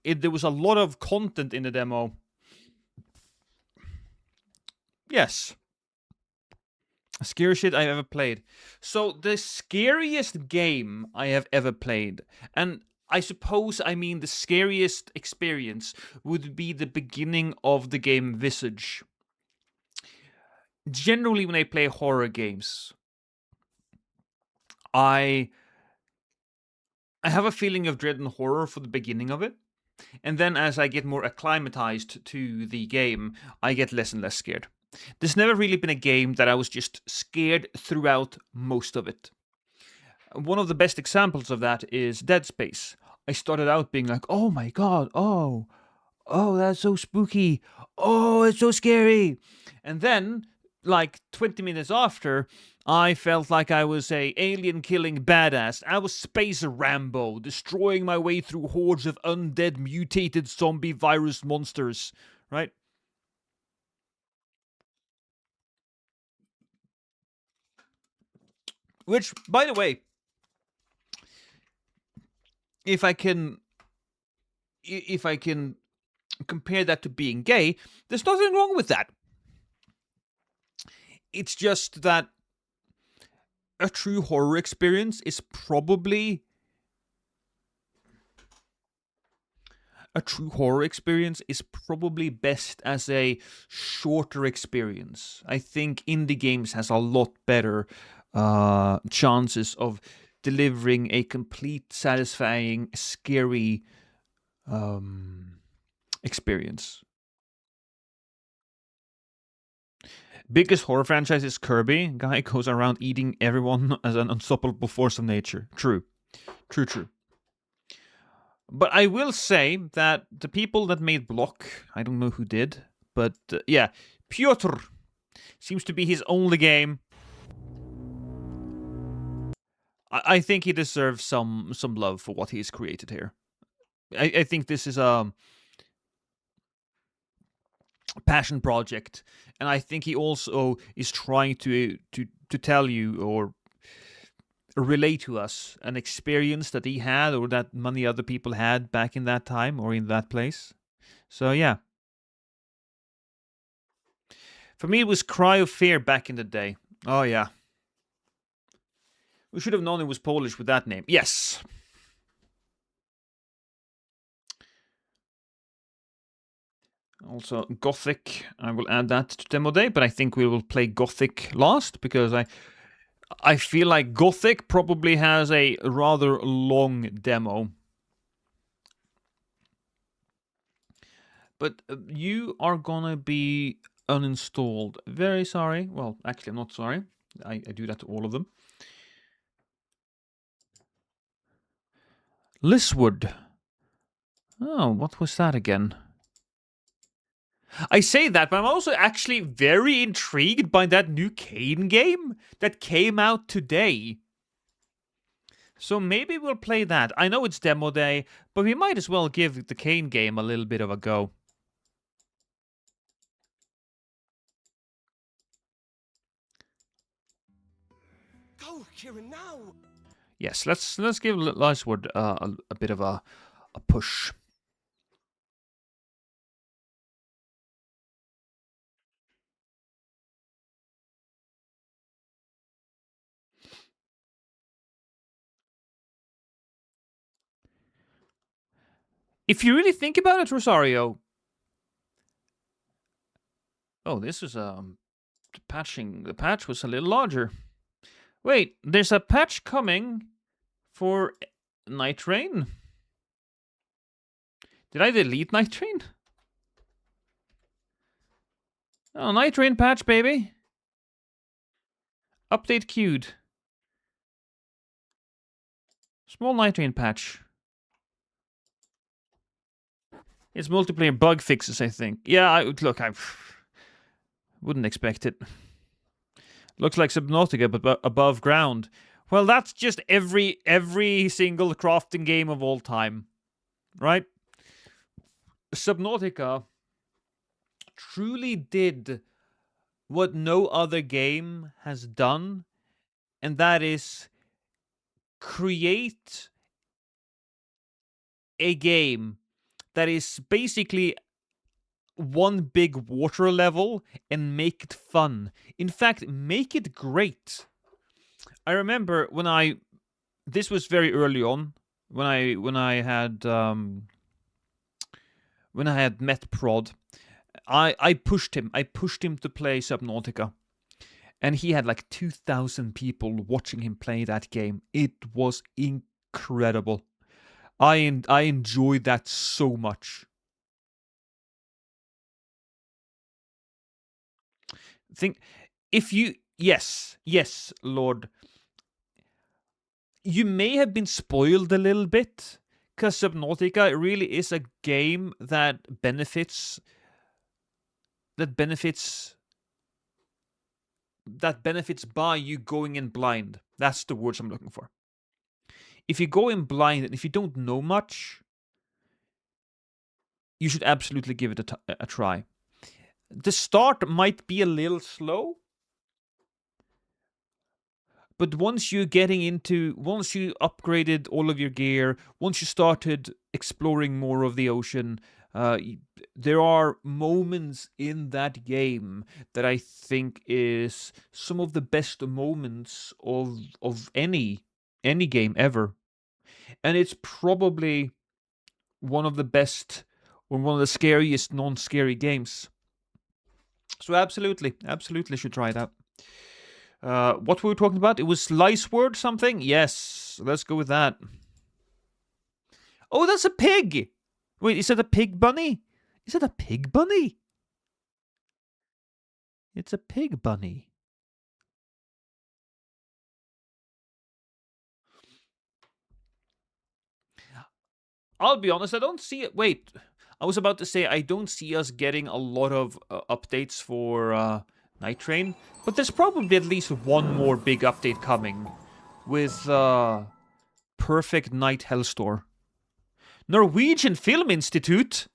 There was a lot of content in the demo. Yes. Scary shit I've ever played. So the scariest game I have ever played, and I suppose I mean the scariest experience, would be the beginning of the game Visage. Generally, when I play horror games, I have a feeling of dread and horror for the beginning of it. And then as I get more acclimatized to the game, I get less and less scared. There's never really been a game that I was just scared throughout most of it. One of the best examples of that is Dead Space. I started out being like, oh my god, oh, that's so spooky. Oh, it's so scary. And then, like 20 minutes after, I felt like I was a alien-killing badass. I was Space Rambo, destroying my way through hordes of undead, mutated zombie virus monsters, right? Which, by the way, if I can compare that to being gay, there's nothing wrong with that. It's just that a true horror experience is probably best as a shorter experience. I think indie games has a lot better chances of delivering a complete, satisfying, scary experience. Biggest horror franchise is Kirby. Guy goes around eating everyone as an unstoppable force of nature. True. But I will say that the people that made Blok, I don't know who did, but yeah, Piotr seems to be his only game. I think he deserves some love for what he's created here. I think this is a passion project, and I think he also is trying to tell you or relate to us an experience that he had or that many other people had back in that time or in that place. So yeah, for me it was Cry of Fear back in the day. Oh yeah, we should have known it was Polish with that name. Yes. Also, Gothic, I will add that to Demo Day, but I think we will play Gothic last, because I feel like Gothic probably has a rather long demo. But you are gonna be uninstalled. Very sorry. Well, actually, I'm not sorry. I do that to all of them. Lysward. Oh, what was that again? I say that, but I'm also actually very intrigued by that new Kane game that came out today. So maybe we'll play that. I know it's demo day, but we might as well give the Kane game a little bit of a go. Go, Kieran, now! Yes, let's give Lysward a bit of a push. If you really think about it, Rosario. Oh, this is patching. The patch was a little larger. Wait, there's a patch coming for Night Train. Did I delete Night Train? Oh, Night Train patch, baby. Update queued. Small Night Train patch. It's multiplayer bug fixes, I think. Yeah, I wouldn't expect it. Looks like Subnautica, but above ground. Well, that's just every single crafting game of all time, right? Subnautica truly did what no other game has done, and that is create a game that is basically one big water level and make it fun. In fact, make it great. I remember when this was very early on, when I had met Prod, I pushed him to play Subnautica, and he had like 2,000 people watching him play that game. It was incredible. I enjoyed that so much. think if you yes, Lord, you may have been spoiled a little bit, because Subnautica really is a game that benefits by you going in blind. That's the words I'm looking for. If you go in blind and if you don't know much, you should absolutely give it a try. The start might be a little slow, but once you upgraded all of your gear, once you started exploring more of the ocean, there are moments in that game that I think is some of the best moments of any game ever. And it's probably one of the best or one of the scariest non-scary games. So absolutely should try it out. What were we talking about? It was Lysward something? Yes, let's go with that. Oh, that's a pig! Wait, is that a pig bunny? Is that a pig bunny? It's a pig bunny. I'll be honest, I don't see it. Wait, I was about to say I don't see us getting a lot of updates for Night Train, but there's probably at least one more big update coming with Perfect Night Hellstore. Norwegian Film Institute?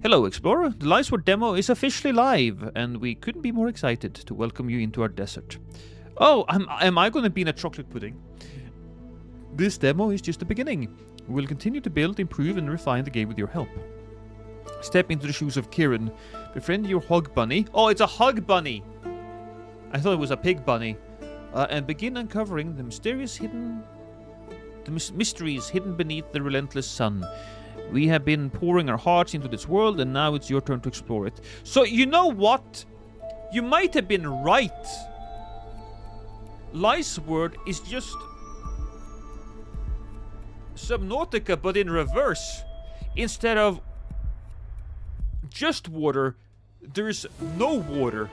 Hello, Explorer. The Lysward demo is officially live, and we couldn't be more excited to welcome you into our desert. Oh, am I going to be in a chocolate pudding? This demo is just the beginning. We will continue to build, improve, and refine the game with your help. Step into the shoes of Kieran. Befriend your hug bunny. Oh, it's a hug bunny! I thought it was a pig bunny. And begin uncovering the mysteries hidden beneath the relentless sun. We have been pouring our hearts into this world, and now it's your turn to explore it. So, you know what? You might have been right. Lysward is just Subnautica, but in reverse. Instead of just water, there's no water.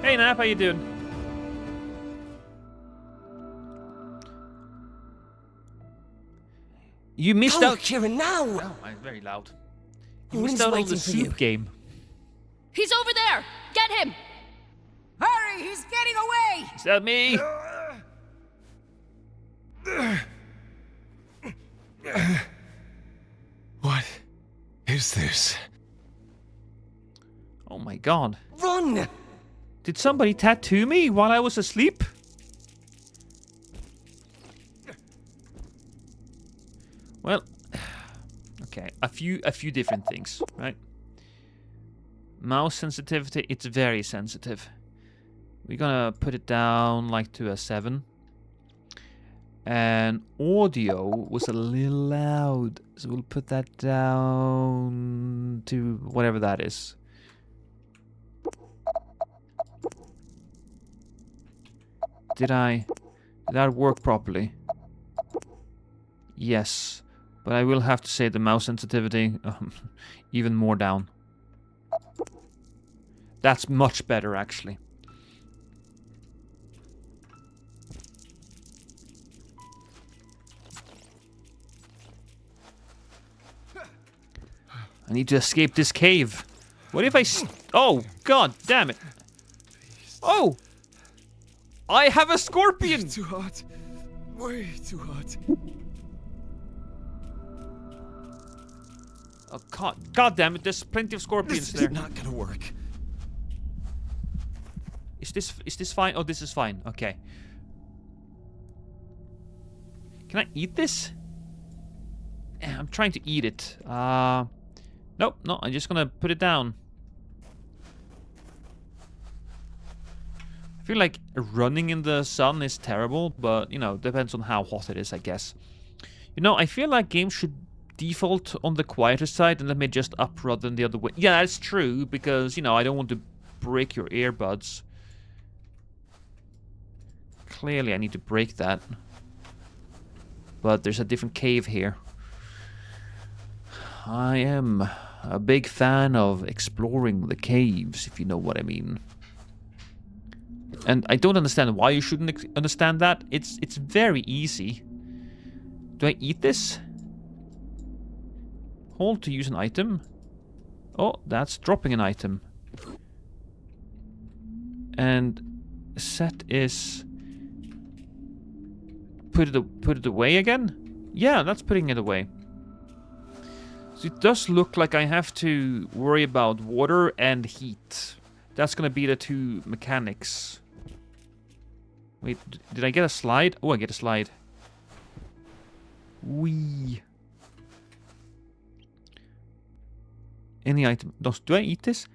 Hey Nap, how you doing? You missed out. Kieran, now! Oh, I'm very loud. You missed out on the soup game. He's over there! Get him! Hurry! He's getting away! Is that me? What is this? Oh my god. Run! Did somebody tattoo me while I was asleep? Well, okay, a few different things, right? Mouse sensitivity, it's very sensitive. We're gonna put it down like to a 7. And audio was a little loud, so we'll put that down to whatever that is. Did that work properly? Yes, but I will have to say the mouse sensitivity even more down. That's much better, actually. I need to escape this cave. What if I oh, god damn it. Oh! I have a scorpion! Too hot. Way too hot. Oh god damn it, there's plenty of scorpions there. This is not gonna work. Is this fine? Oh, this is fine. Okay. Can I eat this? I'm trying to eat it. Nope, no, I'm just gonna put it down. I feel like running in the sun is terrible, but, you know, depends on how hot it is, I guess. You know, I feel like games should default on the quieter side and let me just up rather than the other way. Yeah, that's true, because, you know, I don't want to break your earbuds. Clearly, I need to break that. But there's a different cave here. I am a big fan of exploring the caves, if you know what I mean. And I don't understand why you shouldn't understand that. It's very easy. Do I eat this? Hold to use an item. Oh, that's dropping an item. And set is put it away again? Yeah, that's putting it away. So it does look like I have to worry about water and heat. That's gonna be the two mechanics. Wait, did I get a slide? Oh, I get a slide. Wee. Any item? Do I eat this?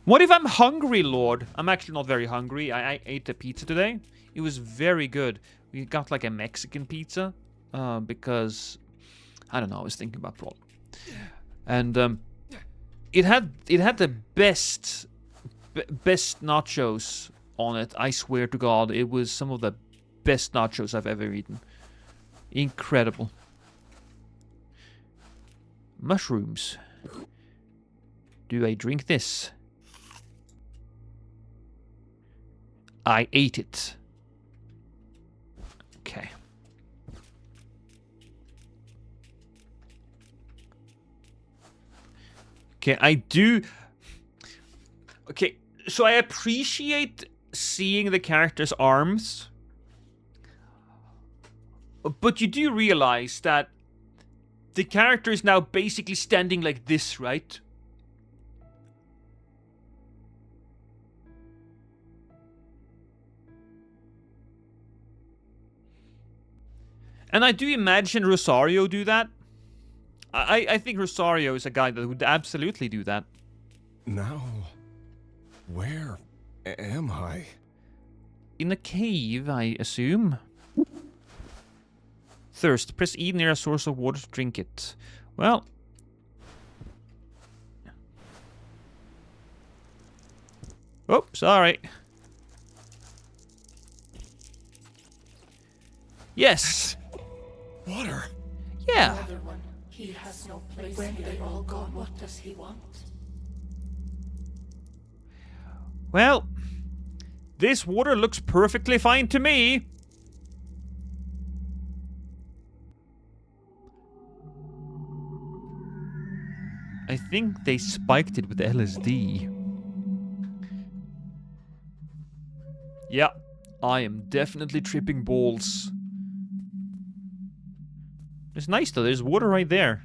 What if I'm hungry, Lord? I'm actually not very hungry. I ate a pizza today. It was very good. We got like a Mexican pizza. Because I don't know, I was thinking about Blok. And it had the best nachos on it. I swear to God, it was some of the best nachos I've ever eaten. Incredible. Mushrooms. Do I drink this? I ate it. Okay. Okay, I do... Okay, so I appreciate seeing the character's arms. But you do realize that the character is now basically standing like this, right? And I do imagine Rosario do that. I think Rosario is a guy that would absolutely do that. Now, where am I? In a cave, I assume. Thirst. Press E near a source of water to drink it. Well. Oh, sorry. Yes. Water. Yeah. He has no place. When they all gone, what does he want? Well, this water looks perfectly fine to me. I think they spiked it with LSD. Yeah, I am definitely tripping balls. It's nice though, there's water right there.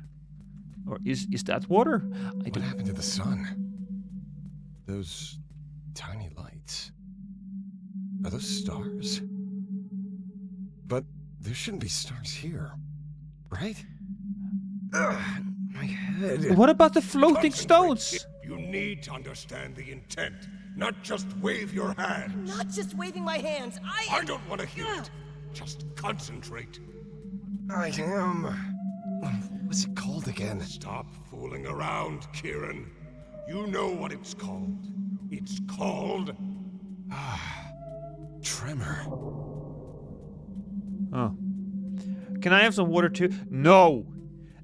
Or is that water? What happened to the sun? Those tiny lights. Are those stars? But there shouldn't be stars here, right? Ugh, my head. What about the floating stones? You need to understand the intent, not just wave your hand. Not just waving my hands. I don't want to hear it. Just concentrate. I am... What's it called again? Stop fooling around, Kieran. You know what it's called. It's called... Tremor. Oh. Can I have some water too? No!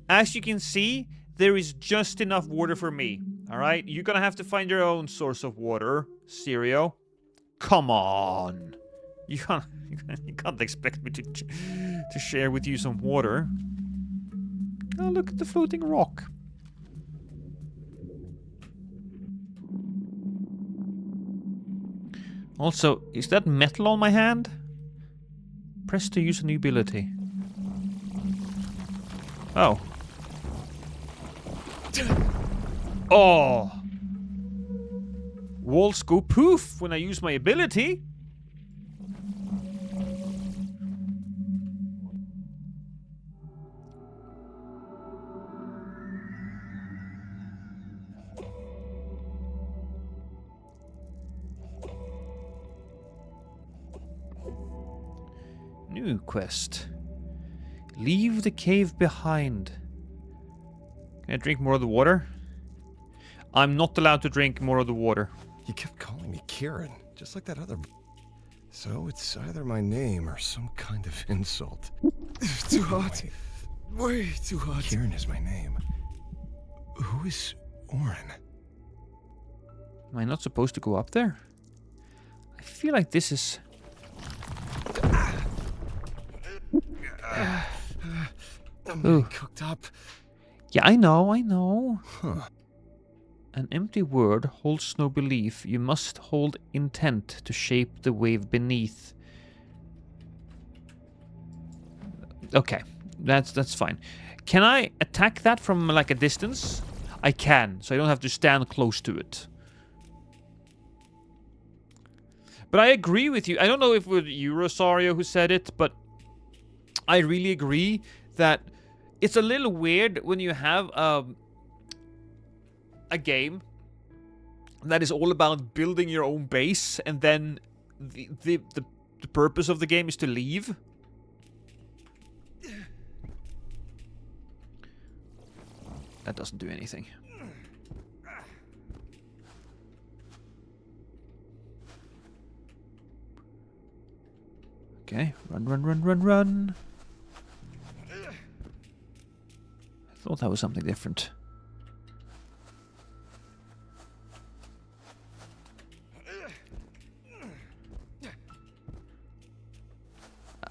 As you can see, there is just enough water for me. Alright? You're gonna have to find your own source of water, Sirio. Come on! You can't expect me to share with you some water. Oh, look at the floating rock. Also, is that metal on my hand? Press to use a new ability. Oh. Oh! Walls go poof when I use my ability. New quest. Leave the cave behind. Can I drink more of the water? I'm not allowed to drink more of the water. You kept calling me Kieran, just like that other... So it's either my name or some kind of insult. Too hot. Way too hot. Kieran is my name. Who is Oren? Am I not supposed to go up there? I feel like this is... I'm getting cooked up. Yeah, I know. Huh. An empty word holds no belief. You must hold intent to shape the wave beneath. Okay, that's fine. Can I attack that from like a distance? I can, so I don't have to stand close to it. But I agree with you. I don't know if it was you, Rosario, who said it, but I really agree that it's a little weird when you have a game that is all about building your own base, and then the purpose of the game is to leave. That doesn't do anything. Okay, run. I thought that was something different.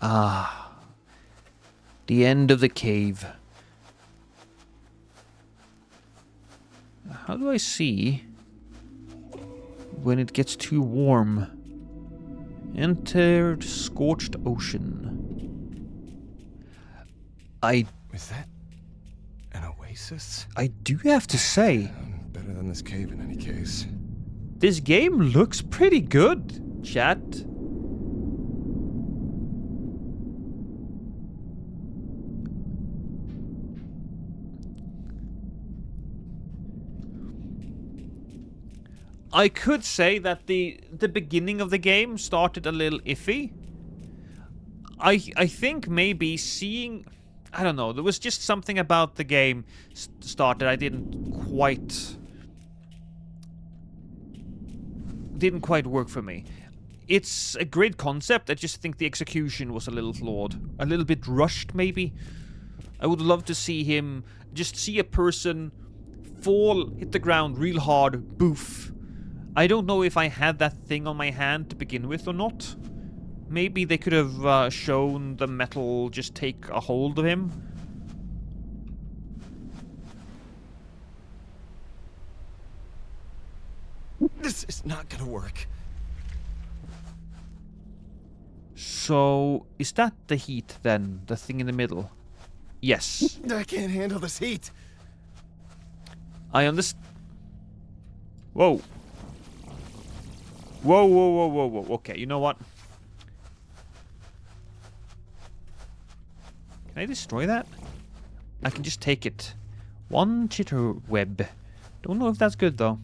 Ah. The end of the cave. How do I see when it gets too warm? Entered scorched ocean. Is that an oasis? I do have to say, Better than this cave in any case. this game looks pretty good, chat. I could say that the beginning of the game started a little iffy. I think maybe seeing... I don't know, there was just something about the game started I didn't quite work for me. It's a great concept, I just think the execution was a little flawed. A little bit rushed, maybe. I would love to see him... just see a person fall, hit the ground real hard, boof. I don't know if I had that thing on my hand to begin with or not. Maybe they could have shown the metal just take a hold of him. This is not gonna work. So, is that the heat then? The thing in the middle? Yes. I can't handle this heat. I understand. Whoa. Whoa. Okay, you know what? Can I destroy that? I can just take it. One chitter web. Don't know if that's good though.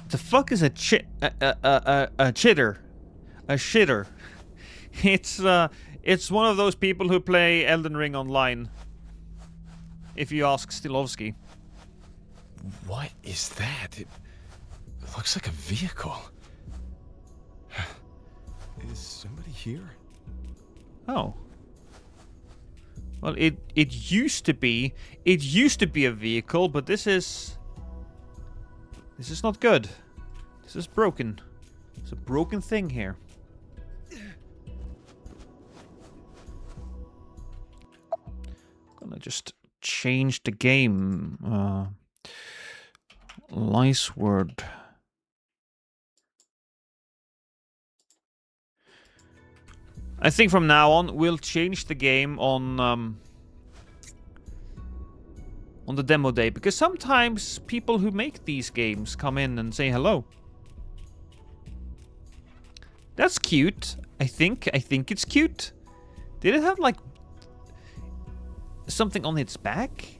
The fuck is a chitter? A shitter. It's one of those people who play Elden Ring online. If you ask Stilovsky. What is that? It looks like a vehicle. Is somebody here? Oh. Well, it used to be a vehicle, but this is not good. This is broken. It's a broken thing here. Gonna just change the game. Lysward. I think from now on we'll change the game on the demo day, because sometimes people who make these games come in and say hello. That's cute. I think it's cute. Did it have like something on its back?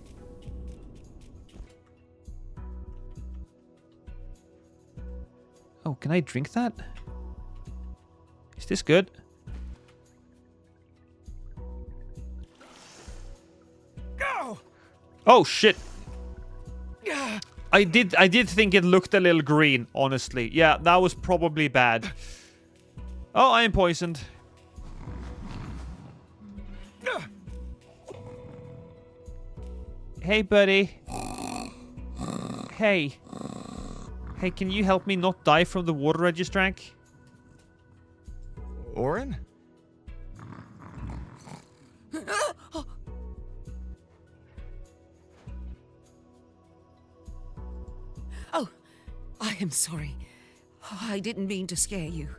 Oh, can I drink that? Is this good? Go! Oh shit! I did think it looked a little green, honestly. Yeah, that was probably bad. Oh, I am poisoned. Hey, buddy. Hey. Hey, can you help me not die from the water I just drank? Orin? Oh, I am sorry. Oh, I didn't mean to scare you.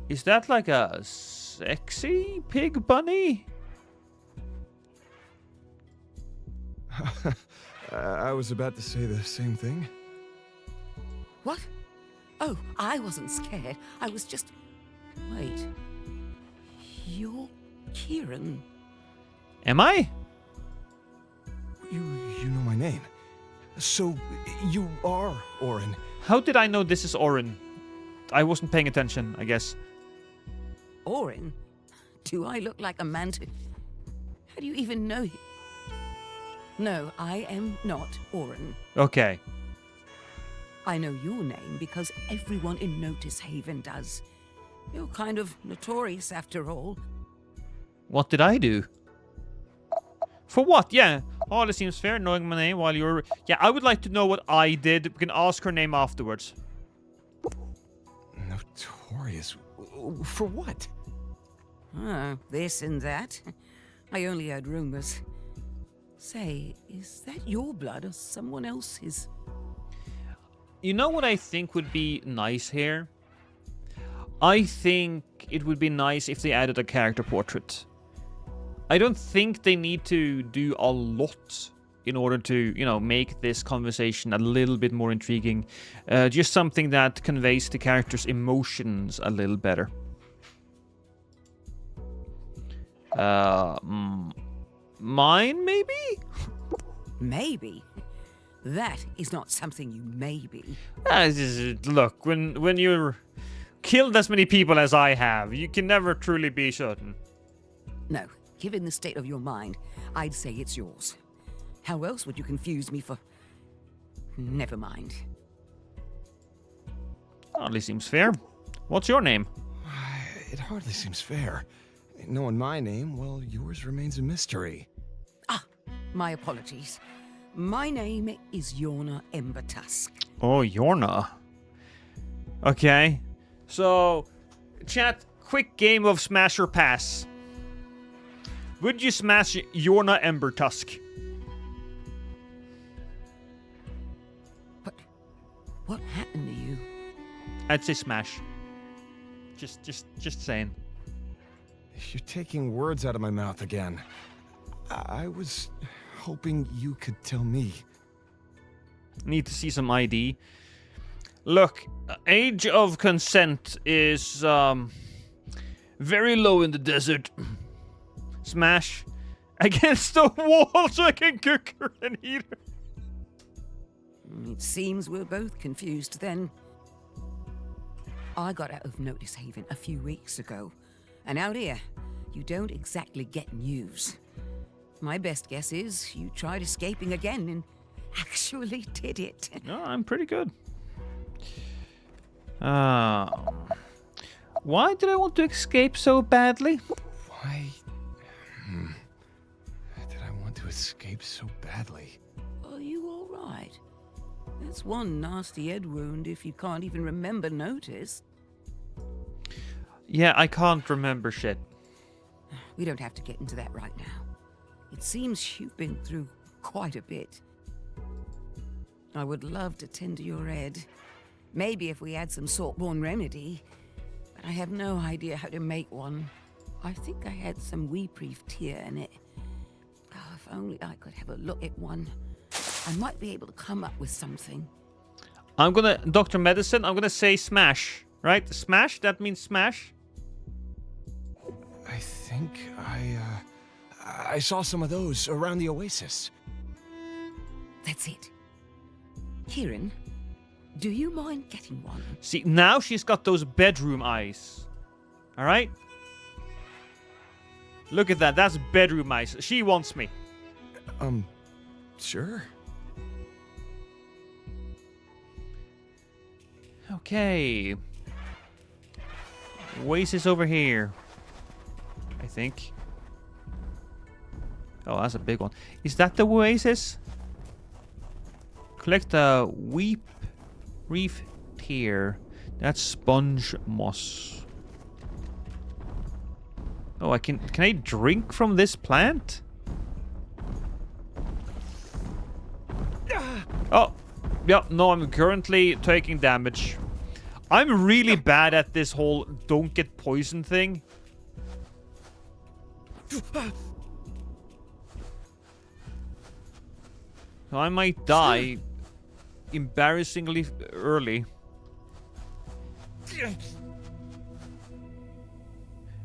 Is that like a sexy pig bunny? I was about to say the same thing. What? Oh, I wasn't scared. I was just... Wait. You're Kieran. Am I? You know my name. So, you are Orin. How did I know this is Orin? I wasn't paying attention, I guess. Orin? Do I look like a man to... How do you even know him? No, I am not Orin. Okay. I know your name because everyone in Notice Haven does. You're kind of notorious after all. What did I do? For what? Yeah. Oh, this seems fair, knowing my name while you're... Yeah, I would like to know what I did. We can ask her name afterwards. Notorious? For what? Oh, this and that. I only heard rumors. Say, is that your blood or someone else's? You know what I think would be nice here? I think it would be nice if they added a character portrait. I don't think they need to do a lot in order to, you know, make this conversation a little bit more intriguing. Just something that conveys the character's emotions a little better. Mine, maybe? Maybe? That is not something you maybe. Look, when you're killed as many people as I have, you can never truly be certain. No, given the state of your mind, I'd say it's yours. How else would you confuse me for... Never mind. Hardly seems fair. What's your name? It hardly seems fair. Knowing my name, well, yours remains a mystery. Ah, my apologies. My name is Yorna Embertusk. Oh, Yorna. Okay. So, chat, quick game of smash or pass. Would you smash Yorna Embertusk? What happened to you? I'd say smash. Just saying. You're taking words out of my mouth again. I was hoping you could tell me. Need to see some ID. Look, age of consent is very low in the desert. Smash against the wall so I can cook her and eat her. It seems we're both confused then. I got out of Notice Haven a few weeks ago. And out here, you don't exactly get news. My best guess is you tried escaping again and actually did it. No, I'm pretty good. Why did I want to escape so badly? Why did I want to escape so badly? Are you all right? That's one nasty head wound if you can't even remember Notice. Yeah, I can't remember shit. We don't have to get into that right now. It seems you've been through quite a bit. I would love to tend to your head. Maybe if we had some saltborne remedy. But I have no idea how to make one. I think I had some weeprief tear in it. Oh, if only I could have a look at one. I might be able to come up with something. I'm gonna... Dr. Medicine, I'm gonna say smash. Right? Smash? That means smash? I think I saw some of those around the oasis. That's it. Kieran, do you mind getting one? See, now she's got those bedroom eyes. Alright? Look at that. That's bedroom eyes. She wants me. Sure. Okay. Oasis over here, I think. Oh, that's a big one. Is that the oasis? Collect the weep reef tear. That's sponge moss. Oh, can I drink from this plant? Oh, yeah, no, I'm currently taking damage. I'm really bad at this whole don't get poisoned thing. So I might die embarrassingly early.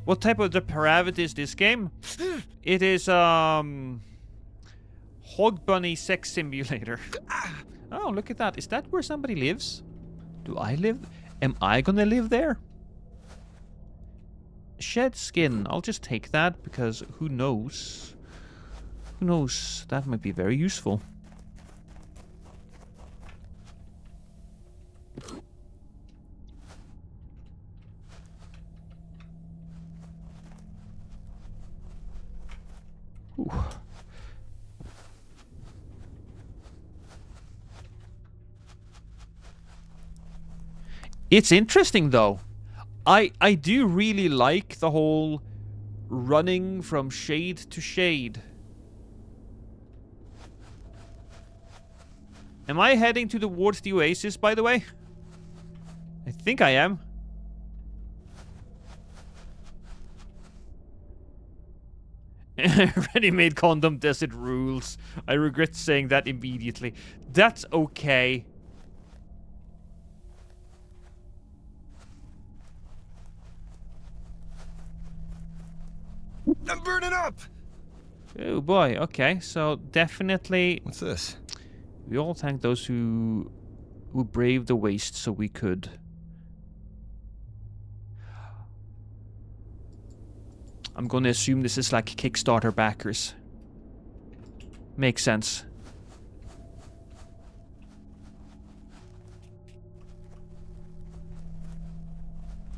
What type of depravity is this game? It is Hog Bunny Sex Simulator. Oh, look at that. Is that where somebody lives? Do I live? Am I gonna live there? Shed skin. I'll just take that because who knows? Who knows? That might be very useful. Ooh. It's interesting though. I do really like the whole running from shade to shade. Am I heading towards the oasis, by the way? I think I am. Ready-made condom desert rules. I regret saying that immediately. That's okay. I'm burning up! Oh boy, okay, so definitely... What's this? We all thank those who braved the waste so we could. I'm gonna assume this is like Kickstarter backers. Makes sense.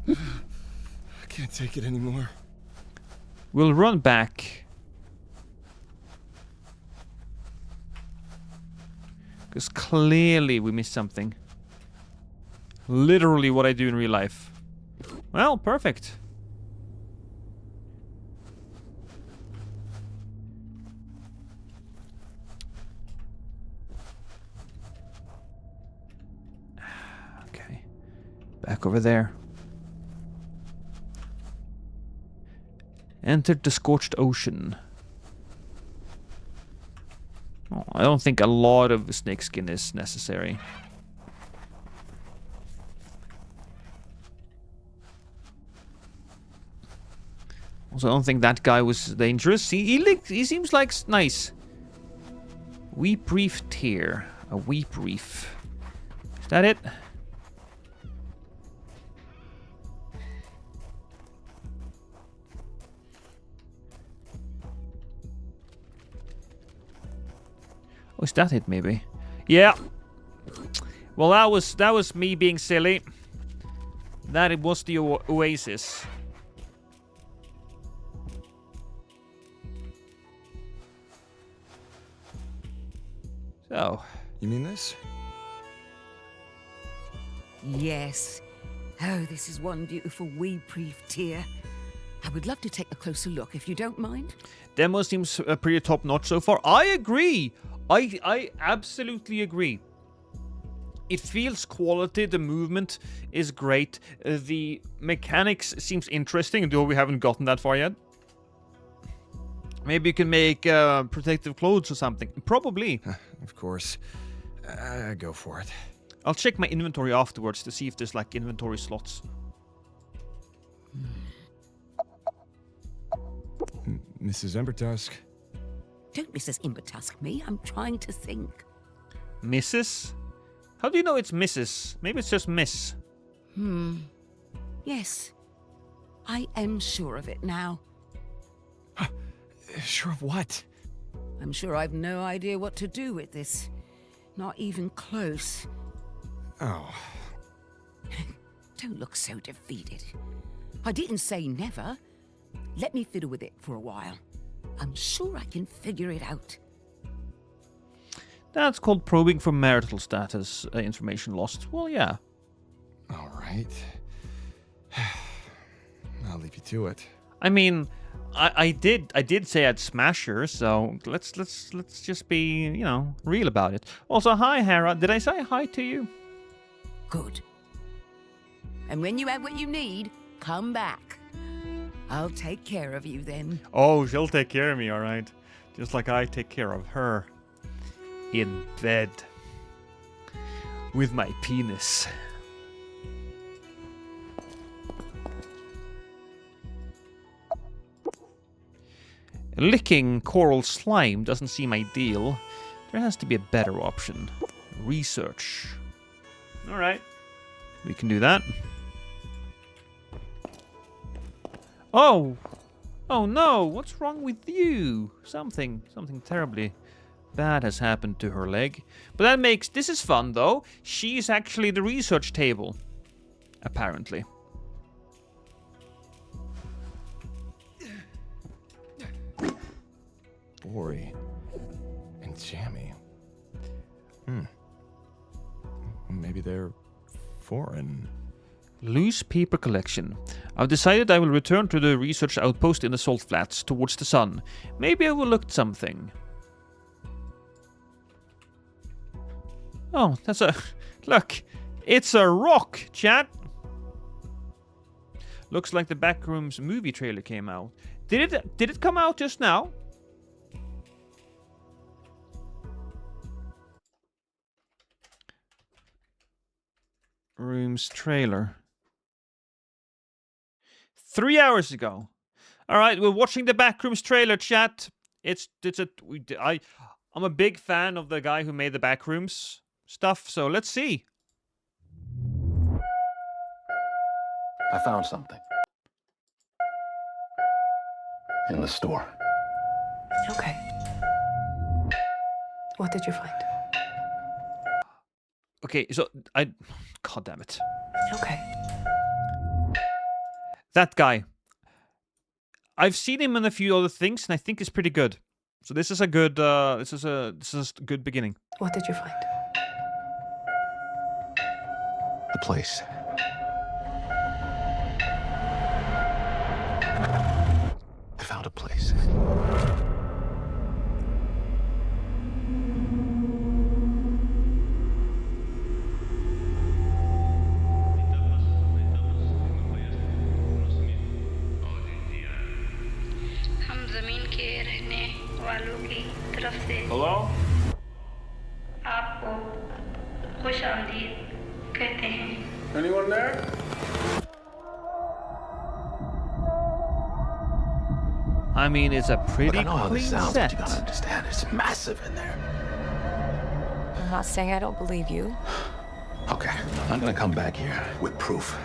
I can't take it anymore. We'll run back. Because clearly we missed something. Literally what I do in real life. Well, perfect. Okay. Back over there. Entered the scorched ocean. Oh, I don't think a lot of snakeskin is necessary. Also, I don't think that guy was dangerous. He seems like nice. Weep reef tear. A weep reef. Is that it? Oh, is that it, maybe? Yeah. Well, that was me being silly. That it was the oasis. So. You mean this? Yes. Oh, this is one beautiful weep-reef tear. I would love to take a closer look, if you don't mind. Demo seems pretty top-notch so far. I agree. I absolutely agree. It feels quality. The movement is great. The mechanics seems interesting, though we haven't gotten that far yet. Maybe you can make protective clothes or something. Probably. Of course. Go for it. I'll check my inventory afterwards to see if there's like inventory slots. Mrs. Embertusk. Don't Mrs. Imbertusk me. I'm trying to think. Mrs.? How do you know it's Mrs.? Maybe it's just Miss. Yes. I am sure of it now. Sure of what? I'm sure I've no idea what to do with this. Not even close. Oh. Don't look so defeated. I didn't say never. Let me fiddle with it for a while. I'm sure I can figure it out. That's called probing for marital status information lost. Well, yeah. All right. I'll leave you to it. I mean, I did say I'd smash her, so let's just be, you know, real about it. Also, hi Hera. Did I say hi to you? Good. And when you have what you need, come back. I'll take care of you then. Oh, she'll take care of me, all right. Just like I take care of her. In bed. With my penis. Licking coral slime doesn't seem ideal. There has to be a better option. Research. Alright. We can do that. Oh! Oh no! What's wrong with you? Something terribly bad has happened to her leg. But that makes... This is fun though. She's actually the research table. Apparently. Bory and jammy. Maybe they're foreign. Loose paper collection. I've decided I will return to the research outpost in the salt flats towards the sun. Maybe I overlooked something. Oh, that's a... Look! It's a rock, chat! Looks like the Backrooms movie trailer came out. Did it come out just now? Rooms trailer. 3 hours ago. All right, we're watching the Backrooms trailer, chat. I'm a big fan of the guy who made the Backrooms stuff, so let's see. I found something. In the store. Okay. What did you find? Okay, so God damn it. Okay. That guy. I've seen him in a few other things, and I think he's pretty good. So this is a good. This is a good beginning. What did you find? The place. I found a place. Hello? Anyone there? I mean, it's a pretty Look, I know how this clean sounds, set. but you gotta understand, it's massive in there. I'm not saying I don't believe you. Okay, I'm gonna come back here with proof.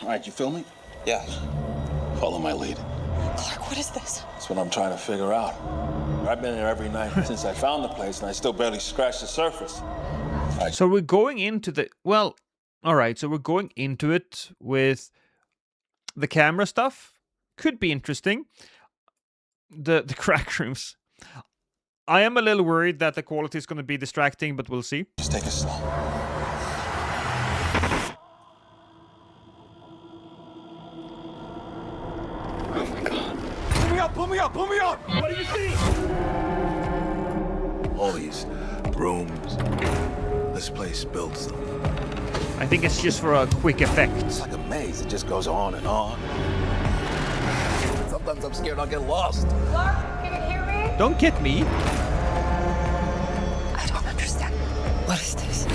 All right, you feel me? Yeah. Follow my lead. Clark, what is this? That's what I'm trying to figure out. I've been here every night since I found the place, and I still barely scratched the surface. So we're going into the... Well, alright, so we're going into it with the camera stuff. Could be interesting. The crack rooms. I am a little worried that the quality is going to be distracting, but we'll see. Just take it slow. Oh my God. Pull me up, pull me up, pull me up! What do you see? All these rooms. This place builds them. I think it's just for a quick effect. It's like a maze. It just goes on and on. Sometimes I'm scared I'll get lost. Clark, can you hear me? Don't get me. I don't understand. What is this?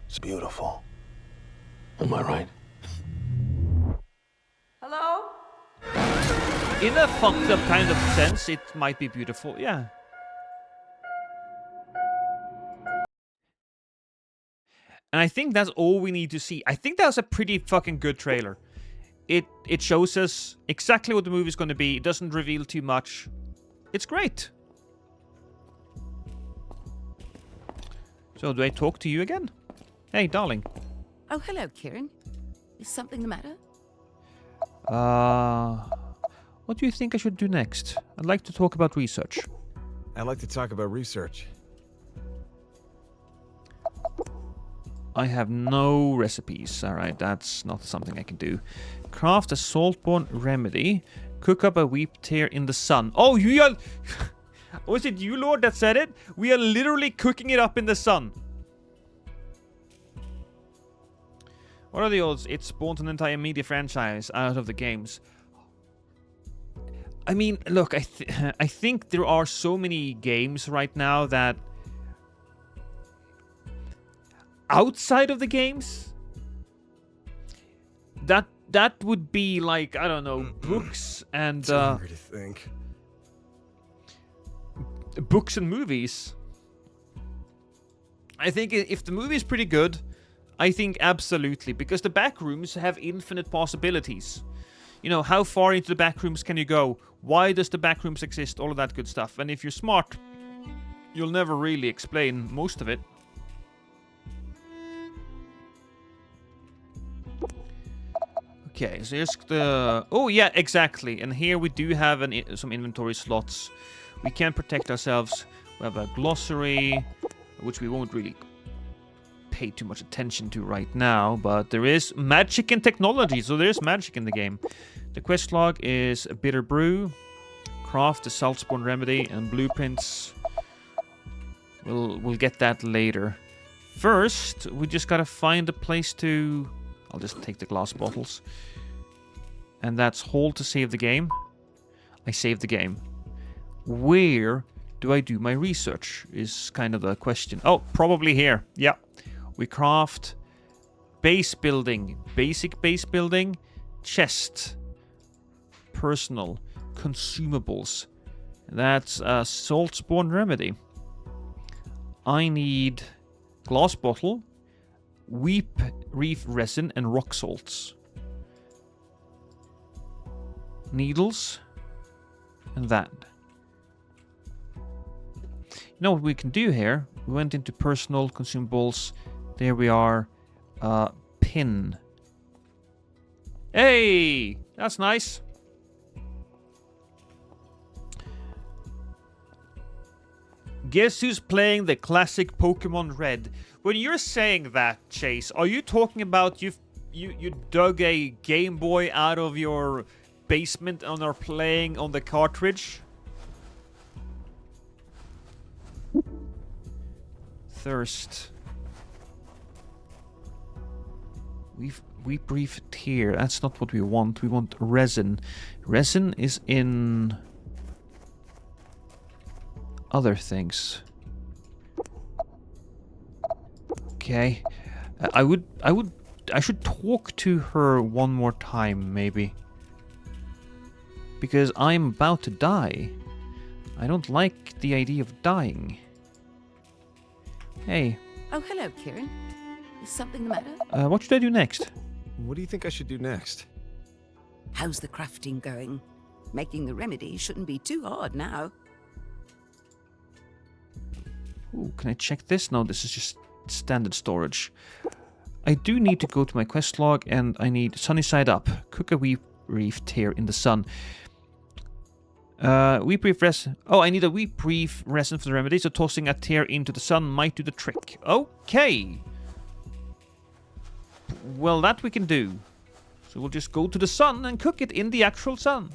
It's beautiful. Am I right? Hello? In a fucked up kind of sense, it might be beautiful, yeah. And I think that's all we need to see. I think that was a pretty fucking good trailer. It shows us exactly what the movie's going to be. It doesn't reveal too much. It's great. So, do I talk to you again? Hey, darling. Oh, hello, Kieran. Is something the matter? What do you think I should do next? I'd like to talk about research. I'd like to talk about research. I have no recipes. Alright, that's not something I can do. Craft a saltborne remedy. Cook up a wheat tear in the sun. Oh, you are... Was it you, Lord, that said it? We are literally cooking it up in the sun. What are the odds it spawns an entire media franchise out of the games? I mean, look, I think there are so many games right now that... outside of the games, that would be like, I don't know, books and It's hard to think. Books and movies. I think if the movie is pretty good, I think absolutely, because the back rooms have infinite possibilities. You know, how far into the back rooms can you go? Why does the back rooms exist? All of that good stuff. And if you're smart, you'll never really explain most of it. Okay, so here's the... Oh, yeah, exactly. And here we do have some inventory slots. We can protect ourselves. We have a glossary, which we won't really pay too much attention to right now. But there is magic and technology, so there's magic in the game. The quest log is a bitter brew. Craft the saltspawn remedy and blueprints. We'll get that later. First, we just gotta find a place to... I'll just take the glass bottles. And that's hold to save the game. I saved the game. Where do I do my research is kind of the question. Oh, probably here. Yeah. We craft base building. Basic base building. Chest. Personal. Consumables. That's a saltspawn remedy. I need glass bottle. Weep reef resin and rock salts. Needles. And that. You know what we can do here? We went into personal consumables. There we are. Pin. Hey! That's nice. Guess who's playing the classic Pokemon Red? When you're saying that, Chase, are you talking about you dug a Game Boy out of your basement and are playing on the cartridge? Thirst. We briefed here. That's not what we want. We want resin. Resin is in other things. Okay. I should talk to her one more time, maybe. Because I'm about to die. I don't like the idea of dying. Hey. Oh, hello, Kieran. Is something the matter? What should I do next? What do you think I should do next? How's the crafting going? Making the remedy shouldn't be too hard now. Ooh, can I check this? No, this is just standard storage. I do need to go to my quest log and I need sunny side up. Cook a wheat reef tear in the sun. Wheat brief resin. Oh, I need a wheat brief resin for the remedy, so tossing a tear into the sun might do the trick. Okay. Well, that we can do. So we'll just go to the sun and cook it in the actual sun.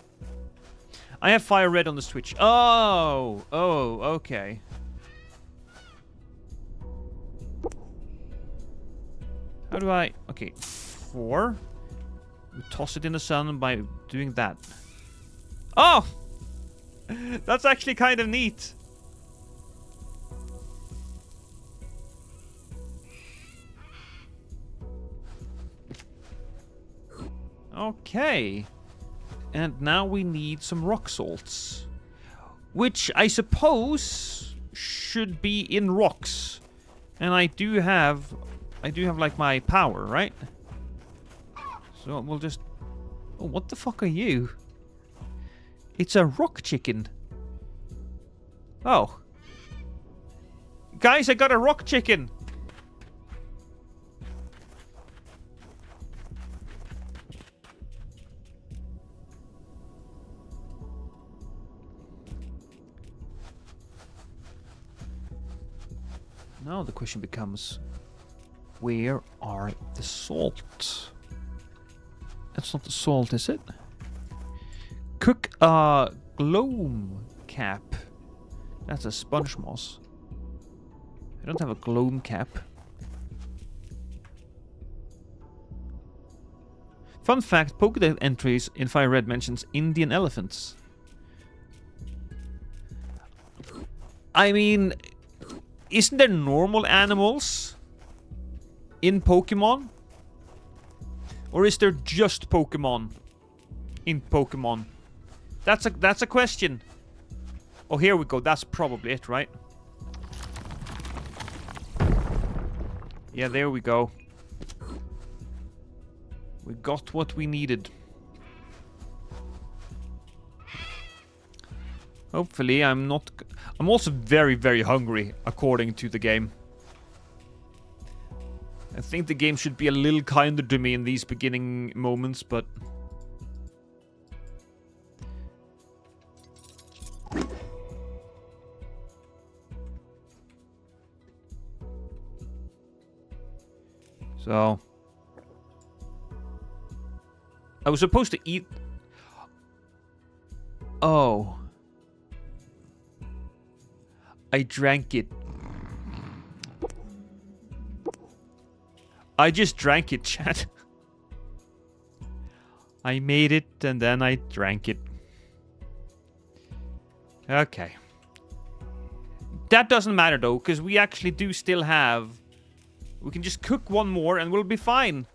I have fire red on the switch. Oh, okay. How do I... Okay, 4. We toss it in the sun by doing that. Oh! That's actually kind of neat. Okay. And now we need some rock salts. Which I suppose should be in rocks. And I do have I do have like my power, right? So we'll just... Oh, what the fuck are you? It's a rock chicken. Oh. Guys, I got a rock chicken! Now the question becomes, where are the salt? That's not the salt, is it? Cook a gloam cap. That's a sponge moss. I don't have a gloam cap. Fun fact, Pokédex entries in Fire Red mentions Indian elephants. I mean, isn't there normal animals in Pokemon? Or is there just Pokemon in Pokemon? That's a question. Oh, here we go. That's probably it, right? Yeah, there we go. We got what we needed. Hopefully, I'm also very, very hungry, according to the game. I think the game should be a little kinder to me in these beginning moments, but... So... I was supposed to eat... Oh... I drank it. I just drank it, chat. I made it and then I drank it. Okay. That doesn't matter though, because we actually do still have... We can just cook one more and we'll be fine.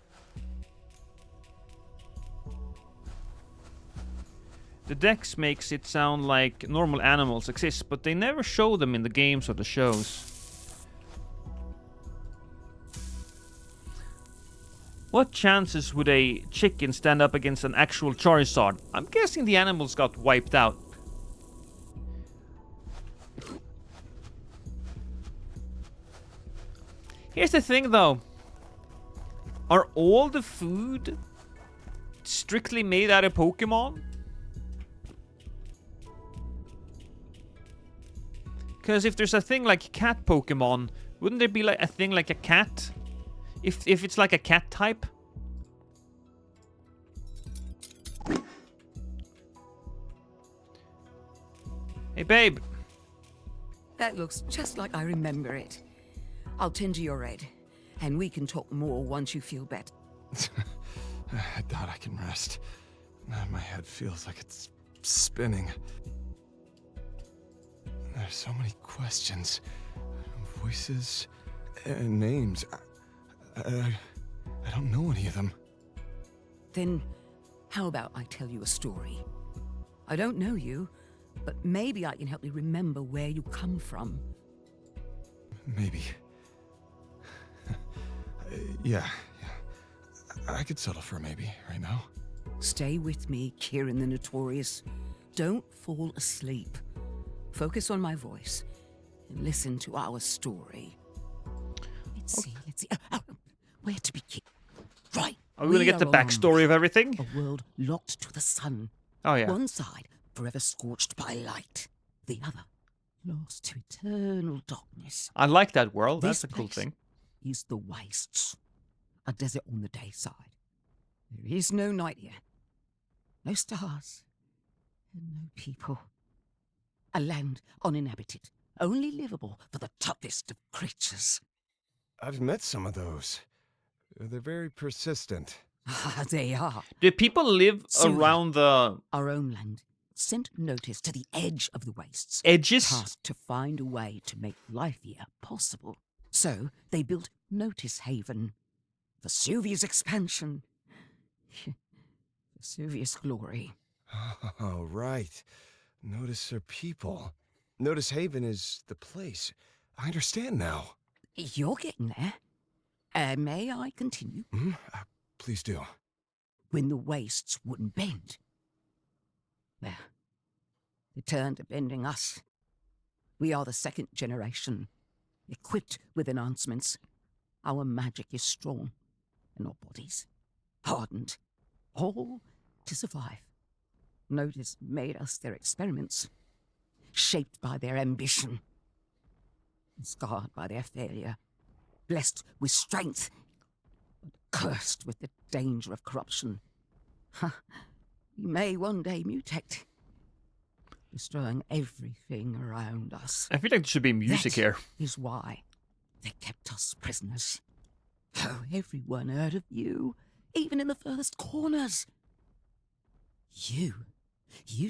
The Dex makes it sound like normal animals exist, but they never show them in the games or the shows. What chances would a chicken stand up against an actual Charizard? I'm guessing the animals got wiped out. Here's the thing though. Are all the food strictly made out of Pokemon? Because if there's a thing like cat Pokemon, wouldn't there be like a thing like a cat? If it's like a cat type? Hey babe. That looks just like I remember it. I'll tend to your red, and we can talk more once you feel better. I doubt I can rest. My head feels like it's spinning. There's so many questions, voices, and names. I don't know any of them. Then, how about I tell you a story? I don't know you, but maybe I can help you remember where you come from. Maybe. Yeah. I could settle for a maybe right now. Stay with me, Kieran the Notorious. Don't fall asleep. Focus on my voice and listen to our story. Let's see. Where to begin? Right. Are we gonna get the backstory of everything? A world locked to the sun. Oh yeah. One side forever scorched by light. The other lost to eternal darkness. I like that world. This That's a cool place thing. is the wastes. A desert on the day side. There is no night here. No stars. And no people. A land uninhabited, only livable for the toughest of creatures. I've met some of those. They're very persistent. They are. Do people live around the... Our own land sent notice to the edge of the wastes. Edges? Tasked to find a way to make life here possible. So they built Notice Haven. Vesuvius expansion. Vesuvius glory. Oh, right. Notice are people. Notice Haven is the place. I understand now. You're getting there. May I continue? Please do. When the wastes wouldn't bend. There. They turned to bending us. We are the second generation, equipped with enhancements. Our magic is strong, and our bodies hardened, all to survive. Notice made us their experiments, shaped by their ambition, scarred by their failure, blessed with strength, but cursed with the danger of corruption. We may one day mutate, destroying everything around us. I feel like there should be music here. Is why they kept us prisoners. Oh, everyone heard of you, even in the furthest corners. You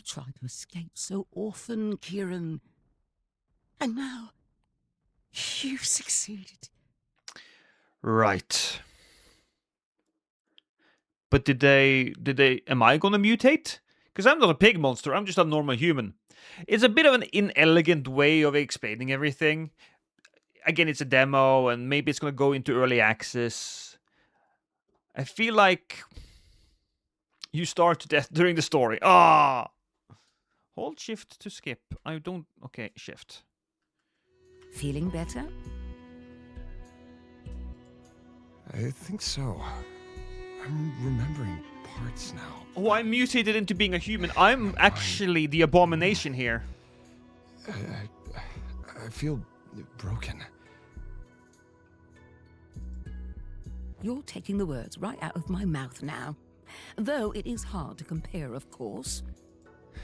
tried to escape so often, Kieran. And now, you've succeeded. Right. But am I gonna mutate? Because I'm not a pig monster, I'm just a normal human. It's a bit of an inelegant way of explaining everything. Again, it's a demo, and maybe it's gonna go into early access. I feel like you starve to death during the story. Hold shift to skip. Okay, shift. Feeling better? I think so. I'm remembering parts now. Oh, I'm mutated into being a human. I'm actually the abomination here. I feel broken. You're taking the words right out of my mouth now. Though it is hard to compare, of course.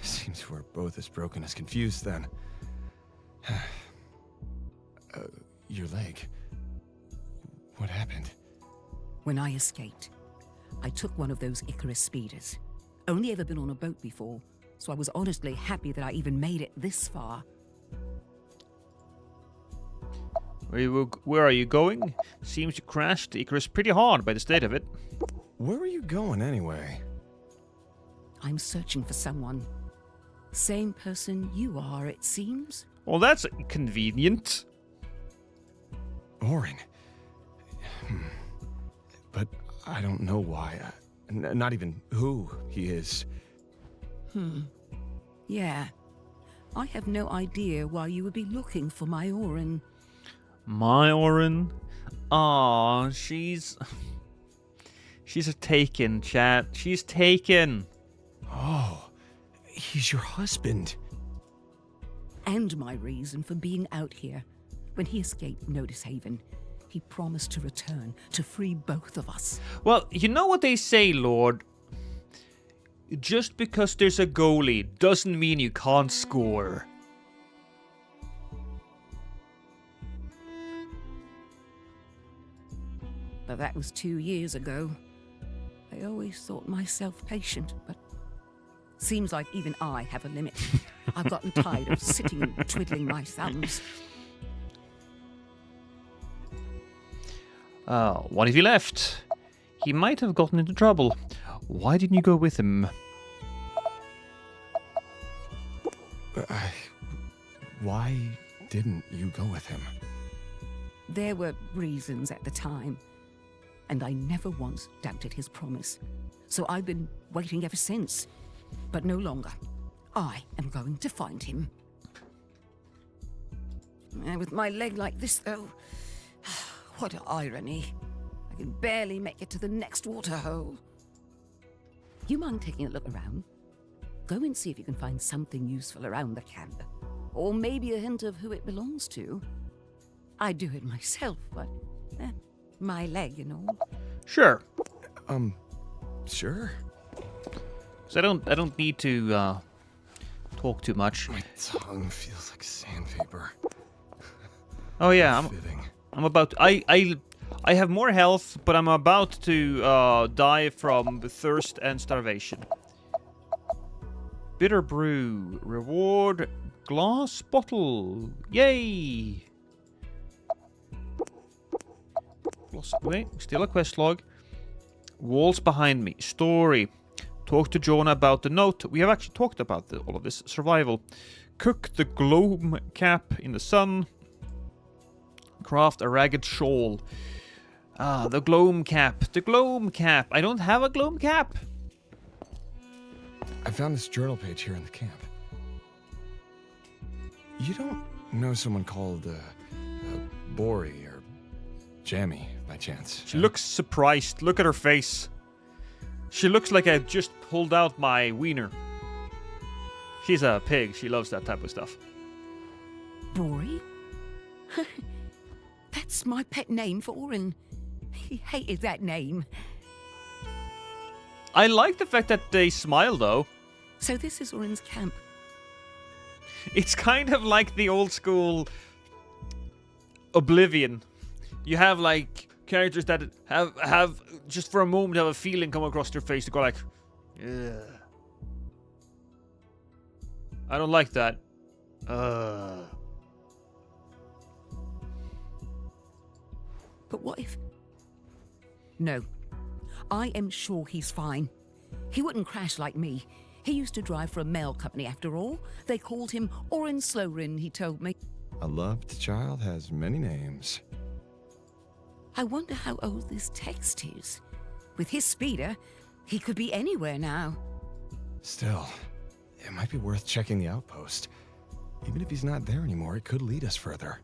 Seems we're both as broken as confused then. Your leg. What happened? When I escaped, I took one of those Icarus speeders. Only ever been on a boat before, so I was honestly happy that I even made it this far. Where are you going? Seems you crashed the Icarus pretty hard by the state of it. Where are you going anyway? I'm searching for someone. Same person you are, it seems. Well, that's convenient. Orin. But I don't know why. Not even who he is. Yeah. I have no idea why you would be looking for my Orin. My Orin? Aw, she's a taken, chat. She's taken. Oh, he's your husband. And my reason for being out here. When he escaped Notice Haven, he promised to return to free both of us. Well, you know what they say, Lord? Just because there's a goalie doesn't mean you can't score. But that was 2 years ago. I always thought myself patient, but seems like even I have a limit. I've gotten tired of sitting and twiddling my thumbs. What if he left? He might have gotten into trouble. Why didn't you go with him? Why didn't you go with him? There were reasons at the time, and I never once doubted his promise. So I've been waiting ever since, but no longer. I am going to find him. And with my leg like this, though, what irony. I can barely make it to the next waterhole. You mind taking a look around? Go and see if you can find something useful around the camp. Or maybe a hint of who it belongs to. I do it myself, but my leg and all. Sure. Sure. So I don't need to talk too much. My tongue feels like sandpaper. Oh yeah, I'm about to, I have more health, but I'm about to die from thirst and starvation. Bitter brew. Reward glass bottle. Yay! Wait, still a quest log. Walls behind me. Story. Talk to Jonah about the note. We have actually talked about all of this. Survival. Cook the globe cap in the sun. Craft a ragged shawl. Ah, the gloam cap. The gloam cap. I don't have a gloam cap. I found this journal page here in the camp. You don't know someone called Bori or Jammy by chance? She looks surprised. Look at her face. She looks like I just pulled out my wiener. She's a pig. She loves that type of stuff. Bori? That's my pet name for Orin. He hated that name. I like the fact that they smile, though. So this is Orin's camp. It's kind of like the old school Oblivion. You have, like, characters that have just for a moment have a feeling come across their face to go like, ugh. I don't like that. But what if... No. I am sure he's fine. He wouldn't crash like me. He used to drive for a mail company after all. They called him Orin Slowrin, he told me. A loved child has many names. I wonder how old this text is. With his speeder, he could be anywhere now. Still, it might be worth checking the outpost. Even if he's not there anymore, it could lead us further.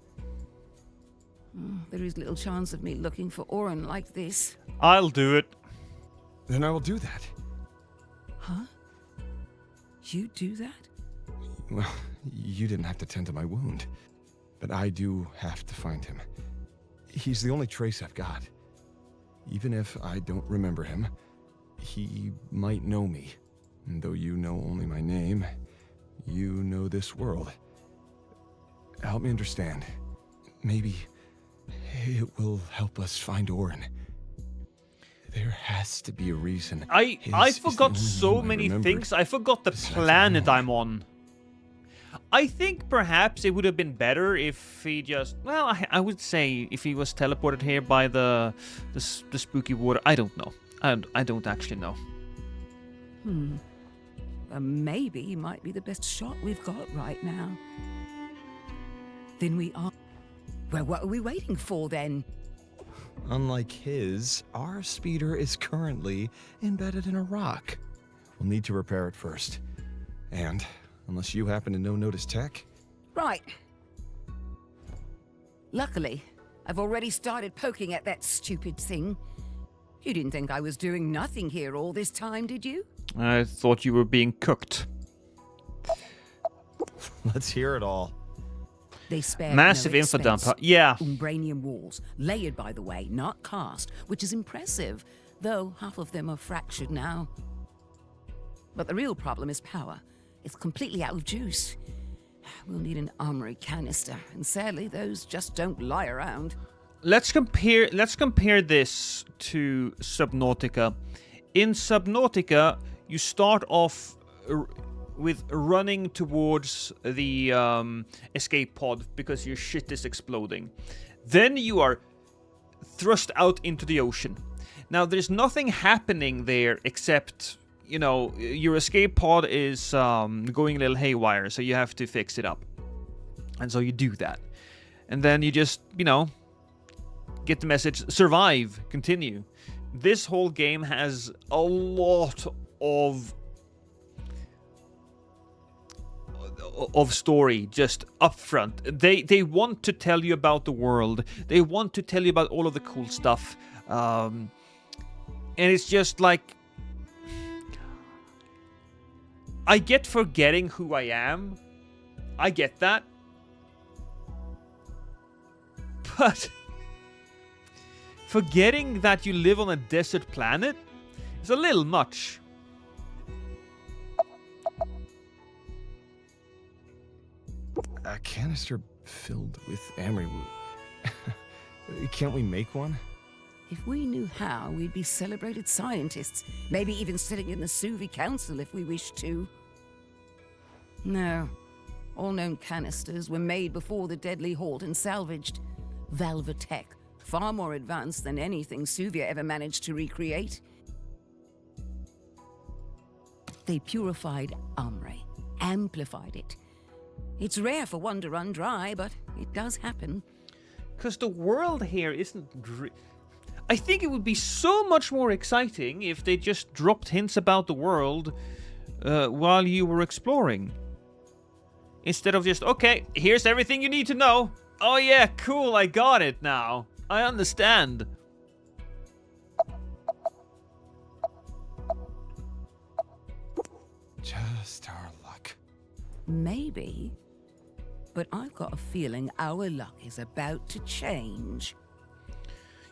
There is little chance of me looking for Orin like this. I'll do it. Then I will do that. Huh? You do that? Well, you didn't have to tend to my wound. But I do have to find him. He's the only trace I've got. Even if I don't remember him, he might know me. And though you know only my name, you know this world. Help me understand. Maybe it will help us find Orin. There has to be a reason. I forgot so many things. I forgot the planet I'm on. I think perhaps it would have been better if he just... Well, I would say if he was teleported here by the spooky water. I don't know. I don't actually know. Maybe he might be the best shot we've got right now. Then we are... Well, what are we waiting for then? Unlike his, our speeder is currently embedded in a rock. We'll need to repair it first. And, unless you happen to know Notice Tech... Right. Luckily, I've already started poking at that stupid thing. You didn't think I was doing nothing here all this time, did you? I thought you were being cooked. Let's hear it all. They spared massive no info dump. expense. Yeah. Umbranium walls, layered by the way, not cast, which is impressive, though half of them are fractured now. But the real problem is power. It's completely out of juice. We'll need an armory canister, and sadly, those just don't lie around. Let's compare this to Subnautica. In Subnautica, you start off with running towards the escape pod because your shit is exploding. Then you are thrust out into the ocean. Now, there's nothing happening there except, you know, your escape pod is going a little haywire, so you have to fix it up. And so you do that. And then you just, you know, get the message, survive, continue. This whole game has a lot of story just up front. They want to tell you about the world. They want to tell you about all of the cool stuff. And it's just like, I get forgetting who I am. I get that. But forgetting that you live on a desert planet is a little much. A canister filled with Amriwood. Can't we make one? If we knew how, we'd be celebrated scientists, maybe even sitting in the Suvi Council if we wished to. No. All known canisters were made before the deadly halt and salvaged. Valvatech, far more advanced than anything Suvia ever managed to recreate. They purified Amre, amplified it. It's rare for one to run dry, but it does happen. Because the world here isn't... I think it would be so much more exciting if they just dropped hints about the world while you were exploring. Instead of just, okay, here's everything you need to know. Oh yeah, cool, I got it now. I understand. Just our luck. Maybe. But I've got a feeling our luck is about to change.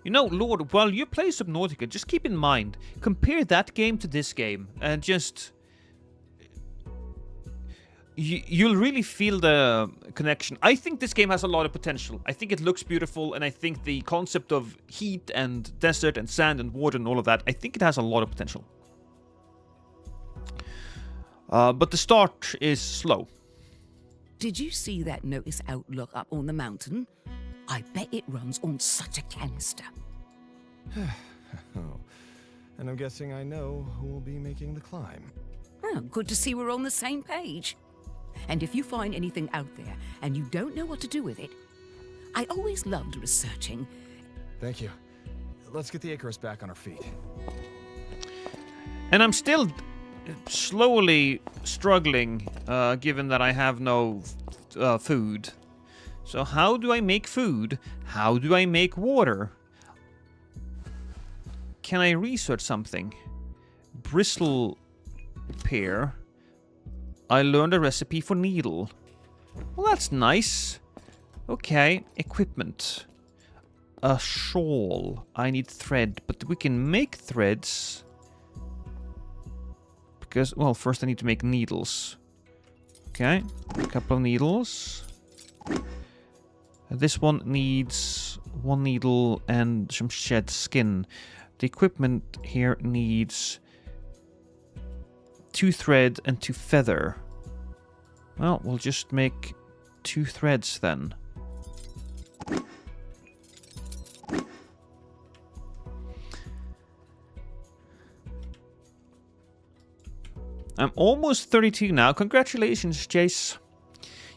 You know, Lord, while you play Subnautica, just keep in mind, compare that game to this game, and just... You'll really feel the connection. I think this game has a lot of potential. I think it looks beautiful, and I think the concept of heat and desert and sand and water and all of that, I think it has a lot of potential. But the start is slow. Did you see that notice outlook up on the mountain? I bet it runs on such a canister. Oh, and I'm guessing I know who will be making the climb. Oh, good to see we're on the same page. And if you find anything out there and you don't know what to do with it, I always loved researching. Thank you. Let's get the Icarus back on our feet. And I'm still slowly struggling, given that I have no food. So how do I make food? How do I make water? Can I research something? Bristle pear. I learned a recipe for needle. Well, that's nice. Okay, equipment. A shawl. I need thread, but we can make threads. Because, well, first I need to make needles. Okay, a couple of needles. This one needs one needle and some shed skin. The equipment here needs 2 thread and 2 feather. Well, we'll just make 2 threads then. I'm almost 32 now. Congratulations, Chase.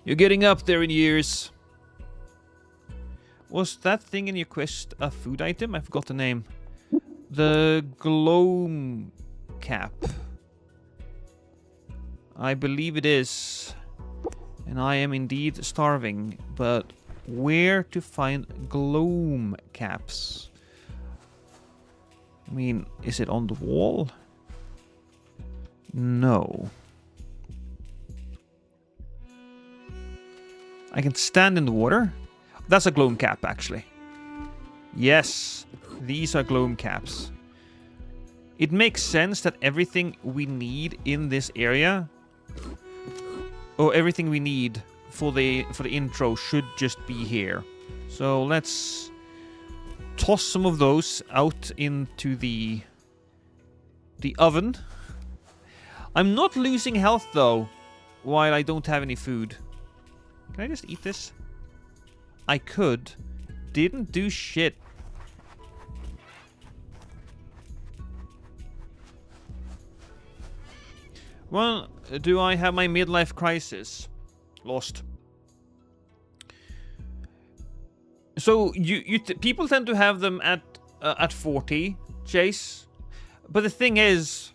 You're getting up there in years. Was that thing in your quest a food item? I forgot the name. The gloam cap. I believe it is. And I am indeed starving. But where to find gloam caps? I mean, is it on the wall? No. I can stand in the water. That's a gloam cap, actually. Yes, these are gloam caps. It makes sense that everything we need in this area, or everything we need for the intro, should just be here. So let's toss some of those out into the oven. I'm not losing health though, while I don't have any food. Can I just eat this? I could. Didn't do shit. Well, do I have my midlife crisis? Lost. So people tend to have them at 40, Chase. But the thing is,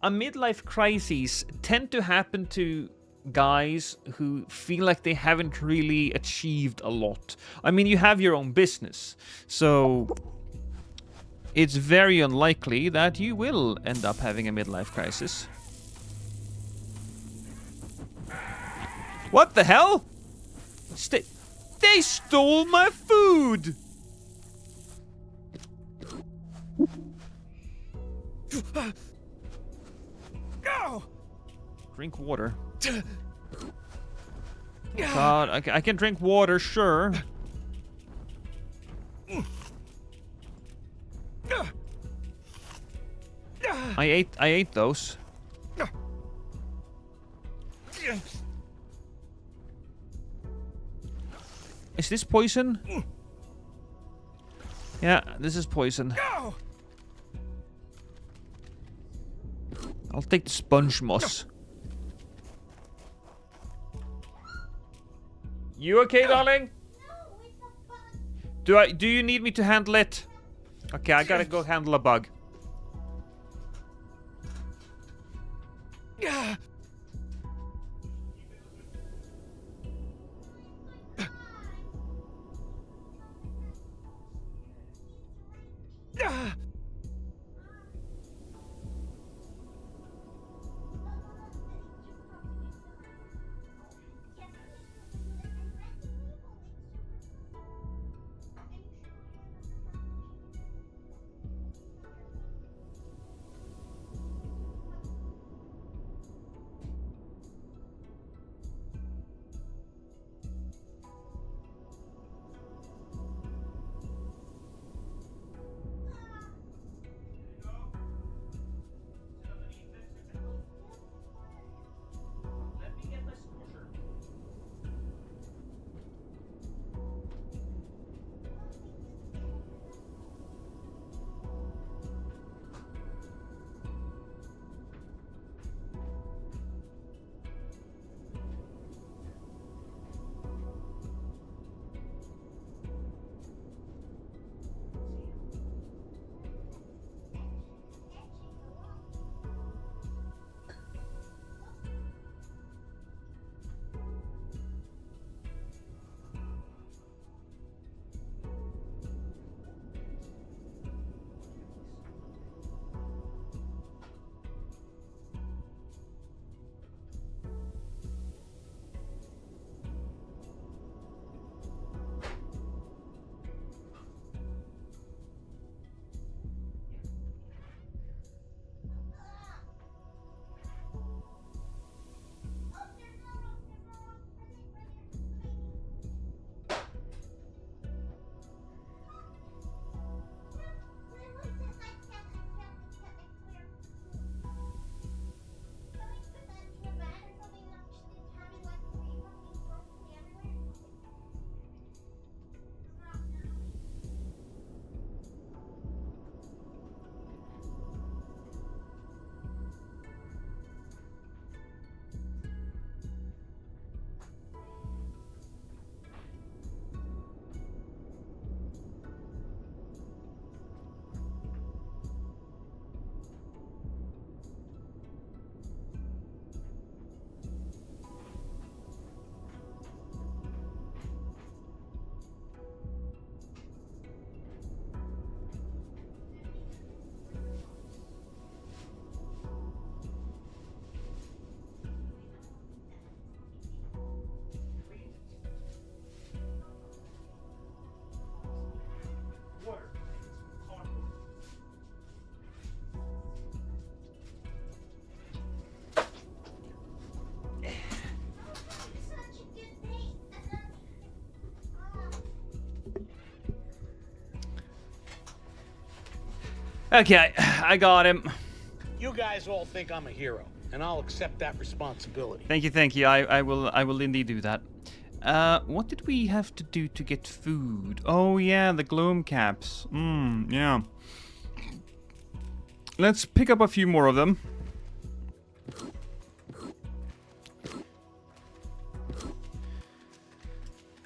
a midlife crisis tend to happen to guys who feel like they haven't really achieved a lot. I mean, you have your own business, so it's very unlikely that you will end up having a midlife crisis. What the hell? They stole my food! Drink water. God, I can drink water, sure. I ate those. Is this poison? Yeah, this is poison. I'll take the sponge moss. You okay, darling? Do you need me to handle it? Okay, I gotta go handle a bug. Okay, I got him. You guys all think I'm a hero, and I'll accept that responsibility. Thank you. I will indeed do that. What did we have to do to get food? Oh yeah, the gloom caps. Yeah. Let's pick up a few more of them.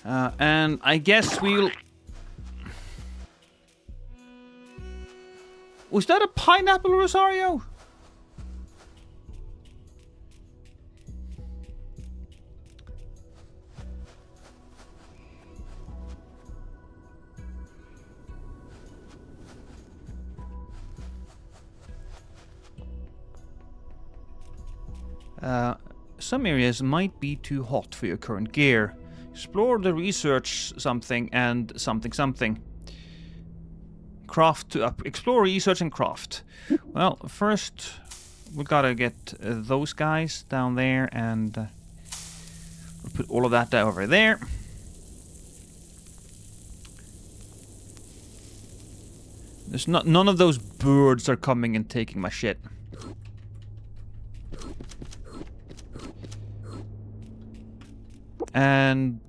And I guess we'll... Was that a pineapple, Rosario? Some areas might be too hot for your current gear. Explore the research something and something. Craft to explore, research, and craft. Well, first we gotta get those guys down there, and we'll put all of that over there. There's none of those birds are coming and taking my shit. And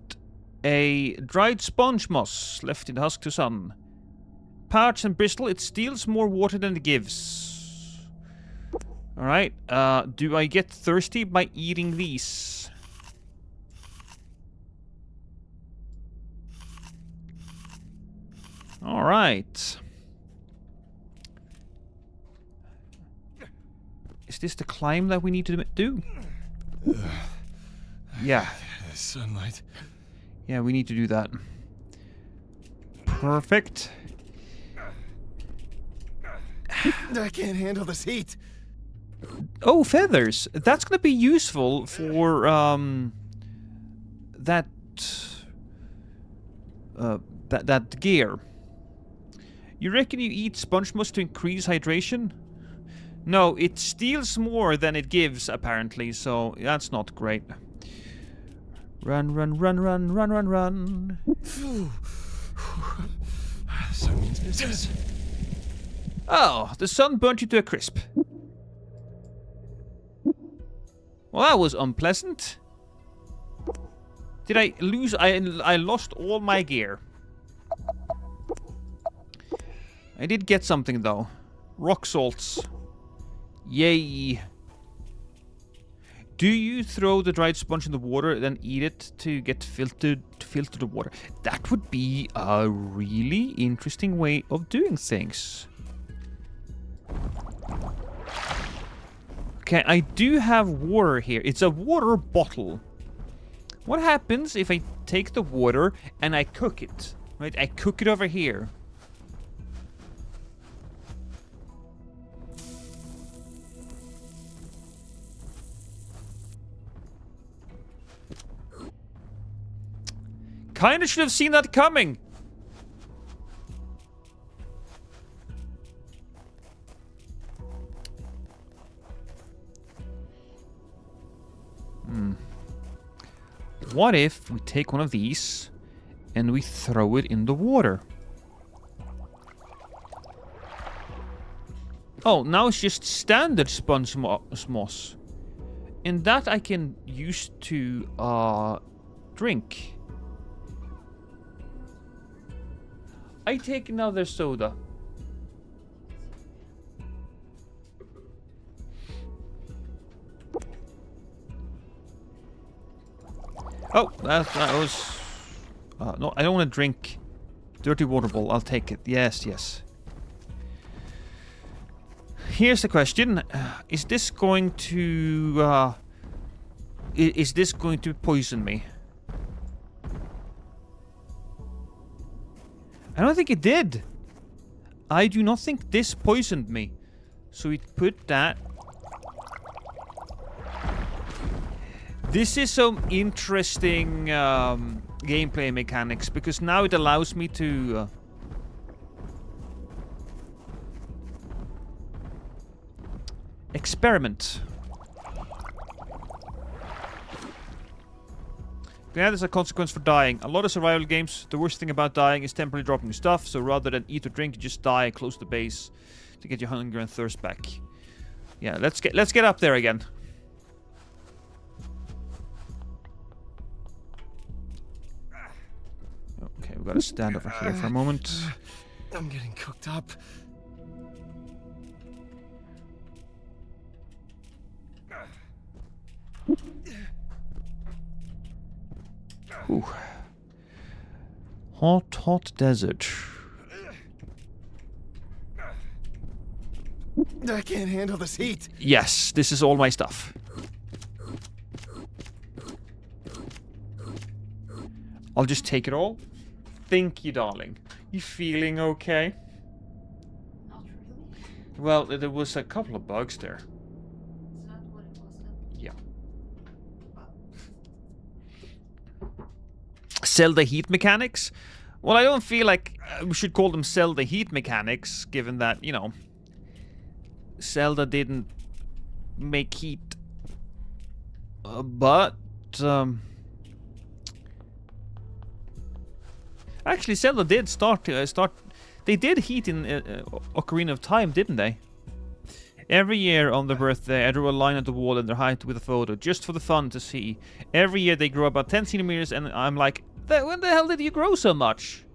a dried sponge moss left in the husk to sun. Parched and bristle, it steals more water than it gives. Alright, do I get thirsty by eating these? Alright. Is this the climb that we need to do? Yeah. Sunlight. Yeah, we need to do that. Perfect. I can't handle this heat. Oh, feathers. That's gonna be useful for that gear. You reckon you eat sponge moss to increase hydration? No, it steals more than it gives, apparently, so that's not great. Run, run, run, run, run, run, run. Sun means business. Oh, the sun burnt you to a crisp. Well, that was unpleasant. Did I lose? I lost all my gear. I did get something, though. Rock salts. Yay. Do you throw the dried sponge in the water, then eat it to get filtered, to filter the water? That would be a really interesting way of doing things. Okay, I do have water here. It's a water bottle. What happens if I take the water and I cook it? Right, I cook it over here. Kinda should have seen that coming. What if we take one of these and we throw it in the water? Oh, now it's just standard sponge moss. And that I can use to drink. I take another soda. Oh, that was... no, I don't want to drink dirty water bowl. I'll take it. Yes, yes. Here's the question. Is this going to... is this going to poison me? I don't think it did. I do not think this poisoned me. So we put that... This is some interesting gameplay mechanics, because now it allows me to... experiment. Yeah, there's a consequence for dying. A lot of survival games, the worst thing about dying is temporarily dropping your stuff, so rather than eat or drink, you just die close to the base to get your hunger and thirst back. Yeah, let's get up there again. Okay, we gotta stand over here for a moment. I'm getting cooked up. Ooh. Hot, hot desert. I can't handle this heat. Yes, this is all my stuff. I'll just take it all. Thank you, darling. You feeling okay? Not really. Well, there was a couple of bugs there. It's not what it was then. Yeah. Zelda heat mechanics? Well, I don't feel like we should call them Zelda heat mechanics, given that, you know, Zelda didn't make heat. Actually, Zelda did start. They did heat in Ocarina of Time, didn't they? Every year on their birthday, I drew a line at the wall and their height with a photo, just for the fun to see. Every year they grow about 10 centimeters, and I'm like, when the hell did you grow so much?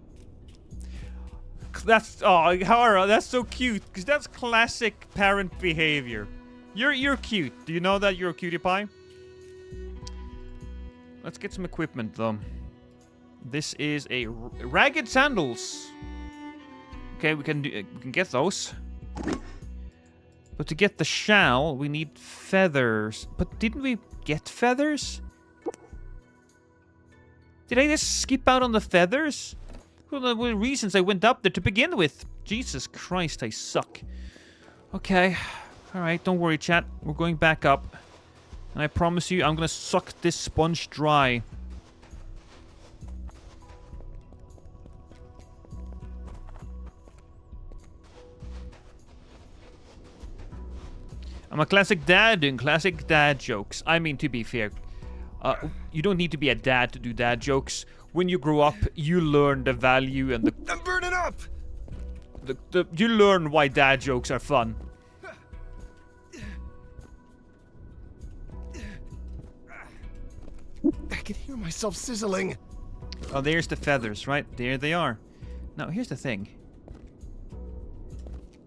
That's Hara, that's so cute, because that's classic parent behavior. You're cute. Do you know that you're a cutie pie? Let's get some equipment though. This is a ragged sandals. Okay, we can get those. But to get the shell, we need feathers. But didn't we get feathers? Did I just skip out on the feathers? One of the reasons I went up there to begin with. Jesus Christ, I suck. Okay. Alright, don't worry, chat. We're going back up. And I promise you, I'm gonna suck this sponge dry. I'm a classic dad doing classic dad jokes. I mean, to be fair, you don't need to be a dad to do dad jokes. When you grow up, you learn the value and the... I'm burning up! You learn why dad jokes are fun. I can hear myself sizzling. Oh, there's the feathers, right? There they are. Now, here's the thing.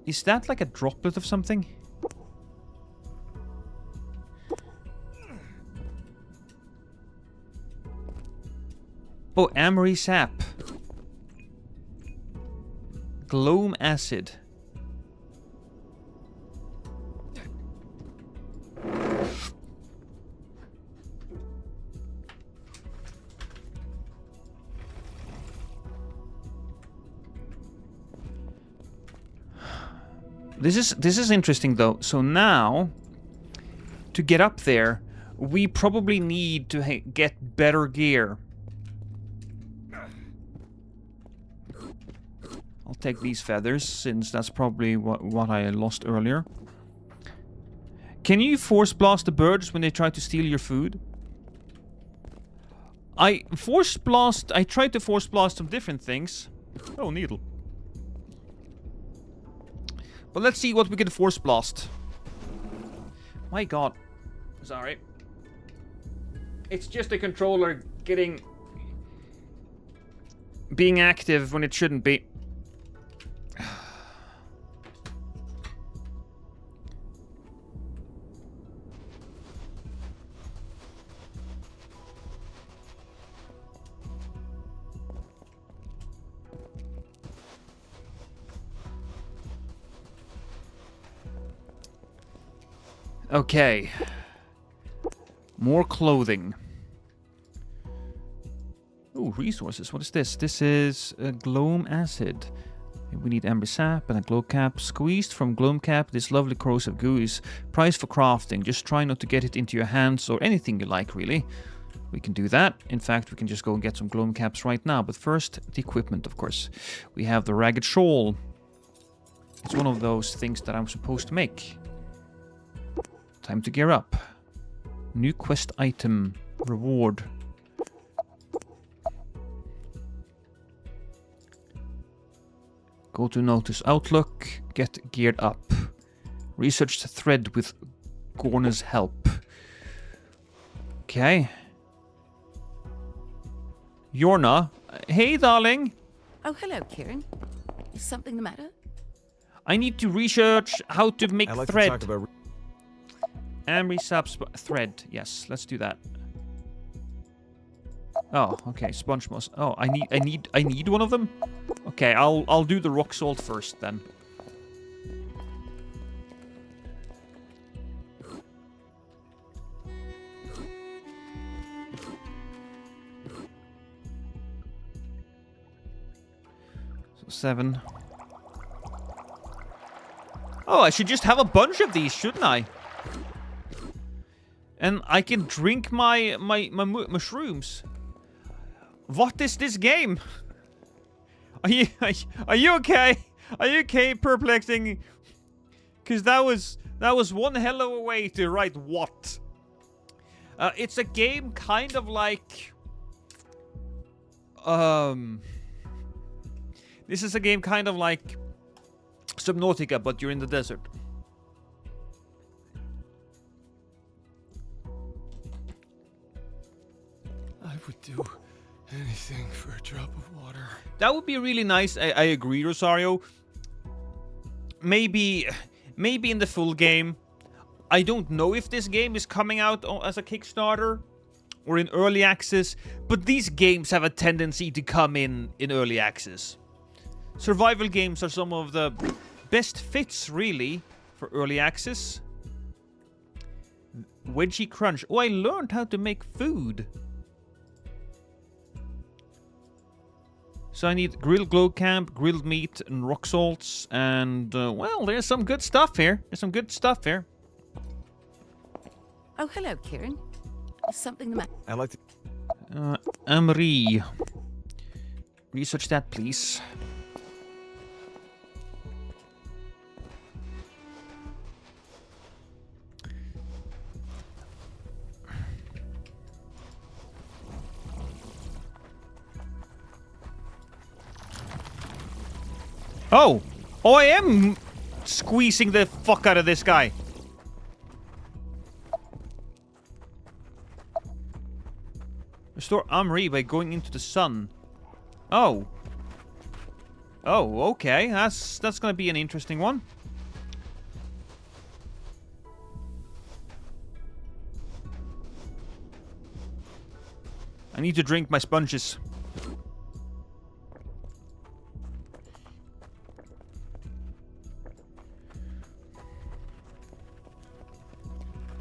Is that like a droplet of something? Oh, amory sap. Gloam acid. This is interesting though. So now, to get up there, we probably need to get better gear. I'll take these feathers, since that's probably what I lost earlier. Can you force blast the birds when they try to steal your food? I tried to force blast some different things. Oh, needle. But let's see what we can force blast. My god. Sorry. It's just the controller being active when it shouldn't be. Okay. More clothing. Ooh, resources. What is this? This is gloam acid. We need amber sap and a glow cap. Squeezed from gloam cap, this lovely corrosive goo is prized for crafting. Just try not to get it into your hands or anything you like, really. We can do that. In fact, we can just go and get some gloam caps right now. But first, the equipment, of course. We have the ragged shawl. It's one of those things that I'm supposed to make. Time to gear up. New quest item. Reward. Go to notice outlook. Get geared up. Research the thread with Gorna's help. Okay. Yorna. Hey, darling. Oh, hello, Kieran. Is something the matter? I need to research how to make I'd like thread. to talk about... Amory sap thread. Yes, let's do that. Oh, okay. Sponge moss. Oh, I need one of them. Okay, I'll do the rock salt first then. So 7. Oh, I should just have a bunch of these, shouldn't I? And I can drink my mushrooms. What is this game? Are you okay? Are you okay, perplexing? Because that was one hell of a way to write what. It's a game kind of like this is a game kind of like Subnautica, but you're in the desert. I would do anything for a drop of water. That would be really nice. I agree, Rosario. Maybe in the full game. I don't know if this game is coming out as a Kickstarter or in early access, but these games have a tendency to come in early access. Survival games are some of the best fits, really, for early access. Wedgie Crunch. Oh, I learned how to make food. So I need grilled glow camp, grilled meat, and rock salts, and well, there's some good stuff here. There's some good stuff here. Oh, hello, Kieran. Is something the matter? I'd like to... Amri. Research that, please. Oh! Oh, I am squeezing the fuck out of this guy. Restore Amri by going into the sun. Oh. Oh, okay. That's gonna be an interesting one. I need to drink my sponges.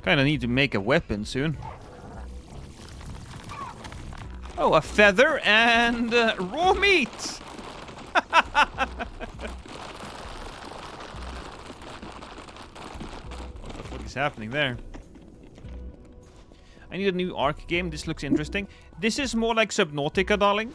Kinda need to make a weapon soon. Oh, a feather and raw meat! What is happening there? I need a new Ark game. This looks interesting. This is more like Subnautica, darling.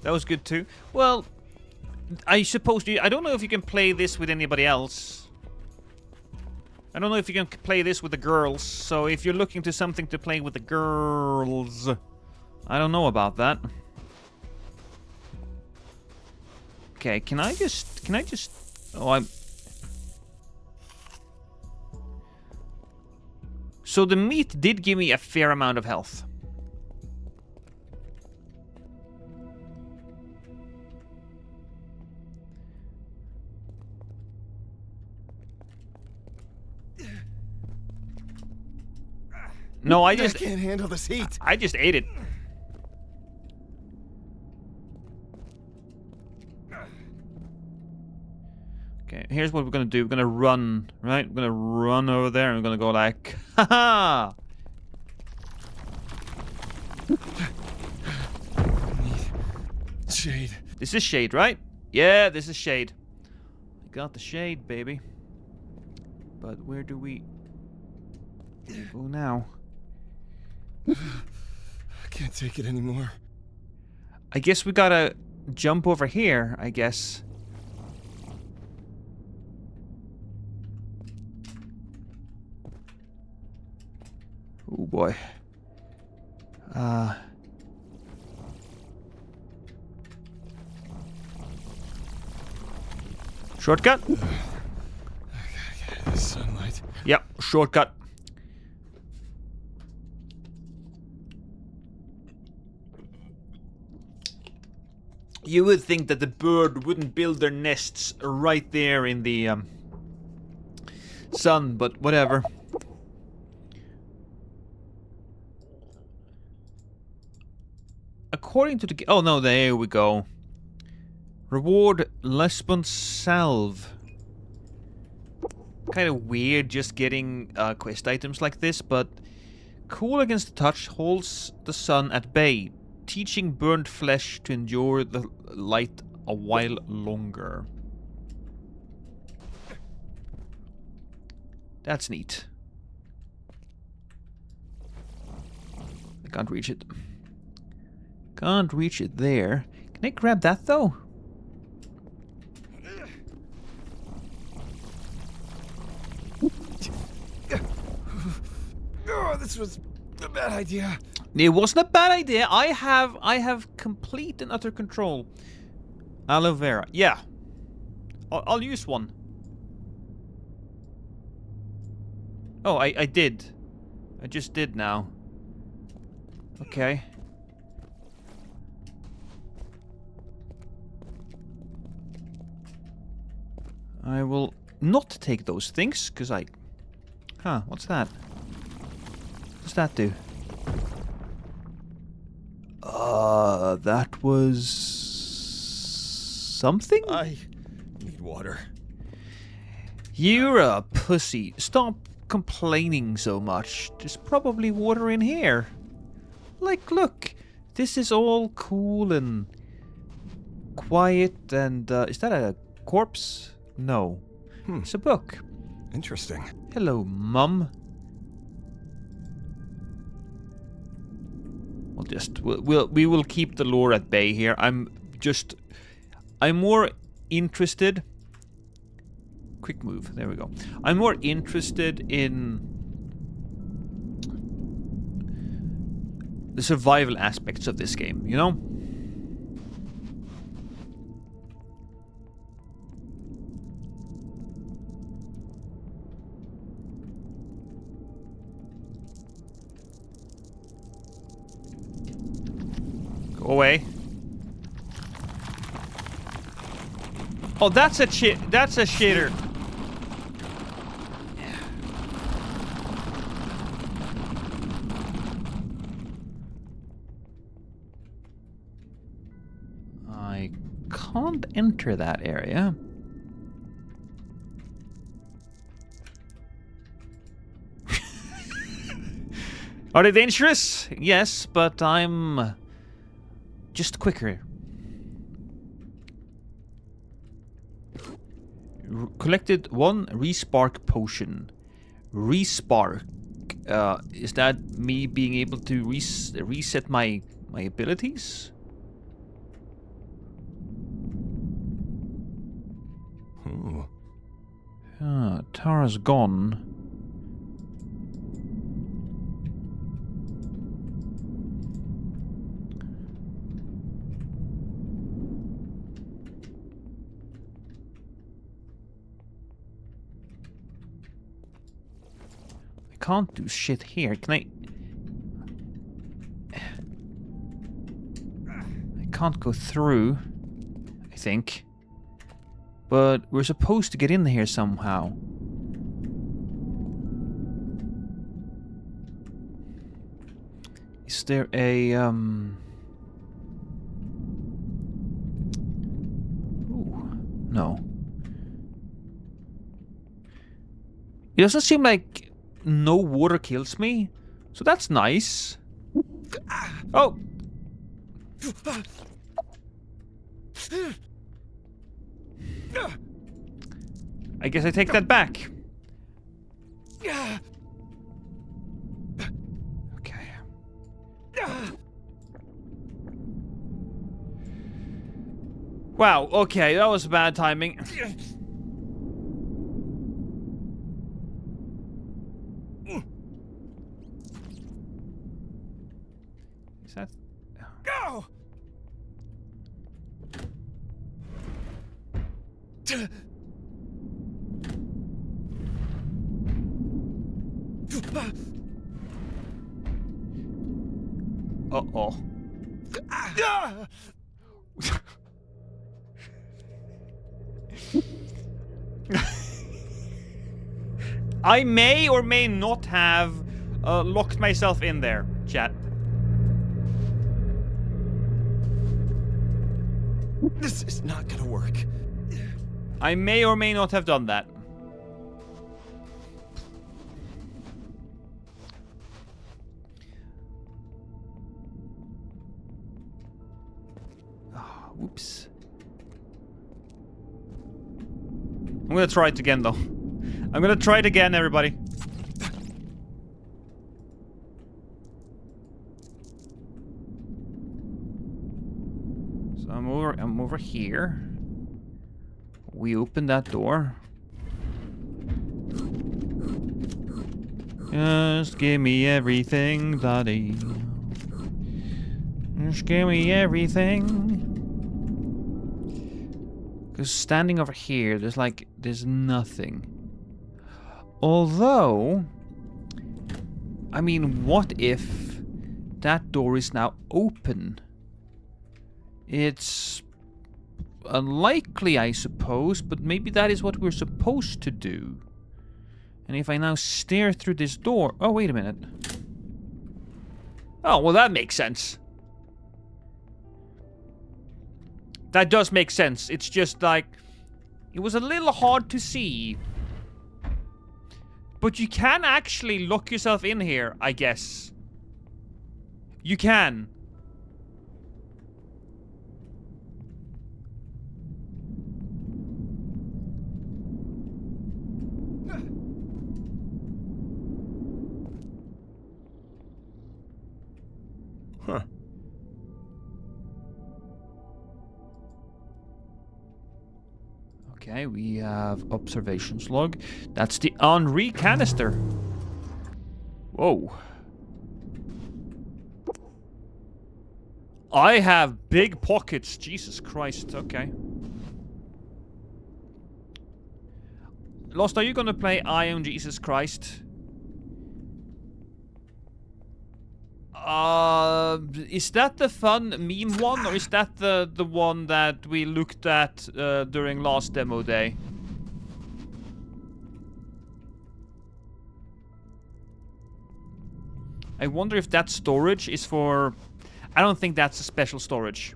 That was good too. Well, I suppose I don't know if you can play this with anybody else. I don't know if you can play this with the girls. So if you're looking to something to play with the girls, I don't know about that. Okay, can I just oh, I'm So the meat did give me a fair amount of health. No, I can't handle this heat. I just ate it. Okay, here's what we're gonna do. We're gonna run, right? We're gonna run over there and we're gonna go like, haha! Shade. This is shade, right? Yeah, this is shade. I got the shade, baby. But where do we go now? I can't take it anymore. I guess we gotta jump over here, I guess. Oh boy. Shortcut? I gotta get the sunlight. Yep, shortcut. You would think that the bird wouldn't build their nests right there in the sun, but whatever. According to the... Oh no, there we go. Reward Lesbon Salve. Kind of weird just getting quest items like this, but... Cool against the touch holds the sun at bay, teaching burnt flesh to endure the light a while longer. That's neat. I can't reach it. Can't reach it there. Can I grab that though? Oh, this was a bad idea. It wasn't a bad idea. I have complete and utter control. Aloe vera. Yeah. I'll use one. Oh, I did. I just did now. Okay. I will not take those things, because I... Huh, what's that? What's that do? That was... something? I need water. You're a pussy. Stop complaining so much. There's probably water in here. Like, look. This is all cool and quiet and... is that a corpse? No. It's a book. Interesting. Hello, Mum. We will keep the lore at bay here. I'm more interested... Quick move. There we go. I'm more interested in the survival aspects of this game, you know? Go away. Oh, that's a shitter. I can't enter that area. Are they dangerous? Yes, but I'm just quicker. Collected 1 respark potion. Respark. Is that me being able to reset my abilities? Ooh. Tara's gone. I can't do shit here. Can I? I can't go through, I think. But we're supposed to get in here somehow. Is there a Ooh, no. It doesn't seem like no water kills me, so that's nice. Oh! I guess I take that back. Okay. Wow, okay, that was bad timing. Is that... Go! Uh-oh. I may or may not have locked myself in there, chat. This is not gonna work. I may or may not have done that. Oh, whoops. I'm gonna try it again, though. I'm gonna try it again, everybody. So I'm over here. We open that door. Just give me everything, daddy. Just give me everything. Because standing over here, there's nothing. Although, I mean, what if that door is now open? It's unlikely, I suppose, but maybe that is what we're supposed to do. And if I now stare through this door... Oh, wait a minute. Oh, well, that makes sense. That does make sense. It's just like... It was a little hard to see. But you can actually lock yourself in here, I guess. You can. Huh. Okay, we have observations log. That's the Henri canister. Whoa. I have big pockets. Jesus Christ. Okay. Lost, are you gonna play I Am Jesus Christ? Is that the fun meme one, or is that the one that we looked at during last demo day? I wonder if that storage is for... I don't think that's a special storage.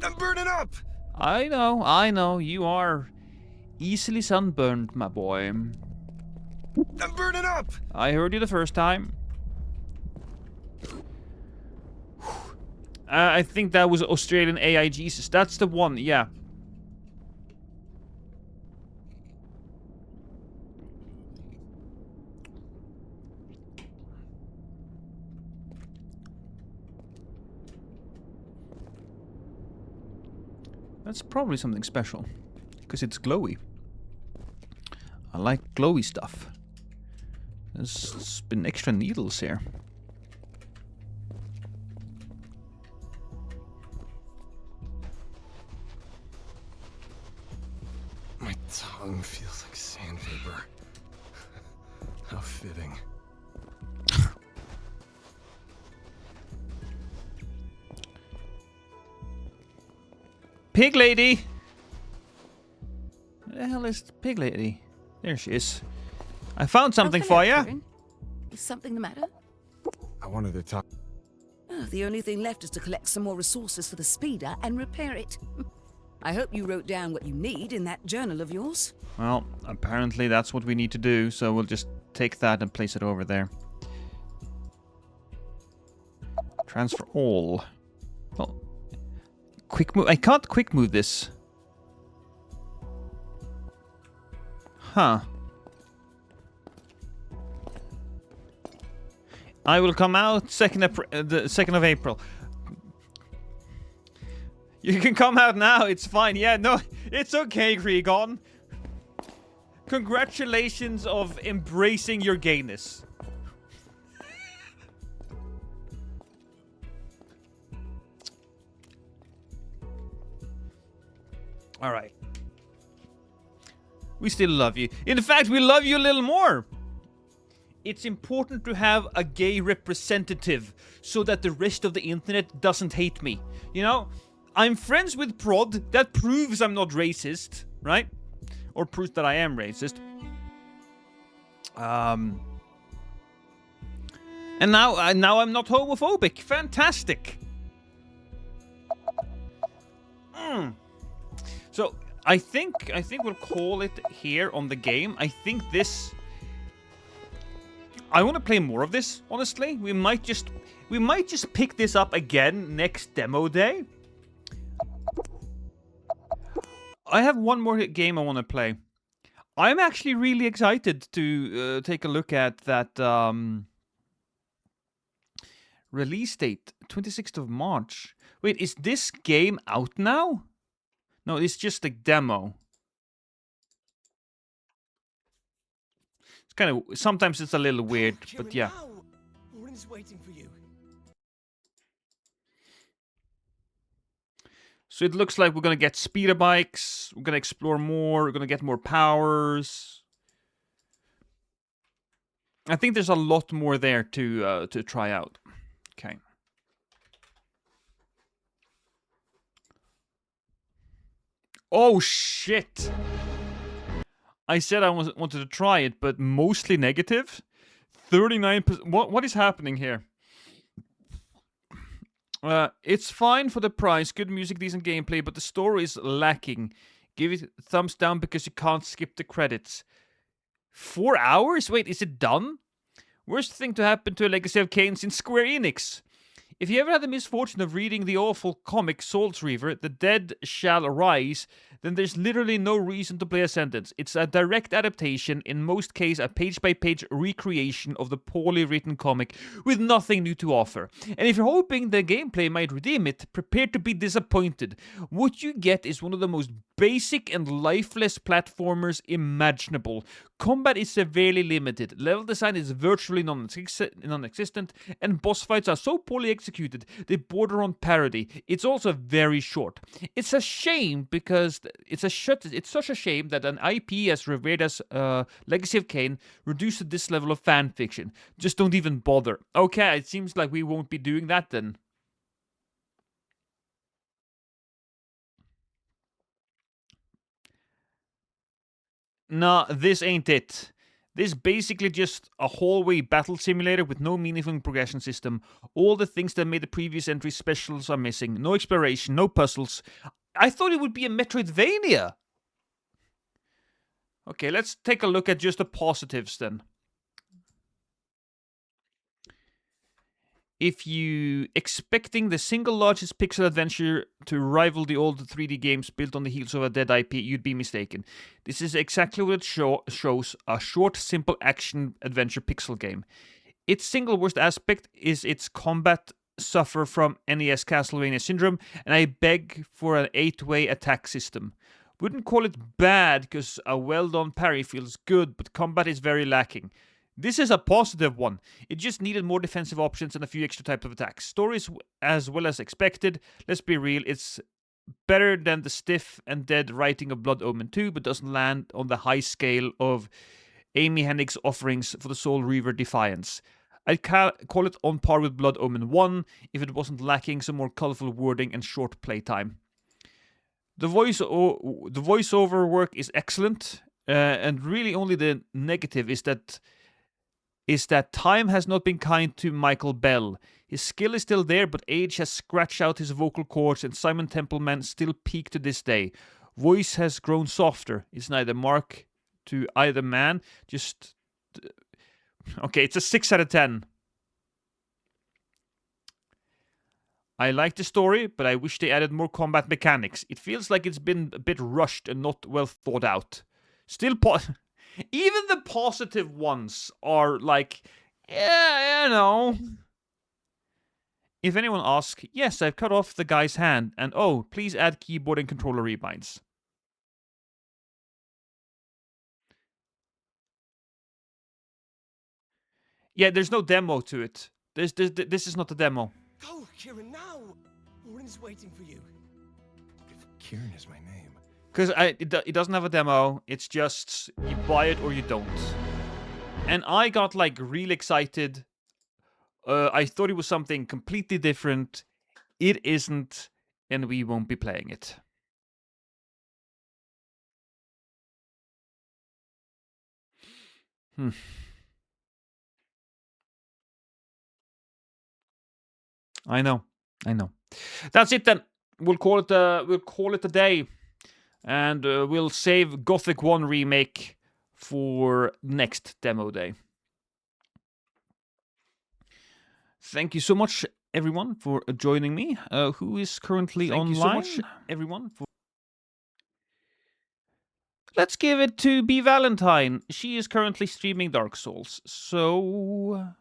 I'm burning up! I know. You are easily sunburned, my boy. I'm burning up! I heard you the first time. I think that was Australian AI Jesus. That's the one, yeah. That's probably something special, because it's glowy. I like glowy stuff. There's been extra needles here. My tongue feels like sandpaper. How fitting. Pig lady! Where the hell is the pig lady? There she is. I found something for you. Is something the matter? I wanted to talk. Oh, the only thing left is to collect some more resources for the speeder and repair it. I hope you wrote down what you need in that journal of yours. Well, apparently that's what we need to do, so we'll just take that and place it over there. Transfer all. Well, quick move. I can't quick move this. Huh. I will come out the 2nd of April. You can come out now, it's fine. Yeah, no, it's okay, Gregon. Congratulations of embracing your gayness. Alright. We still love you. In fact, we love you a little more. It's important to have a gay representative so that the rest of the internet doesn't hate me. You know, I'm friends with Prod. That proves I'm not racist, right? Or proves that I am racist. And now I'm not homophobic. Fantastic. So I think we'll call it here on the game. I think this. I want to play more of this. Honestly, we might just pick this up again next demo day. I have one more game I want to play. I'm actually really excited to take a look at that release date, 26th of March. Wait, is this game out now? No, it's just a demo. It's kind of, sometimes it's a little weird, but yeah. Orin's waiting for you. So it looks like we're gonna get speeder bikes. We're gonna explore more. We're gonna get more powers. I think there's a lot more there to try out. Okay. Oh shit! I said I wanted to try it, but mostly negative. 39%. What is happening here? It's fine for the price. Good music, decent gameplay, but the story is lacking. Give it thumbs down because you can't skip the credits. 4 hours? Wait, is it done? Worst thing to happen to a Legacy of Kain since Square Enix. If you ever had the misfortune of reading the awful comic Salt Reaver, The Dead Shall Rise, then there's literally no reason to play Ascendance. It's a direct adaptation, in most cases a page-by-page recreation of the poorly written comic with nothing new to offer. And if you're hoping the gameplay might redeem it, prepare to be disappointed. What you get is one of the most basic and lifeless platformers imaginable. Combat is severely limited, level design is virtually non-existent, and boss fights are so poorly executed they border on parody. It's also very short. It's a shame because it's such a shame that an IP as revered as Legacy of Kain reduced to this level of fan fiction. Just don't even bother. Okay, it seems like we won't be doing that then. Nah, this ain't it. This basically just a hallway battle simulator with no meaningful progression system. All the things that made the previous entry specials are missing. No exploration, no puzzles. I thought it would be a Metroidvania. Okay, let's take a look at just the positives then. If you expecting the single largest pixel adventure to rival the old 3D games built on the heels of a dead IP, you'd be mistaken. This is exactly what it shows, a short, simple action-adventure pixel game. Its single worst aspect is its combat suffer from NES Castlevania syndrome, and I beg for an 8-way attack system. Wouldn't call it bad, because a well-done parry feels good, but combat is very lacking. This is a positive one. It just needed more defensive options and a few extra types of attacks. Stories as well as expected. Let's be real, it's better than the stiff and dead writing of Blood Omen 2, but doesn't land on the high scale of Amy Hennig's offerings for the Soul Reaver Defiance. I'd call it on par with Blood Omen 1 if it wasn't lacking some more colorful wording and short playtime. The voiceover work is excellent, and really only the negative is that time has not been kind to Michael Bell. His skill is still there, but age has scratched out his vocal cords, and Simon Templeman still peak to this day. Voice has grown softer. It's neither mark to either man, just... Okay, it's a 6 out of 10. I like the story, but I wish they added more combat mechanics. It feels like it's been a bit rushed and not well thought out. Still even the positive ones are like, yeah, you know. If anyone asks, yes, I've cut off the guy's hand, and oh, please add keyboard and controller rebinds. Yeah, there's no demo to it. This is not a demo. Go, Kieran, now! Orin's waiting for you. If Kieran is my name. Because it doesn't have a demo, it's just you buy it or you don't. And I got like real excited. I thought it was something completely different. It isn't, and we won't be playing it. I know. That's it then. We'll call it a day. And we'll save Gothic 1 Remake for next demo day. Thank you so much, everyone, for joining me. Who is currently online? Thank you so much, everyone. Let's give it to B. Valentine. She is currently streaming Dark Souls. So...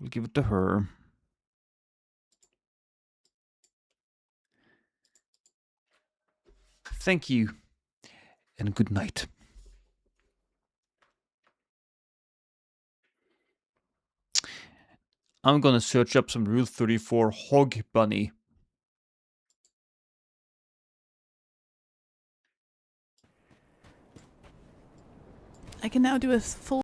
we'll give it to her. Thank you, and good night. I'm gonna search up some Rule 34 Hog Bunny. I can now do a full